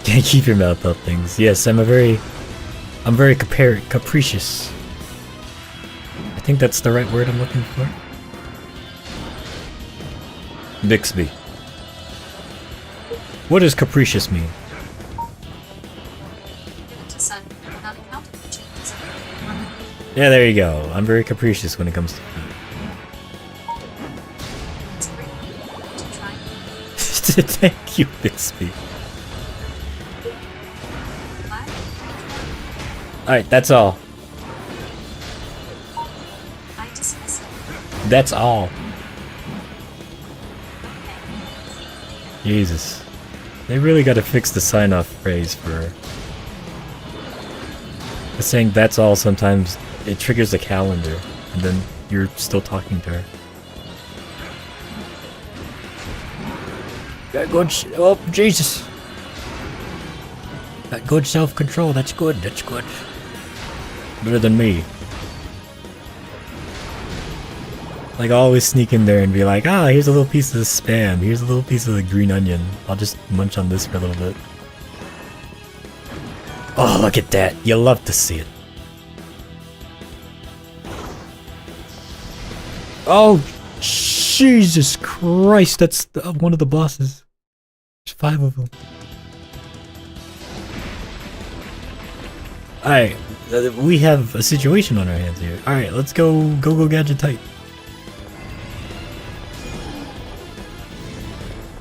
Can't keep your mouth up things. Yes, I'm very capricious. I think that's the right word I'm looking for. Bixby. What does capricious mean? Yeah, there you go. I'm very capricious when it comes to food. Thank you, Bixby. Alright, that's all. That's all. Jesus. They really gotta fix the sign-off phrase for... saying that's all sometimes, it triggers the calendar, and then you're still talking to her. Got good oh, Jesus! Got good self-control, that's good, that's good. Better than me. Like, I'll always sneak in there and be like, ah, here's a little piece of the Spam, here's a little piece of the green onion. I'll just munch on this for a little bit. Oh, look at that. You love to see it. Oh, Jesus Christ, that's one of the bosses. There's 5 of them. Alright, we have a situation on our hands here. Alright, let's go gadget tight.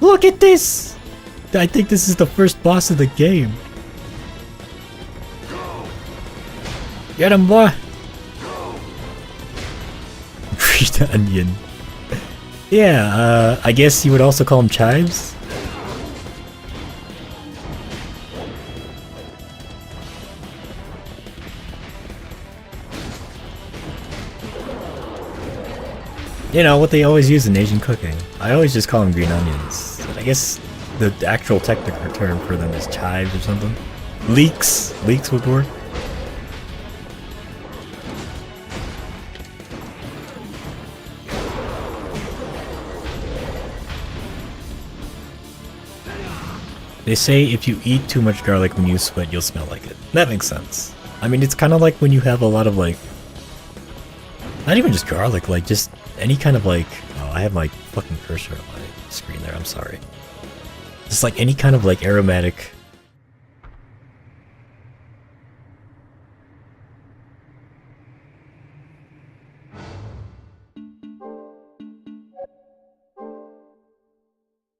Look at this! I think this is the first boss of the game. Get him, boy! Green onion. Yeah, I guess you would also call him chives? You know, what they always use in Asian cooking. I always just call them green onions. I guess the actual technical term for them is chives or something. Leeks. Leeks would work. They say if you eat too much garlic when you sweat, you'll smell like it. That makes sense. I mean, it's kind of like when you have a lot of like, not even just garlic, like just any kind of like, oh, I have my fucking cursor on my screen there, I'm sorry. Just like any kind of like aromatic.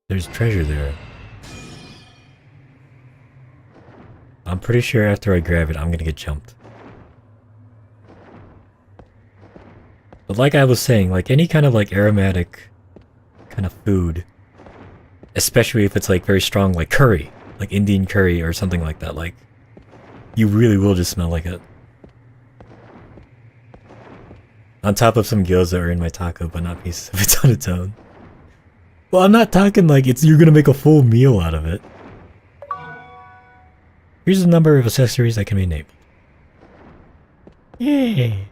There's treasure there. I'm pretty sure after I grab it, I'm gonna get jumped. But like I was saying, like any kind of like aromatic kind of food, especially if it's like very strong, like curry, like Indian curry or something like that, like you really will just smell like it. On top of some gyoza that are in my taco, but not pieces of it on its own. Well, I'm not talking like you're gonna make a full meal out of it. Here's the number of accessories that can be enabled. Yay!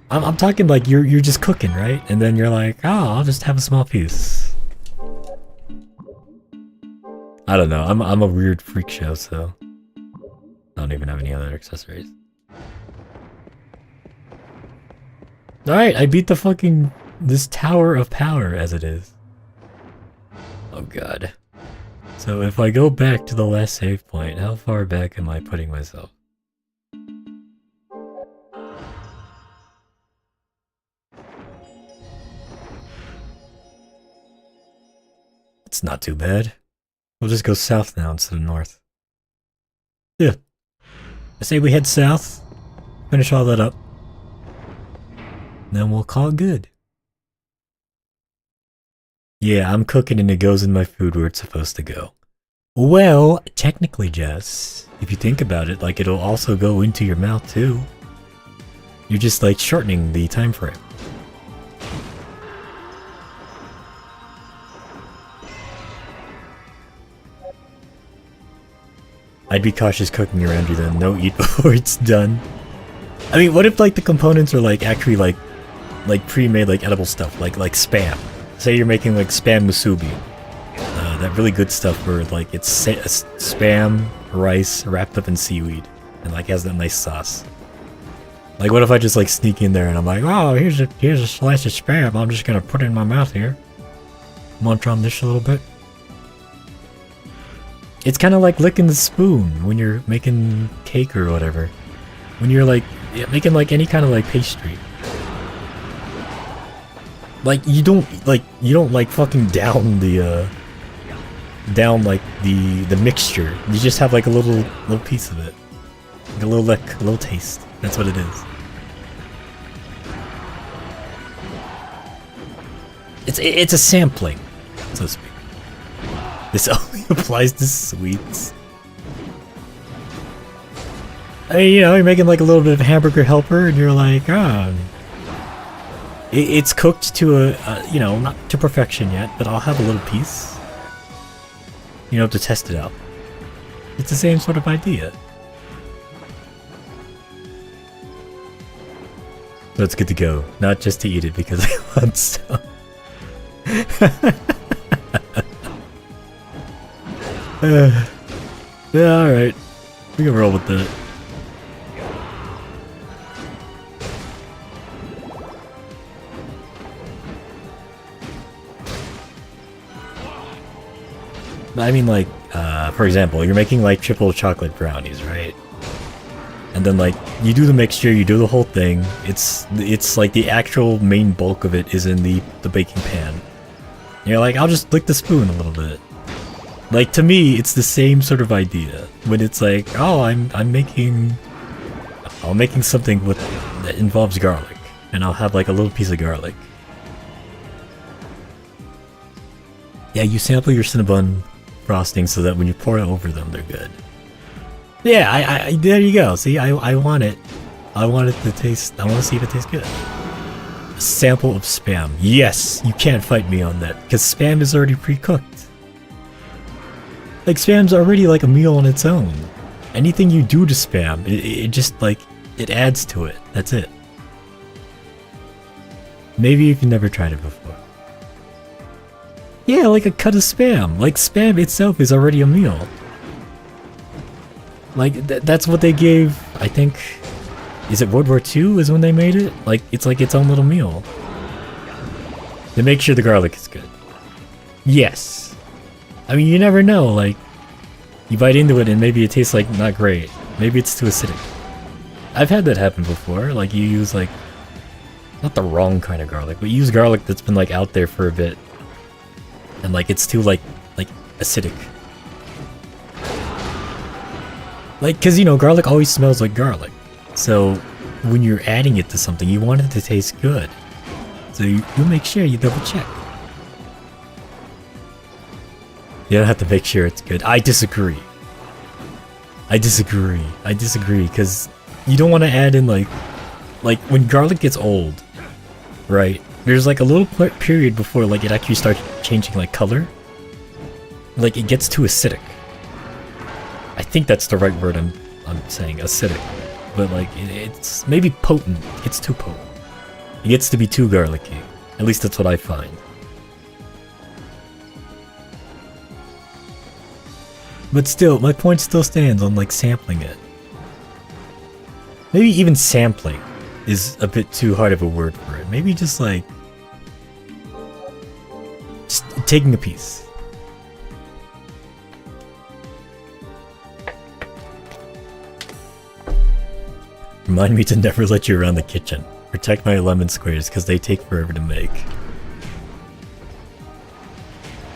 I'm talking like you're just cooking, right? And then you're like, oh, I'll just have a small piece. I don't know. I'm a weird freak show, so I don't even have any other accessories. Alright, I beat the fucking this tower of power as it is. Oh god. So if I go back to the last save point, how far back am I putting myself? It's not too bad. We'll just go south now instead of north. Yeah. I say we head south, finish all that up, then we'll call it good. Yeah, I'm cooking and it goes in my food where it's supposed to go. Well, technically, Jess, if you think about it, like it'll also go into your mouth too. You're just like shortening the time frame. I'd be cautious cooking around you then. No eat before it's done. I mean, what if like the components are like actually like pre-made like edible stuff, like spam. Say you're making like spam musubi. That really good stuff where like it's spam, rice wrapped up in seaweed and like has that nice sauce. Like what if I just like sneak in there and I'm like, oh, here's a slice of spam. I'm just gonna put it in my mouth here. Munch on this a little bit. It's kind of like licking the spoon when you're making cake or whatever. When you're like making like any kind of like pastry. Like you don't like fucking down the the mixture. You just have like a little piece of it. Like a little lick, a little taste. That's what it is. It's a sampling, so to speak. This only applies to sweets. I mean, you know, you're making like a little bit of hamburger helper and you're like, oh, it's cooked to a, you know, not to perfection yet, but I'll have a little piece, you know, to test it out. It's the same sort of idea. So it's good to go, not just to eat it because I want some. Yeah, alright. We can roll with that. I mean, like, for example, you're making like triple chocolate brownies, right? And then like, you do the mixture, you do the whole thing. It's like the actual main bulk of it is in the baking pan. And you're like, I'll just lick the spoon a little bit. Like, to me, it's the same sort of idea. When it's like, oh, I'm making something that involves garlic, and I'll have like a little piece of garlic. Yeah, you sample your Cinnabon frosting so that when you pour it over them, they're good. Yeah, I there you go. See, I want it. I want it to taste. I want to see if it tastes good. sample of Spam. Yes, you can't fight me on that, because Spam is already pre-cooked. Like, Spam's already like a meal on its own. Anything you do to Spam, it just like, it adds to it. That's it. Maybe if you never tried it before. Yeah, like a cut of Spam. Like, Spam itself is already a meal. Like, that's what they gave, I think... Is it World War II is when they made it? Like, it's its own little meal. To make sure the garlic is good. Yes. I mean, you never know, like... You bite into it and maybe it tastes like not great. Maybe it's too acidic. I've had that happen before, like you use like... Not the wrong kind of garlic, but you use garlic that's been like out there for a bit. And like it's too like acidic. Like, cause you know, garlic always smells like garlic. So, when you're adding it to something, you want it to taste good. So you make sure you double check. You don't have to make sure it's good. I disagree. I disagree, because you don't want to add in like when garlic gets old, right? There's like a little period before like it actually starts changing like color. Like it gets too acidic. I think that's the right word I'm saying, acidic. But like, it's maybe potent. It's too potent. It gets to be too garlicky. At least that's what I find. But still, my point still stands on like sampling it. Maybe even sampling is a bit too hard of a word for it. Maybe just like... Just taking a piece. Remind me to never let you around the kitchen. Protect my lemon squares because they take forever to make.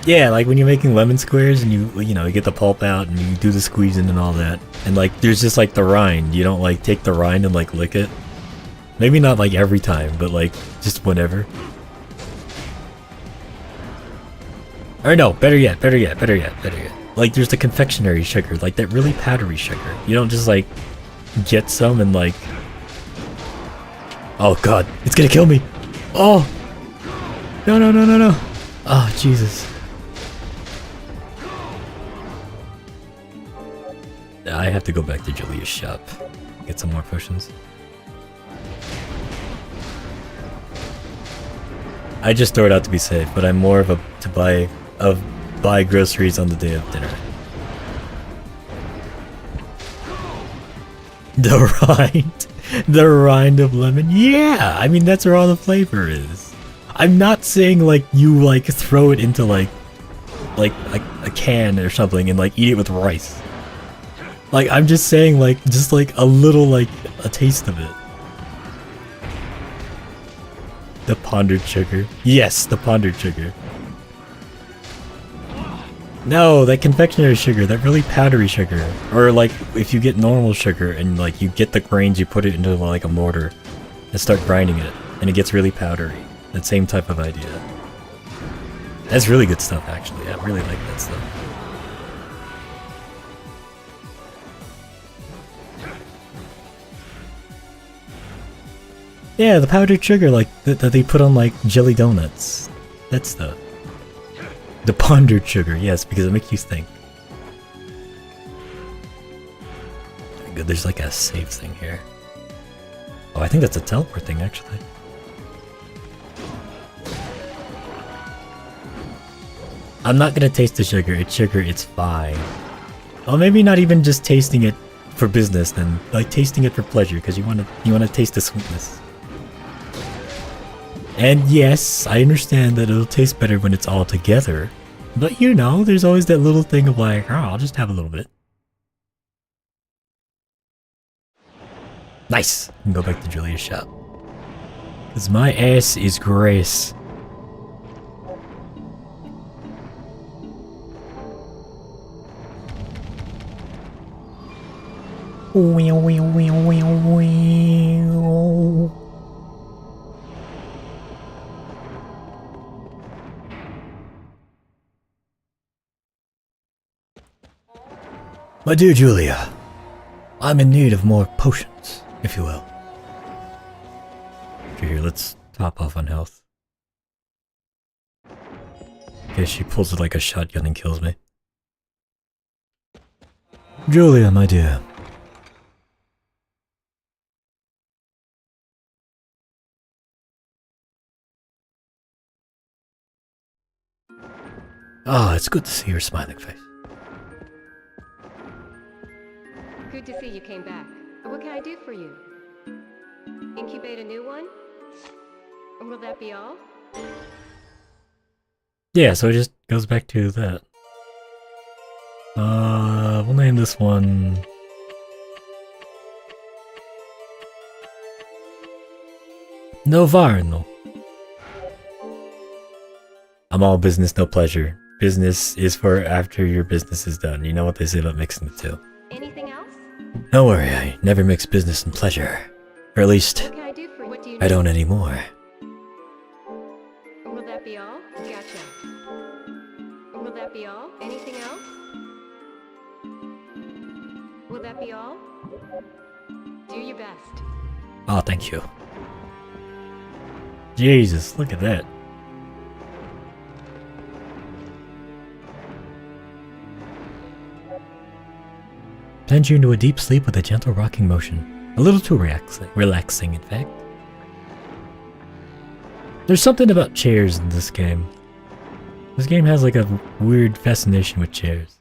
Yeah, like when you're making lemon squares and you know, you get the pulp out and you do the squeezing and all that. And like there's just like the rind. You don't like take the rind and like lick it. Maybe not like every time, but like just whenever. Or no, better yet. Like there's the confectionery sugar, like that really powdery sugar. You don't just like get some and like... Oh god, it's gonna kill me! Oh! No. Oh, Jesus. I have to go back to Julia's shop. Get some more potions. I just throw it out to be safe, but I'm more of a buy groceries on the day of dinner. The rind of lemon. Yeah, I mean that's where all the flavor is. I'm not saying like you like throw it into like a can or something and like eat it with rice. Like I'm just saying like just like a little like a taste of it. The pondered sugar. Yes, the pondered sugar. No, that confectionery sugar, that really powdery sugar. Or like, if you get normal sugar and like you get the grains, you put it into like a mortar and start grinding it, and it gets really powdery. That same type of idea. That's really good stuff actually, I really like that stuff. Yeah, the powdered sugar like that they put on like jelly donuts. That stuff. The pondered sugar, yes, because it makes you think. Good, there's like a save thing here. Oh, I think that's a teleport thing, actually. I'm not gonna taste the sugar. It's fine. Well, maybe not even just tasting it for business, then like tasting it for pleasure, because you wanna taste the sweetness. And yes, I understand that it'll taste better when it's all together. But you know, there's always that little thing of like, oh, I'll just have a little bit. Nice! I can go back to Julia's shop. Because my ass is grace. My dear Julia, I'm in need of more potions, if you will. Here, let's top off on health. Okay, she pulls it like a shotgun and kills me. Julia, my dear. Ah, it's good to see your smiling face. Good to see you came back. What can I do for you? Incubate a new one? Or will that be all? Yeah, so it just goes back to that. We'll name this one... Novarno. I'm all business, no pleasure. Business is for after your business is done. You know what they say about mixing the two. Anything else? Don't worry, I never mix business and pleasure. Or at least, What can I do for you? What do you I need? don't anymore. Will that be all? Gotcha. Will that be all? Anything else? Will that be all? Do your best. Oh, thank you. Jesus, look at that. Plunge you into a deep sleep with a gentle rocking motion. A little too relaxing, in fact. There's something about chairs in this game. This game has like a weird fascination with chairs.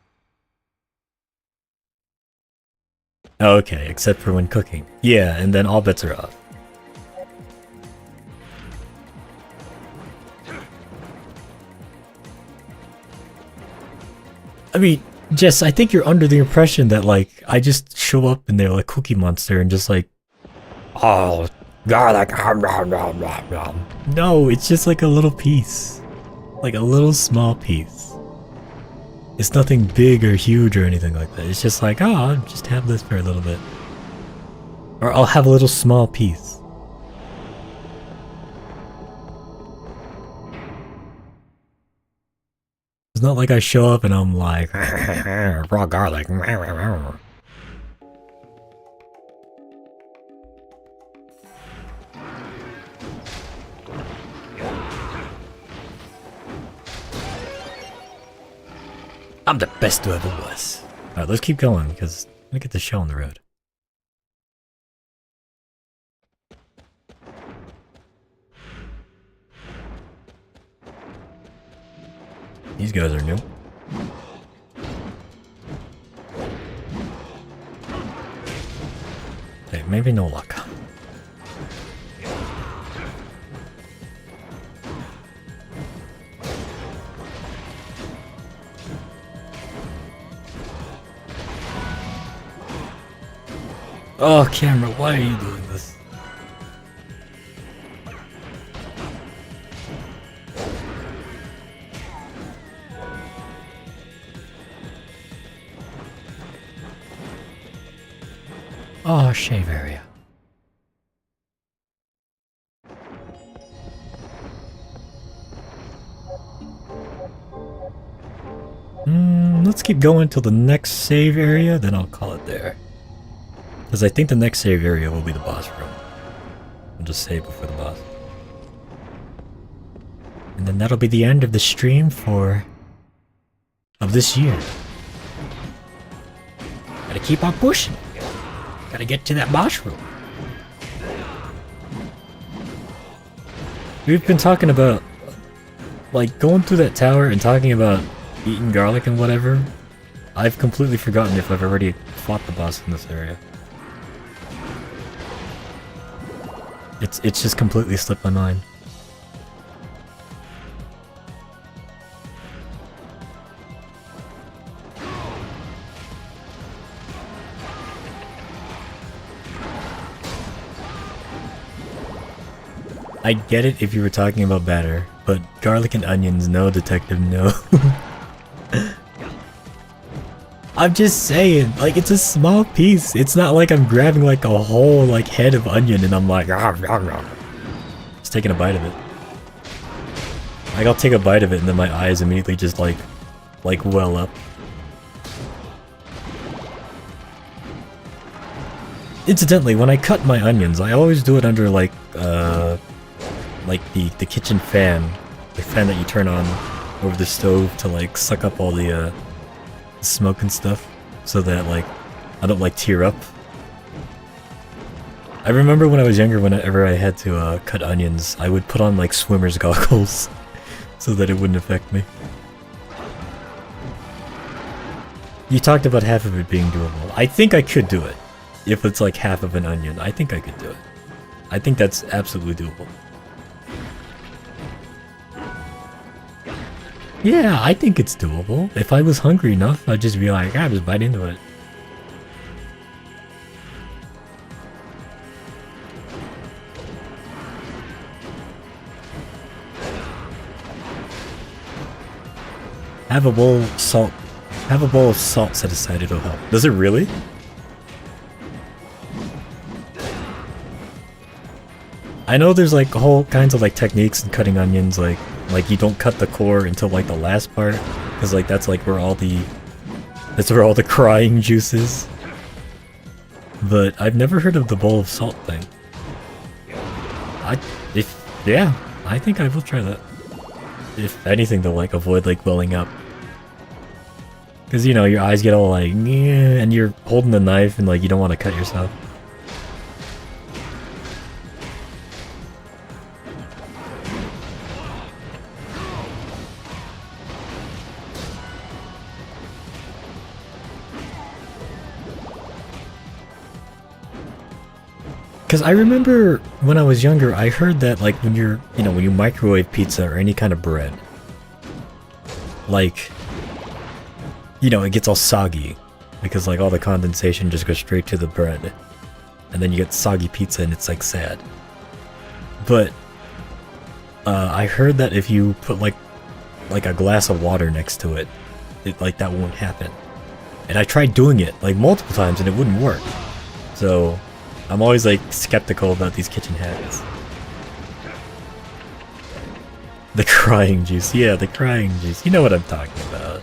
Okay, except for when cooking. Yeah, and then all bets are off. I mean, Jess, I think you're under the impression that, like, I just show up in there like Cookie Monster and just like, oh, garlic, no, it's just like a little piece. Like a little small piece. It's nothing big or huge or anything like that. It's just like, oh, I'll just have this for a little bit. Or I'll have a little small piece. It's not like I show up and I'm like, raw garlic. I'm the best who ever was. Alright, let's keep going because we get the show on the road. These guys are new. Hey, maybe no luck. Oh, camera, why are you doing this? Oh, shave area. Let's keep going till the next save area, then I'll call it there. Because I think the next save area will be the boss room. I'll just save before the boss. And then that'll be the end of the stream of this year. Gotta keep on pushing. Gotta get to that boss room. We've been talking about, like, going through that tower and talking about eating garlic and whatever. I've completely forgotten if I've already fought the boss in this area. It's just completely slipped my mind. I get it if you were talking about batter, but garlic and onions, no, detective, no. I'm just saying, like, it's a small piece. It's not like I'm grabbing like a whole like head of onion and I'm like, just taking a bite of it. Like, I'll take a bite of it and then my eyes immediately just like well up. Incidentally, when I cut my onions, I always do it under like like the kitchen fan, the fan that you turn on over the stove to like suck up all the smoke and stuff, so that like I don't like tear up. I remember when I was younger, whenever I had to cut onions, I would put on like swimmer's goggles so that it wouldn't affect me. You talked about half of it being doable. I think I could do it. If it's like half of an onion, I think I could do it. I think that's absolutely doable. Yeah, I think it's doable. If I was hungry enough, I'd just be like, just bite into it. Have a bowl of salt. Have a bowl of salt set aside, it'll help. Does it really? I know there's like whole kinds of like techniques in cutting onions, like you don't cut the core until like the last part, because like that's where all the crying juice is. But I've never heard of the bowl of salt thing. Yeah, I think I will try that. If anything, to like avoid like welling up. Because, you know, your eyes get all like, yeah, and you're holding the knife and like you don't want to cut yourself. Because I remember when I was younger, I heard that like when you're, you know, when you microwave pizza or any kind of bread, like, you know, it gets all soggy because like all the condensation just goes straight to the bread, and then you get soggy pizza and it's like sad. But I heard that if you put like a glass of water next to it, like that won't happen. And I tried doing it like multiple times and it wouldn't work. So I'm always like skeptical about these kitchen hacks. The crying juice, yeah, the crying juice. You know what I'm talking about.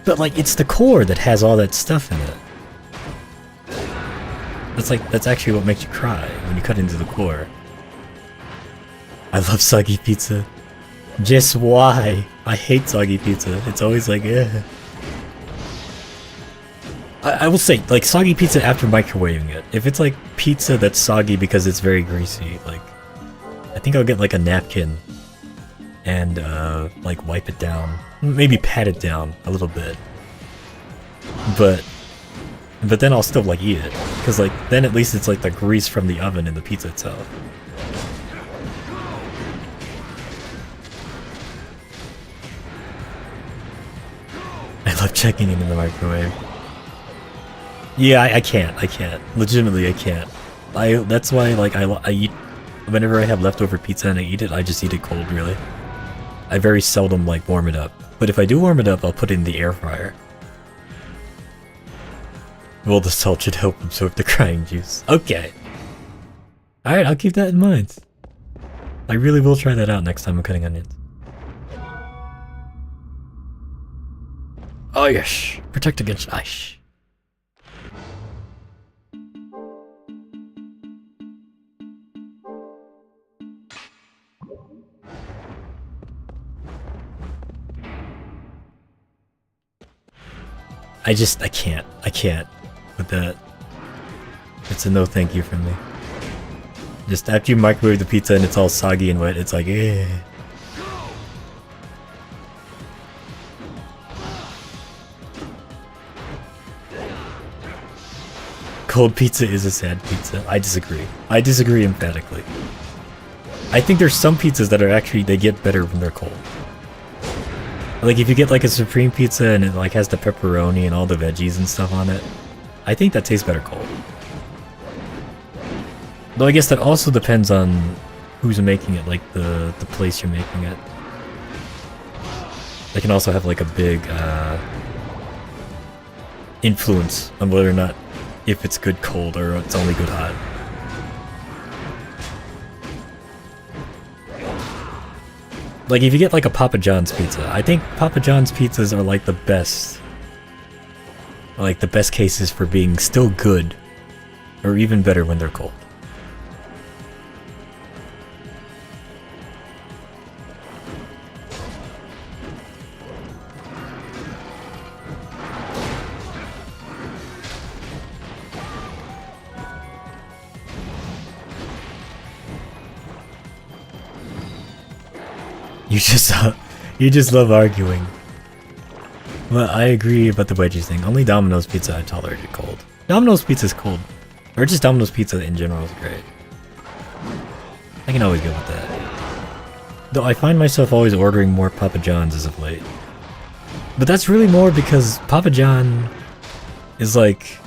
But like, it's the core that has all that stuff in it. That's actually what makes you cry, when you cut into the core. I love soggy pizza. Just why? I hate soggy pizza. It's always like, eh. I will say, like, soggy pizza after microwaving it. If it's like pizza that's soggy because it's very greasy, like, I think I'll get like a napkin and like wipe it down. Maybe pat it down a little bit. But then I'll still like eat it. Because like, then at least it's like the grease from the oven in the pizza itself. I love checking it in the microwave. Yeah, I can't. Legitimately, I can't. That's why, like, I eat... Whenever I have leftover pizza and I eat it, I just eat it cold, really. I very seldom, like, warm it up. But if I do warm it up, I'll put it in the air fryer. Well, the salt should help absorb the crying juice. Okay. Alright, I'll keep that in mind. I really will try that out next time I'm cutting onions. Oh yes, protect against ice. I can't with that. It's a no thank you from me. Just after you microwave the pizza and it's all soggy and wet, it's like, eh. Cold pizza is a sad pizza. I disagree. I disagree emphatically. I think there's some pizzas that are actually, they get better when they're cold. Like if you get like a supreme pizza and it like has the pepperoni and all the veggies and stuff on it, I think that tastes better cold. Though I guess that also depends on who's making it, like the place you're making it. They can also have like a big influence on whether or not if it's good cold or it's only good hot. Like if you get like a Papa John's pizza, I think Papa John's pizzas are like the best like the best cases for being still good, or even better when they're cold. You just love arguing. Well, I agree about the wedgies thing. Only Domino's pizza I tolerate it cold. Domino's pizza's cold. Or just Domino's pizza in general is great. I can always go with that. Though I find myself always ordering more Papa John's as of late. But that's really more because Papa John is like...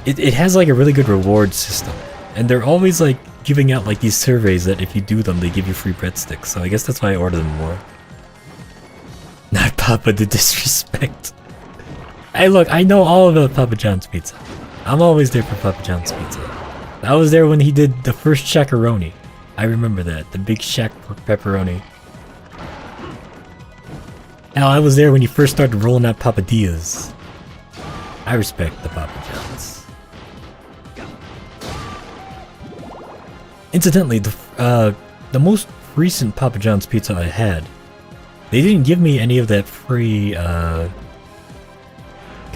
It has like a really good reward system. And they're always like giving out like these surveys that if you do them, they give you free breadsticks. So I guess that's why I order them more. Not Papa the disrespect. Hey look, I know all about Papa John's pizza. I'm always there for Papa John's pizza. I was there when he did the first shakaroni. I remember that, the big shack pepperoni. Hell, I was there when he first started rolling out papadillas. I respect the Papa John's. Incidentally, the most recent Papa John's pizza I had, they didn't give me any of that free, because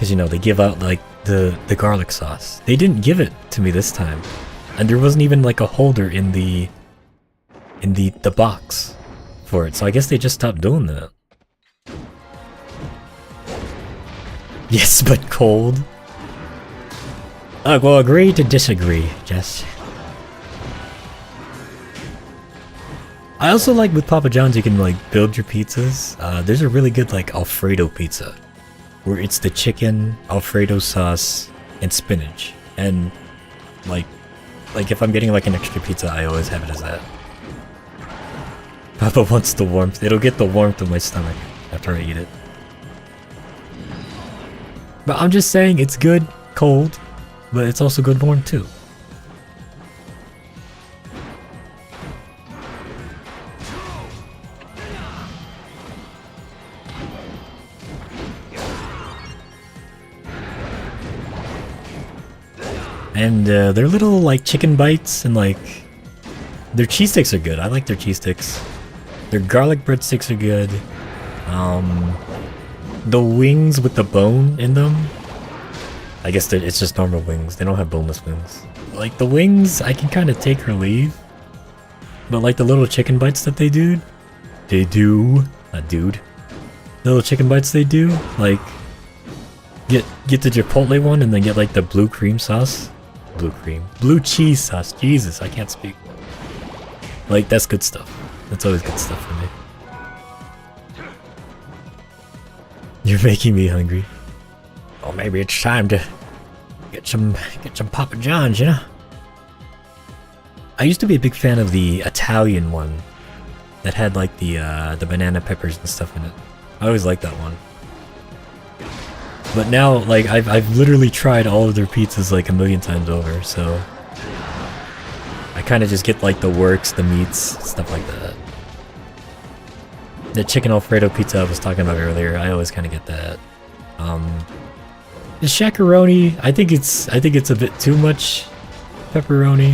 you know, they give out like the garlic sauce. They didn't give it to me this time. And there wasn't even like a holder in the box for it. So I guess they just stopped doing that. Yes, but cold. Well, agree to disagree, Jess. I also like with Papa John's you can like build your pizzas. There's a really good like Alfredo pizza, where it's the chicken, Alfredo sauce, and spinach. And like if I'm getting like an extra pizza, I always have it as that. Papa wants the warmth. It'll get the warmth of my stomach after I eat it. But I'm just saying it's good cold, but it's also good warm too. And their little like chicken bites and like their cheese sticks are good. I like their cheese sticks. Their garlic breadsticks are good. The wings with the bone in them, I guess it's just normal wings. They don't have boneless wings. Like the wings, I can kind of take or leave. But like the little chicken bites that they do, not dude. The little chicken bites they do, like get the Chipotle one and then get like the blue cheese sauce. Jesus, I can't speak. Like that's good stuff. That's always good stuff for me. You're making me hungry. Oh, maybe it's time to get some Papa John's, you know? I used to be a big fan of the Italian one that had like the banana peppers and stuff in it. I always liked that one. But now, like, I've literally tried all of their pizzas like a million times over, so I kind of just get like the works, the meats, stuff like that. The chicken Alfredo pizza I was talking about earlier, I always kind of get that. The shakaroni, I think it's a bit too much pepperoni.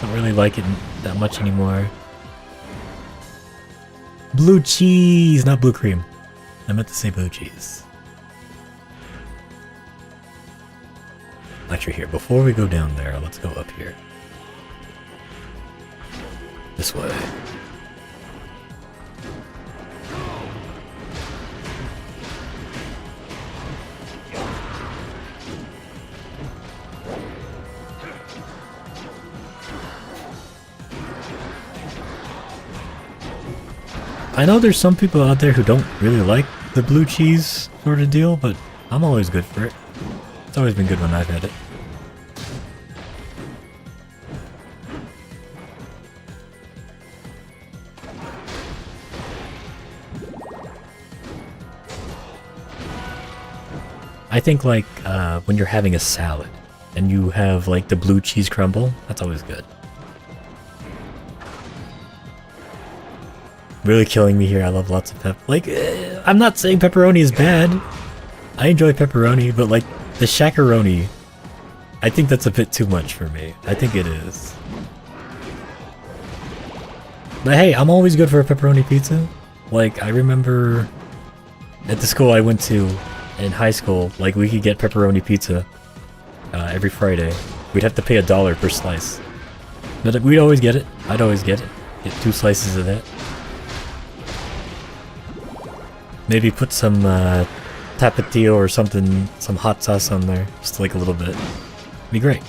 Don't really like it that much anymore. Blue cheese, not blue cream. I meant to say blue cheese. Actually, here, before we go down there, let's go up here. This way. I know there's some people out there who don't really like the blue cheese sort of deal, but I'm always good for it. It's always been good when I've had it. I think like when you're having a salad and you have like the blue cheese crumble, that's always good. Really killing me here. I love lots of pep. Like, I'm not saying pepperoni is bad. I enjoy pepperoni, but like the shakaroni, I think that's a bit too much for me. I think it is. But hey, I'm always good for a pepperoni pizza. Like, I remember at the school I went to in high school, like we could get pepperoni pizza every Friday. We'd have to pay $1 per slice. But we'd always get it. I'd always get it. Get 2 slices of that. Maybe put some tapatio or something, some hot sauce on there. Just like a little bit. Be great.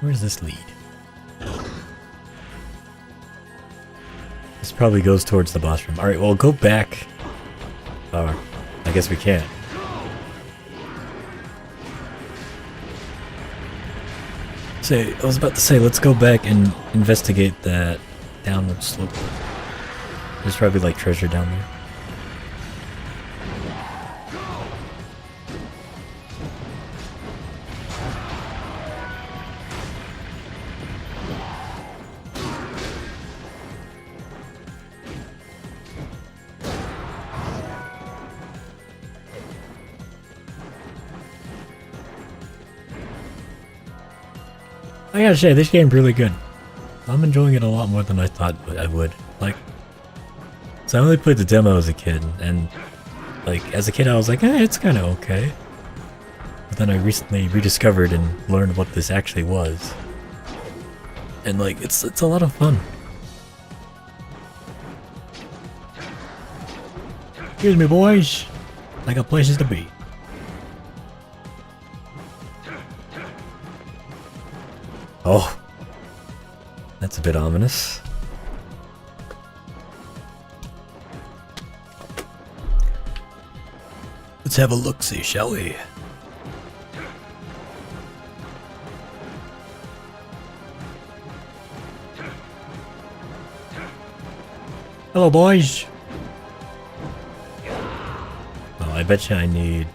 Where does this lead? This probably goes towards the boss room. Alright, well, go back. Oh, I guess we can't. I was about to say, let's go back and investigate that downward slope. There's probably like treasure down there. I gotta say, this game's really good. I'm enjoying it a lot more than I thought I would. Like, so I only played the demo as a kid, and like, as a kid I was like, it's kinda okay. But then I recently rediscovered and learned what this actually was. And like, it's a lot of fun. Excuse me, boys. I got places to be. Oh, that's a bit ominous. Let's have a look-see, shall we? Hello, boys. Oh, I bet you I need...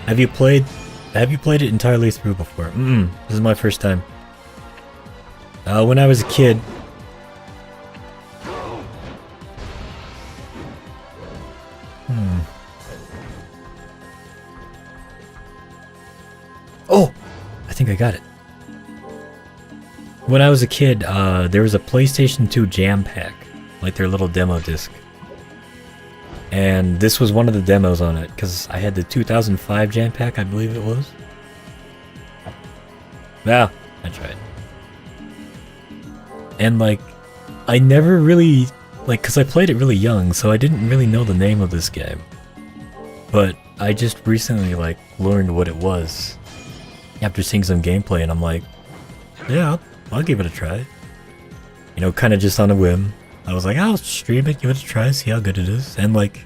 Have you played it entirely through before? This is my first time. When I was a kid. Oh! I think I got it. When I was a kid, there was a PlayStation 2 jam pack. Like their little demo disc. And this was one of the demos on it, because I had the 2005 jam pack, I believe it was. Yeah, that's right. And like, I never really, like, because I played it really young, so I didn't really know the name of this game. But I just recently, like, learned what it was after seeing some gameplay, and I'm like, yeah, I'll give it a try. You know, kind of just on a whim. I was like, I'll stream it, give it a try, see how good it is. And like,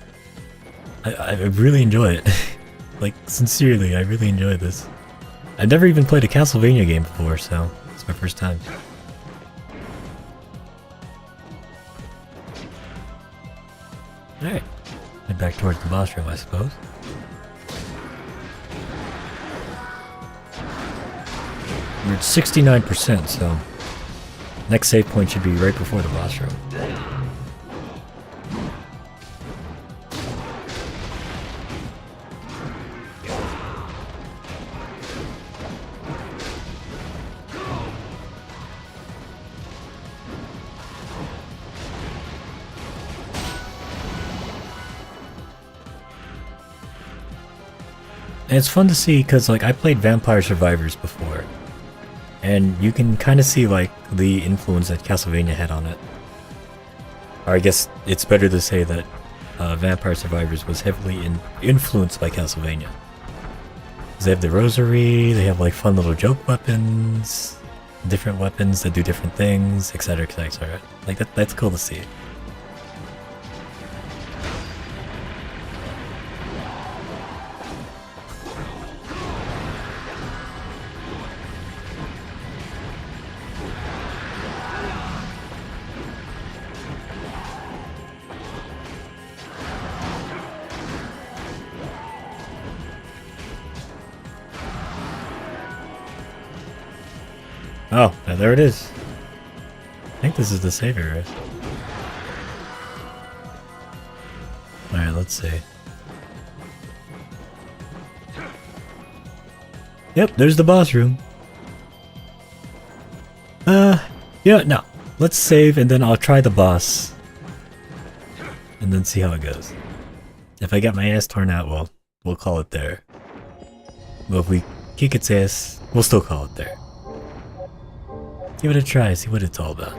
I really enjoy it. Like, sincerely, I really enjoy this. I've never even played a Castlevania game before, so it's my first time. Alright, head back towards the boss room, I suppose. We're at 69%, so next save point should be right before the boss room. And it's fun to see because, like, I played Vampire Survivors before, and you can kind of see, like, the influence that Castlevania had on it. Or I guess it's better to say that Vampire Survivors was heavily influenced by Castlevania. They have the rosary, they have, like, fun little joke weapons, different weapons that do different things, etc, etc, etc. Like, that's cool to see. Oh, now there it is. I think this is the save area. Alright, let's see. Yep, there's the boss room. Yeah, no. Let's save and then I'll try the boss. And then see how it goes. If I get my ass torn out, well, we'll call it there. But if we kick its ass, we'll still call it there. Give it a try, see what it's all about.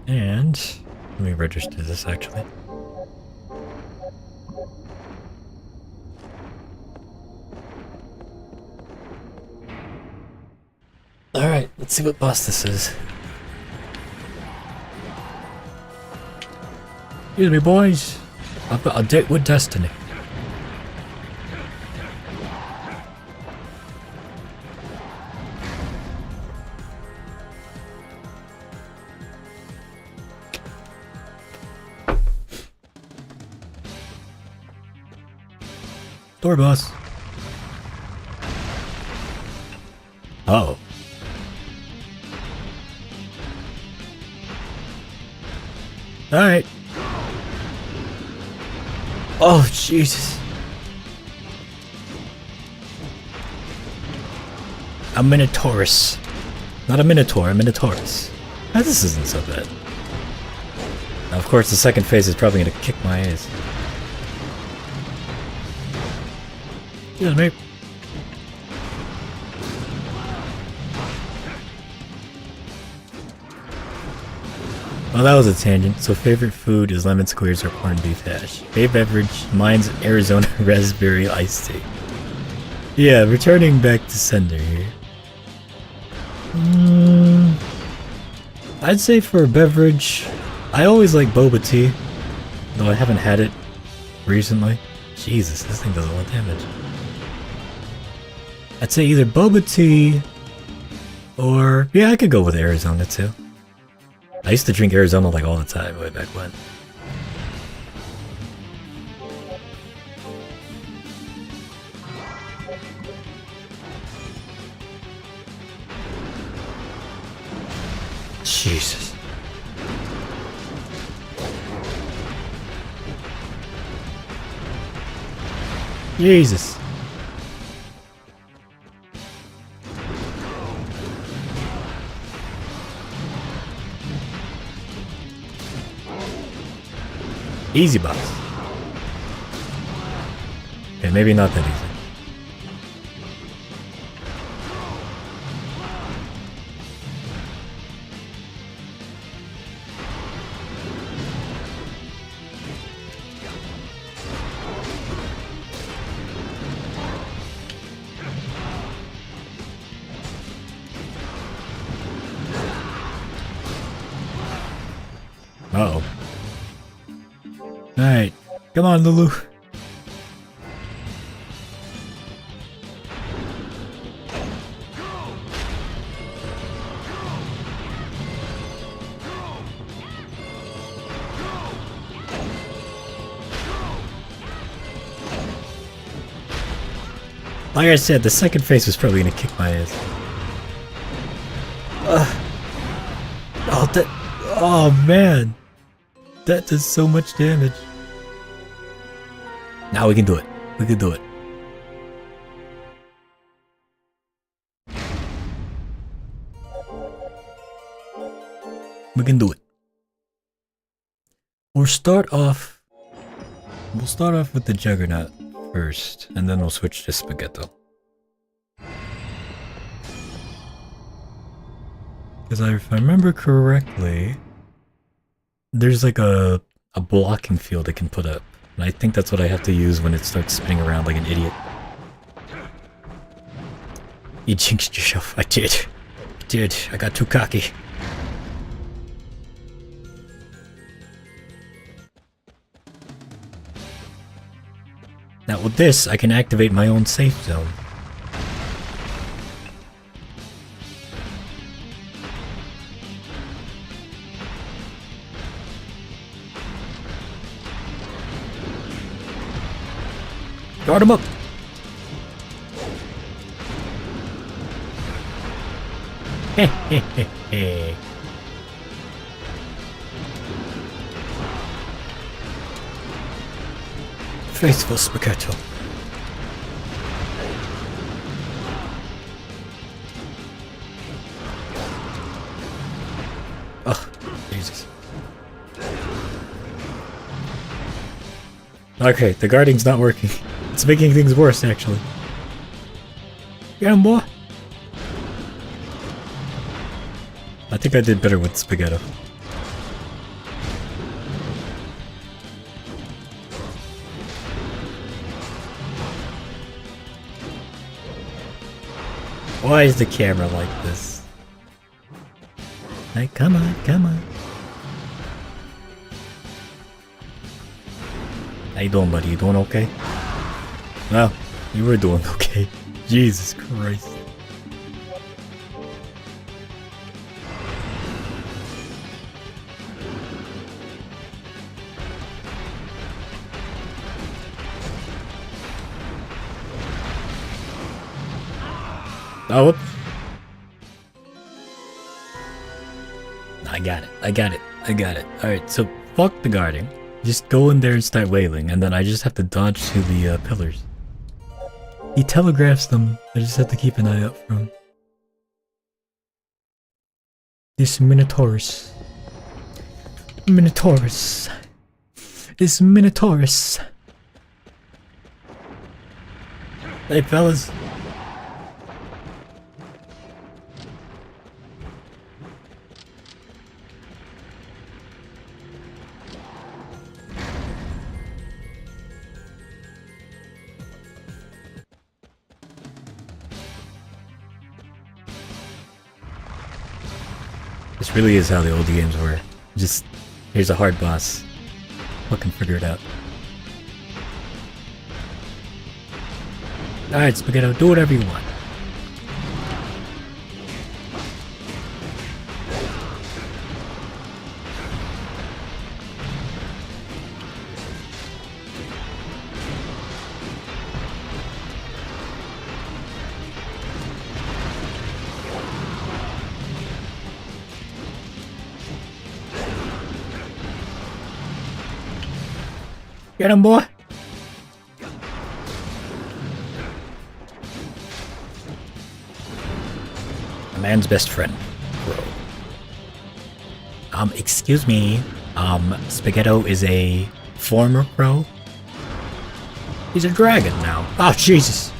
And let me register this actually. Alright, let's see what boss this is. Excuse me, boys. I've got a date with destiny. Door boss. Oh. Alright. Oh, Jesus. A Minotaurus. Not a Minotaur, a Minotaurus. Oh, this isn't so bad. Now, of course, the second phase is probably gonna kick my ass. Excuse me. Well, that was a tangent. So favorite food is lemon squares or corned beef hash. Favorite beverage, mine's Arizona raspberry iced tea. Yeah, returning back to sender here. I'd say for a beverage, I always like boba tea. Though I haven't had it recently. Jesus, this thing does a lot of damage. I'd say either boba tea or... yeah, I could go with Arizona too. I used to drink Arizona like all the time way back when. Jesus. Jesus. Easy boss. Okay, maybe not that easy. Uh-oh. Alright, come on, Lulu. Like I said, the second phase was probably gonna kick my ass. Oh, that. Oh, man. That does so much damage. Now we can do it. We can do it. We can do it. We'll start off with the Juggernaut first, and then we'll switch to Spaghetto. Because if I remember correctly, there's like a blocking field I can put up. And I think that's what I have to use when it starts spinning around like an idiot. You jinxed yourself. I did. I did. I got too cocky. Now with this, I can activate my own safe zone. Guard him up! Hehehehe. Faithful Spaghetto. Oh, Jesus. Okay, the guarding's not working. It's making things worse, actually. Get him, boy! I think I did better with Spaghetto. Why is the camera like this? Hey, come on, come on. How you doing, buddy? You doing okay? Well, you were doing okay. Jesus Christ. Oh, whoops. I got it. I got it. I got it. Alright, so fuck the guarding. Just go in there and start wailing, and then I just have to dodge to the pillars. He telegraphs them. I just have to keep an eye out for him. This Minotaurus. Minotaurus. This Minotaurus. Hey, fellas. This really is how the old games were. Just, here's a hard boss. Fucking figure it out. Alright, Spaghetto, do whatever you want. Get him, boy! A man's best friend, bro. Excuse me. Spaghetto is a former pro? He's a dragon now. Oh, Jesus!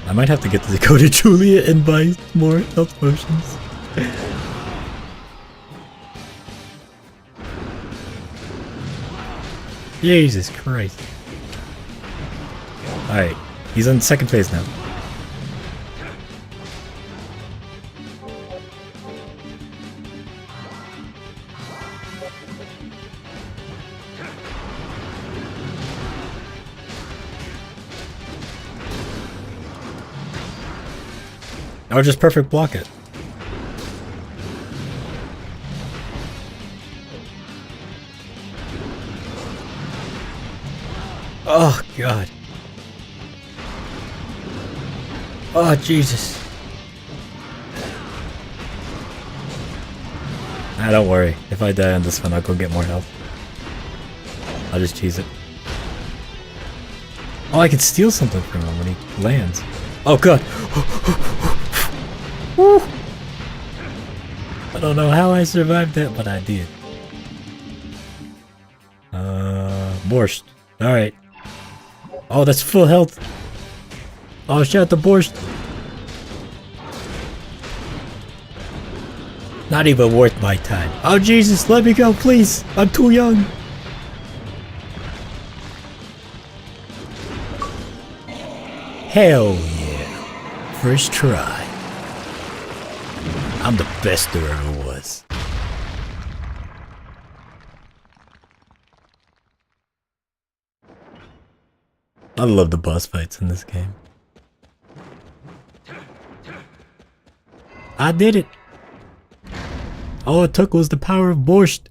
I might have to get to Dakota Julia and buy more health potions. Jesus Christ. Alright, he's on second phase now. Or just perfect block it. Oh, God. Oh, Jesus. Ah, don't worry. If I die on this one, I'll go get more health. I'll just cheese it. Oh, I can steal something from him when he lands. Oh, God. Woo. I don't know how I survived that, but I did. Borscht. Alright. Oh, that's full health. Oh, shout out to Borscht. Not even worth my time. Oh, Jesus, let me go, please. I'm too young. Hell yeah. First try. I'm the best there ever was. I love the boss fights in this game. I did it! All it took was the power of Borscht.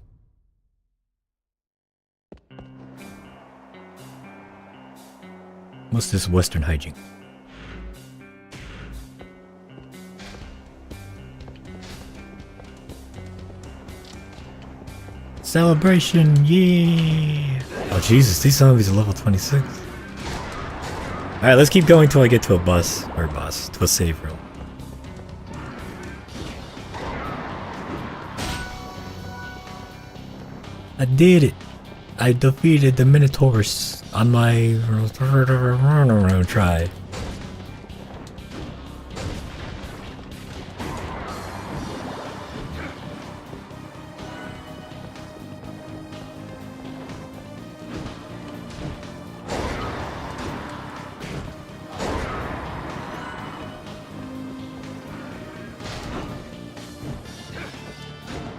What's this Western hygiene? Celebration, yeah! Oh Jesus, these zombies are level 26. Alright, let's keep going till I get to a bus, or to a save room. I did it! I defeated the Minotaurs on my try.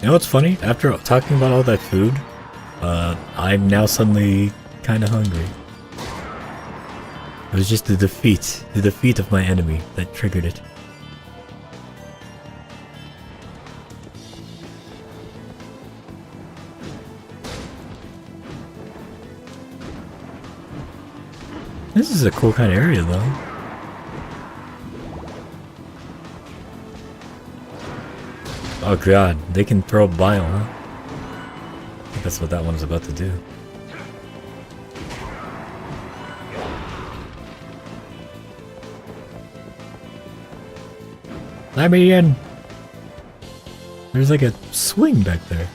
You know what's funny? After talking about all that food, I'm now suddenly kind of hungry. It was just the defeat of my enemy that triggered it. This is a cool kind of area though. Oh god, they can throw bile, huh? I think that's what that one's about to do. Let me in! There's like a swing back there.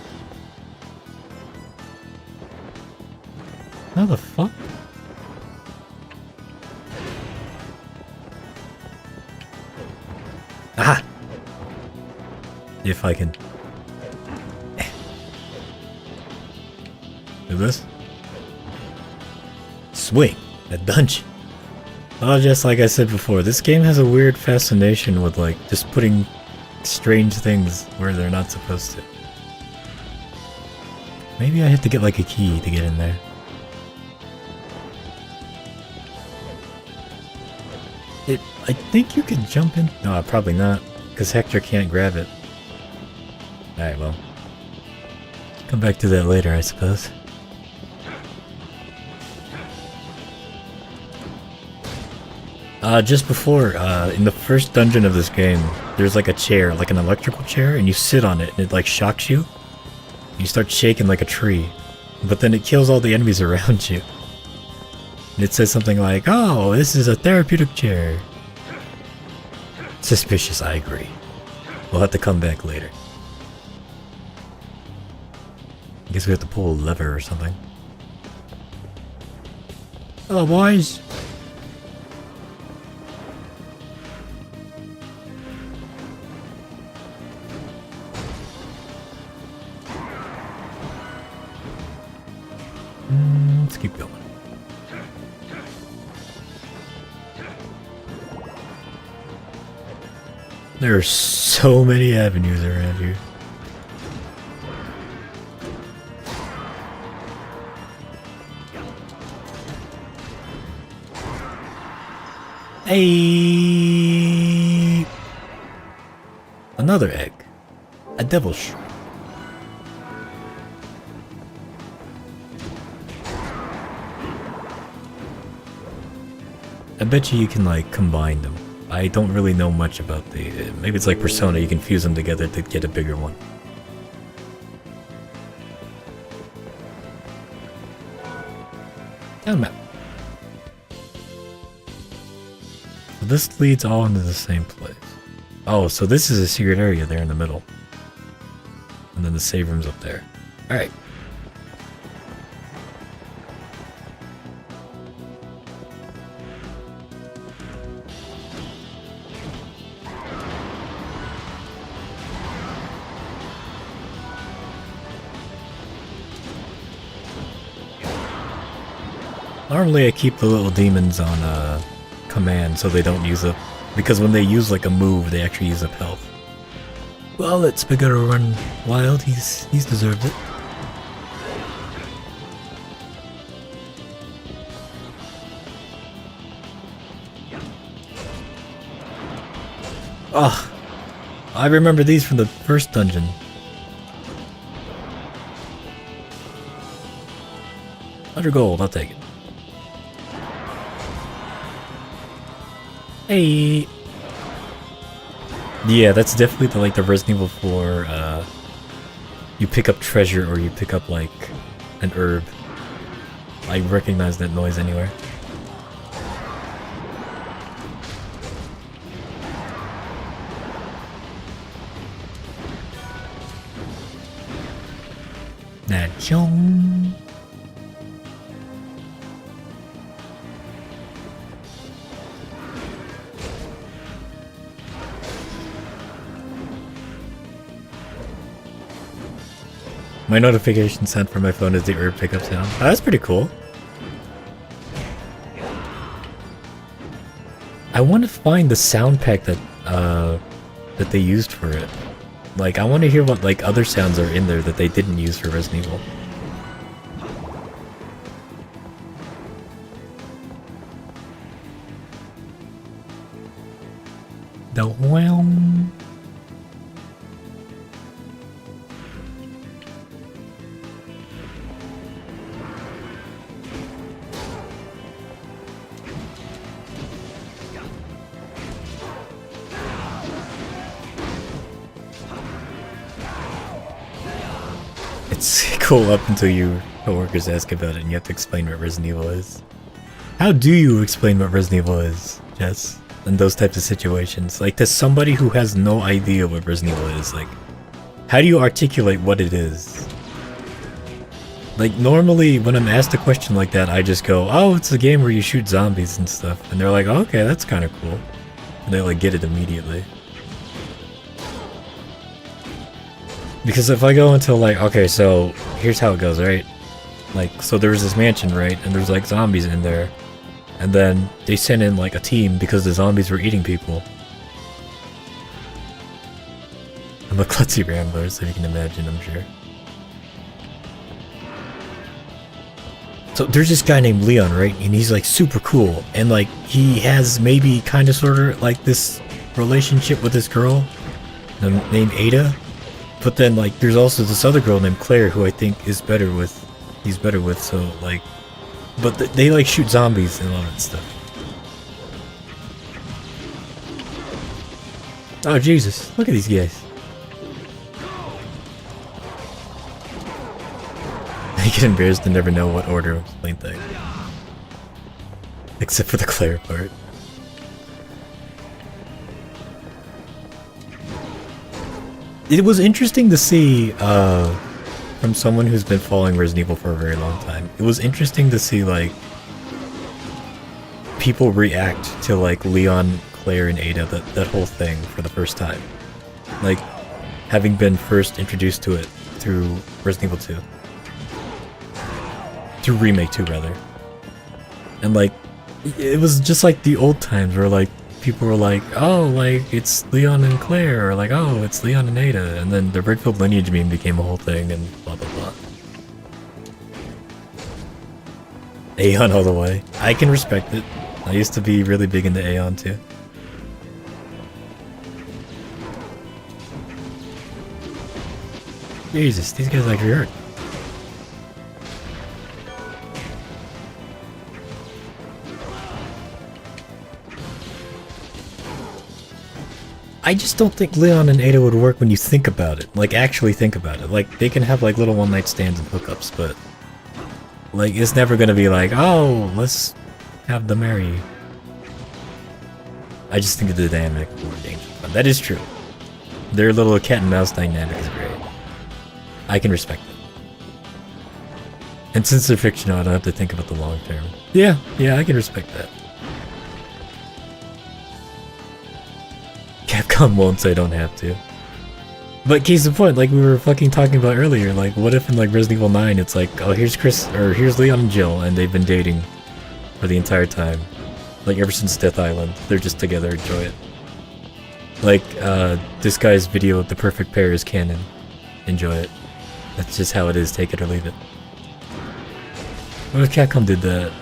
How the fuck? Ah! If I can do this. Swing! A dungeon! Well, just like I said before, this game has a weird fascination with like just putting strange things where they're not supposed to. Maybe I have to get like a key to get in there. I think you could jump in. No, probably not, because Hector can't grab it. Alright, well. Come back to that later, I suppose. Just before, in the first dungeon of this game, there's like a chair, like an electrical chair, and you sit on it, and it like shocks you. You start shaking like a tree, but then it kills all the enemies around you. And it says something like, "Oh, this is a therapeutic chair." Suspicious, I agree. We'll have to come back later. I guess we have to pull a lever or something. Hello, boys! Let's keep going. There are so many avenues around here. Hey! Another egg. A devil's shroom. I bet you can like combine them. I don't really know much about the... maybe it's like Persona, you can fuse them together to get a bigger one. Town map. So this leads all into the same place. Oh, so this is a secret area there in the middle. And then the save room's up there. Alright. Normally I keep the little demons on command so they don't use up, because when they use like a move they actually use up health. Well, let Spaghetto run wild, he's deserved it. Oh, I remember these from the first dungeon. 100 gold, I'll take it. Hey. Yeah, that's definitely the, like the Resident Evil 4. You pick up treasure or you pick up like an herb. I recognize that noise anywhere. That chong. My notification sound from my phone is the herb pickup sound. Oh, that's pretty cool. I want to find the sound pack that that they used for it. Like, I want to hear what like other sounds are in there that they didn't use for Resident Evil. The whelm. It's cool up until your coworkers ask about it and you have to explain what Resident Evil is. How do you explain what Resident Evil is, Jess? In those types of situations? Like, to somebody who has no idea what Resident Evil is, like, how do you articulate what it is? Like, normally when I'm asked a question like that, I just go, oh, it's a game where you shoot zombies and stuff. And they're like, okay, that's kind of cool. And they like get it immediately. Because if I go into like, okay, so here's how it goes, right? Like, so there was this mansion, right? And there's like zombies in there. And then they sent in like a team because the zombies were eating people. I'm a klutzy rambler, so you can imagine, I'm sure. So there's this guy named Leon, right? And he's like super cool. And like, he has maybe kind of sort of like this relationship with this girl named Ada. But then like, there's also this other girl named Claire who I think is better with, he's better with, so like, but they like shoot zombies and all that stuff. Oh Jesus, look at these guys. I get embarrassed to never know what order of explain things. Except for the Claire part. It was interesting to see, from someone who's been following Resident Evil for a very long time, it was interesting to see, like, people react to, like, Leon, Claire, and Ada, that whole thing for the first time. Like, having been first introduced to it through Resident Evil 2. Through Remake 2, rather. And, like, it was just like the old times where, like, people were like, oh, like, it's Leon and Claire, or like, oh, it's Leon and Ada, and then the Redfield lineage meme became a whole thing, and blah blah blah. Aeon all the way. I can respect it. I used to be really big into Aeon too. Jesus, these guys like hurt. I just don't think Leon and Ada would work when you think about it. Like, actually think about it. Like, they can have, like, little one-night stands and hookups, but... like, it's never gonna be like, oh, let's have them marry. I just think the dynamic more dangerous. But that is true. Their little cat and mouse dynamic is great. I can respect it. And since they're fictional, I don't have to think about the long term. Yeah, I can respect that. Capcom won't say don't have to. But case in point, like we were fucking talking about earlier, like what if in like Resident Evil 9 it's like, oh here's Chris, or here's Leon and Jill, and they've been dating for the entire time. Like ever since Death Island, they're just together, enjoy it. Like, this guy's video of the perfect pair is canon. Enjoy it. That's just how it is, take it or leave it. What if Capcom did that?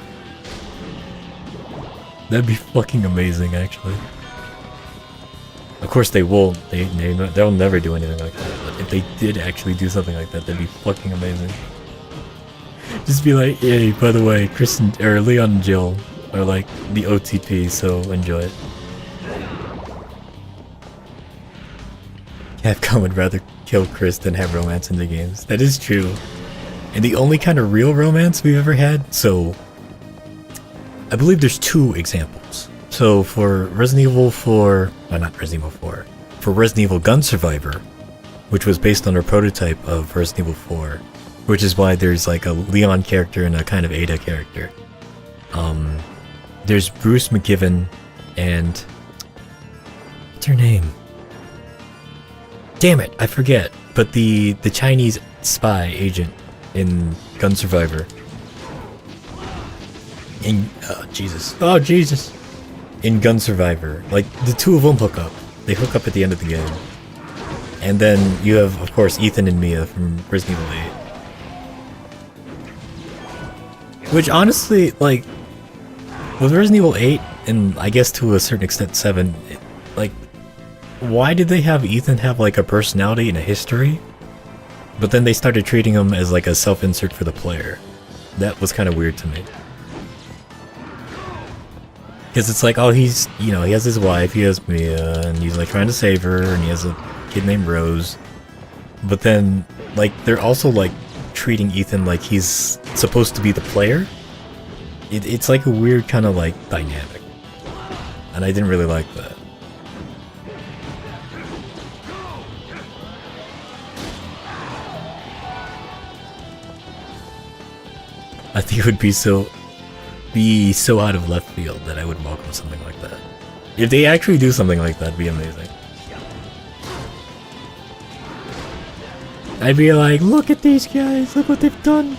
That'd be fucking amazing, actually. Of course they won't. They'll never do anything like that. But if they did actually do something like that, that'd be fucking amazing. Just be like, hey, by the way, Chris and, or Leon and Jill are like the OTP, so enjoy it. Capcom would rather kill Chris than have romance in the games. That is true. And the only kind of real romance we've ever had, so I believe there's 2 examples. So for Resident Evil 4, well, not Resident Evil 4, for Resident Evil Gun Survivor, which was based on a prototype of Resident Evil 4, which is why there's like a Leon character and a kind of Ada character. There's Bruce McGiven and what's her name? Damn it, I forget. But the Chinese spy agent in Gun Survivor. In oh Jesus, in Gun Survivor, like the 2 of them hook up. They hook up at the end of the game, and then you have, of course, Ethan and Mia from Resident Evil 8. Which honestly, like, with Resident Evil 8, and I guess to a certain extent 7, like, why did they have Ethan have like a personality and a history? But then they started treating him as like a self-insert for the player. That was kind of weird to me. Because it's like, oh, he's, you know, he has his wife, he has Mia, and he's like trying to save her, and he has a kid named Rose. But then, like, they're also like treating Ethan like he's supposed to be the player. It's like a weird kind of like dynamic. And I didn't really like that. I think it would be so out of left field that I would welcome something like that. If they actually do something like that, it'd be amazing. I'd be like, look at these guys, look what they've done.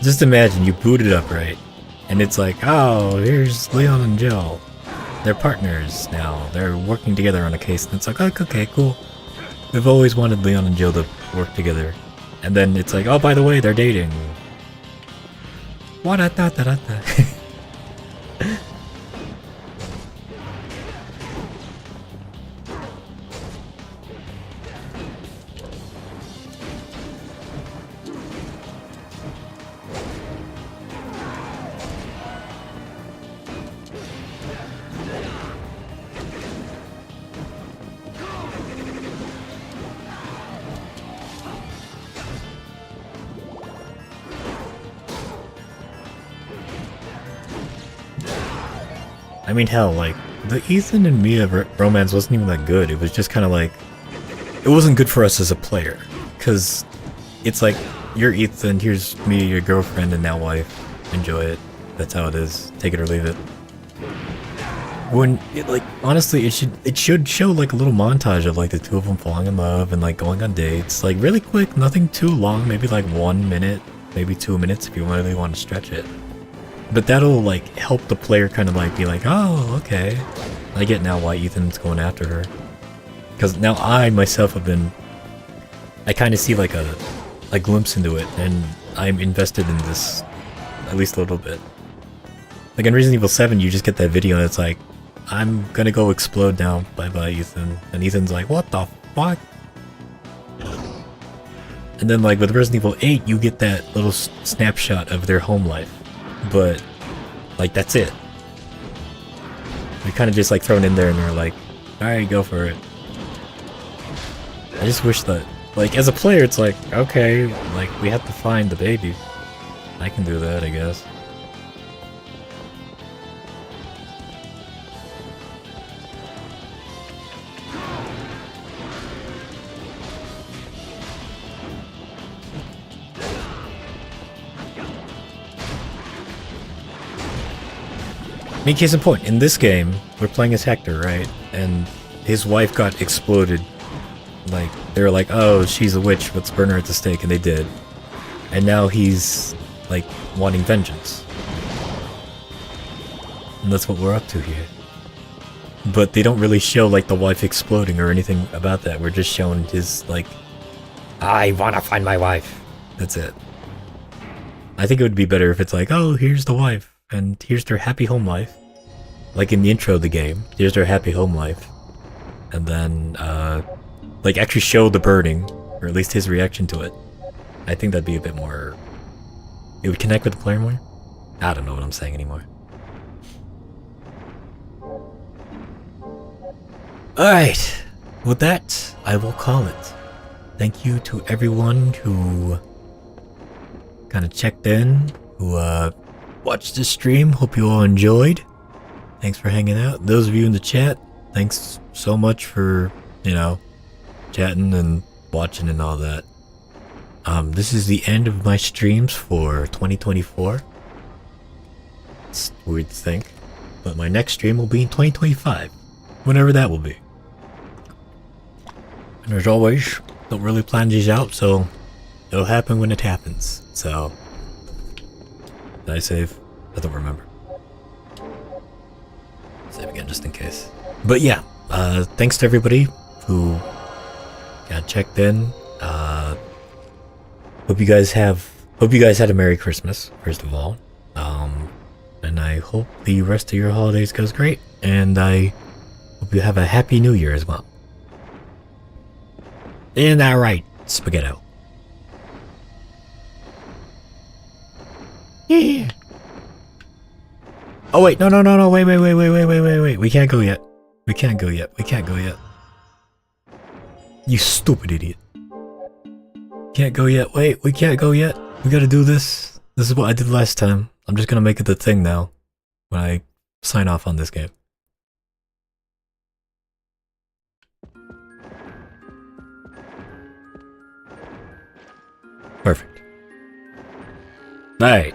Just imagine you boot it up, right? And it's like, oh, here's Leon and Jill. They're partners now. They're working together on a case, and it's like, oh, okay, cool. We've always wanted Leon and Jill to work together. And then it's like, oh, by the way, they're dating. What? I mean, hell, like, the Ethan and Mia romance wasn't even that good. It was just kind of like, it wasn't good for us as a player. Because it's like, you're Ethan, here's Mia, your girlfriend and now wife. Enjoy it. That's how it is. Take it or leave it. When, like, honestly, it should show, like, a little montage of, like, the 2 of them falling in love and, like, going on dates. Like, really quick, nothing too long, maybe, like, 1 minute, maybe 2 minutes if you really want to stretch it. But that'll, like, help the player kind of, like, be like, oh, okay. I get now why Ethan's going after her. Because now I, myself, have been... I kind of see, like, a glimpse into it, and I'm invested in this at least a little bit. Like, in Resident Evil 7, you just get that video, and it's like, I'm gonna go explode now, bye-bye, Ethan. And Ethan's like, what the fuck? And then, like, with Resident Evil 8, you get that little snapshot of their home life. But, like, that's it. They're kind of just, like, thrown in there and they're like, alright, go for it. I just wish that, like, as a player, it's like, okay, like, we have to find the baby. I can do that, I guess. I mean, case in point, in this game, we're playing as Hector, right? And his wife got exploded. Like, they were like, oh, she's a witch, let's burn her at the stake, and they did. And now he's, like, wanting vengeance. And that's what we're up to here. But they don't really show, like, the wife exploding or anything about that. We're just showing his, like, I wanna find my wife. That's it. I think it would be better if it's like, oh, here's the wife. And here's their happy home life. Like in the intro of the game, here's their happy home life. And then, like actually show the burning, or at least his reaction to it. I think that'd be a bit more It would connect with the player more? I don't know what I'm saying anymore. Alright, with that, I will call it. Thank you to everyone who kind of checked in, who watched this stream. Hope you all enjoyed. Thanks for hanging out. Those of you in the chat, thanks so much for, you know, chatting and watching and all that. This is the end of my streams for 2024. It's weird to think, but my next stream will be in 2025, whenever that will be. And as always, don't really plan these out, so it'll happen when it happens. So, did I save? I don't remember. Save again just in case. But yeah, thanks to everybody who got checked in. Hope you guys had a Merry Christmas, first of all. And I hope the rest of your holidays goes great. And I hope you have a Happy New Year as well. Isn't that right, Spaghetto? Yeah. Oh wait, no, wait. We can't go yet. We can't go yet. You stupid idiot. Can't go yet. Wait, we can't go yet. We gotta do this. This is what I did last time. I'm just gonna make it the thing now when I sign off on this game. Perfect. Alright.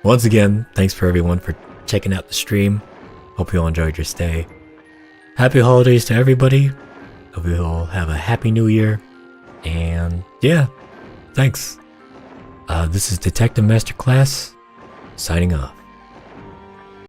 Once again, thanks for everyone for checking out the stream. Hope you all enjoyed your stay. Happy holidays to everybody. Hope you all have a happy new year. And yeah, thanks. This is Detective Masterclass, signing off.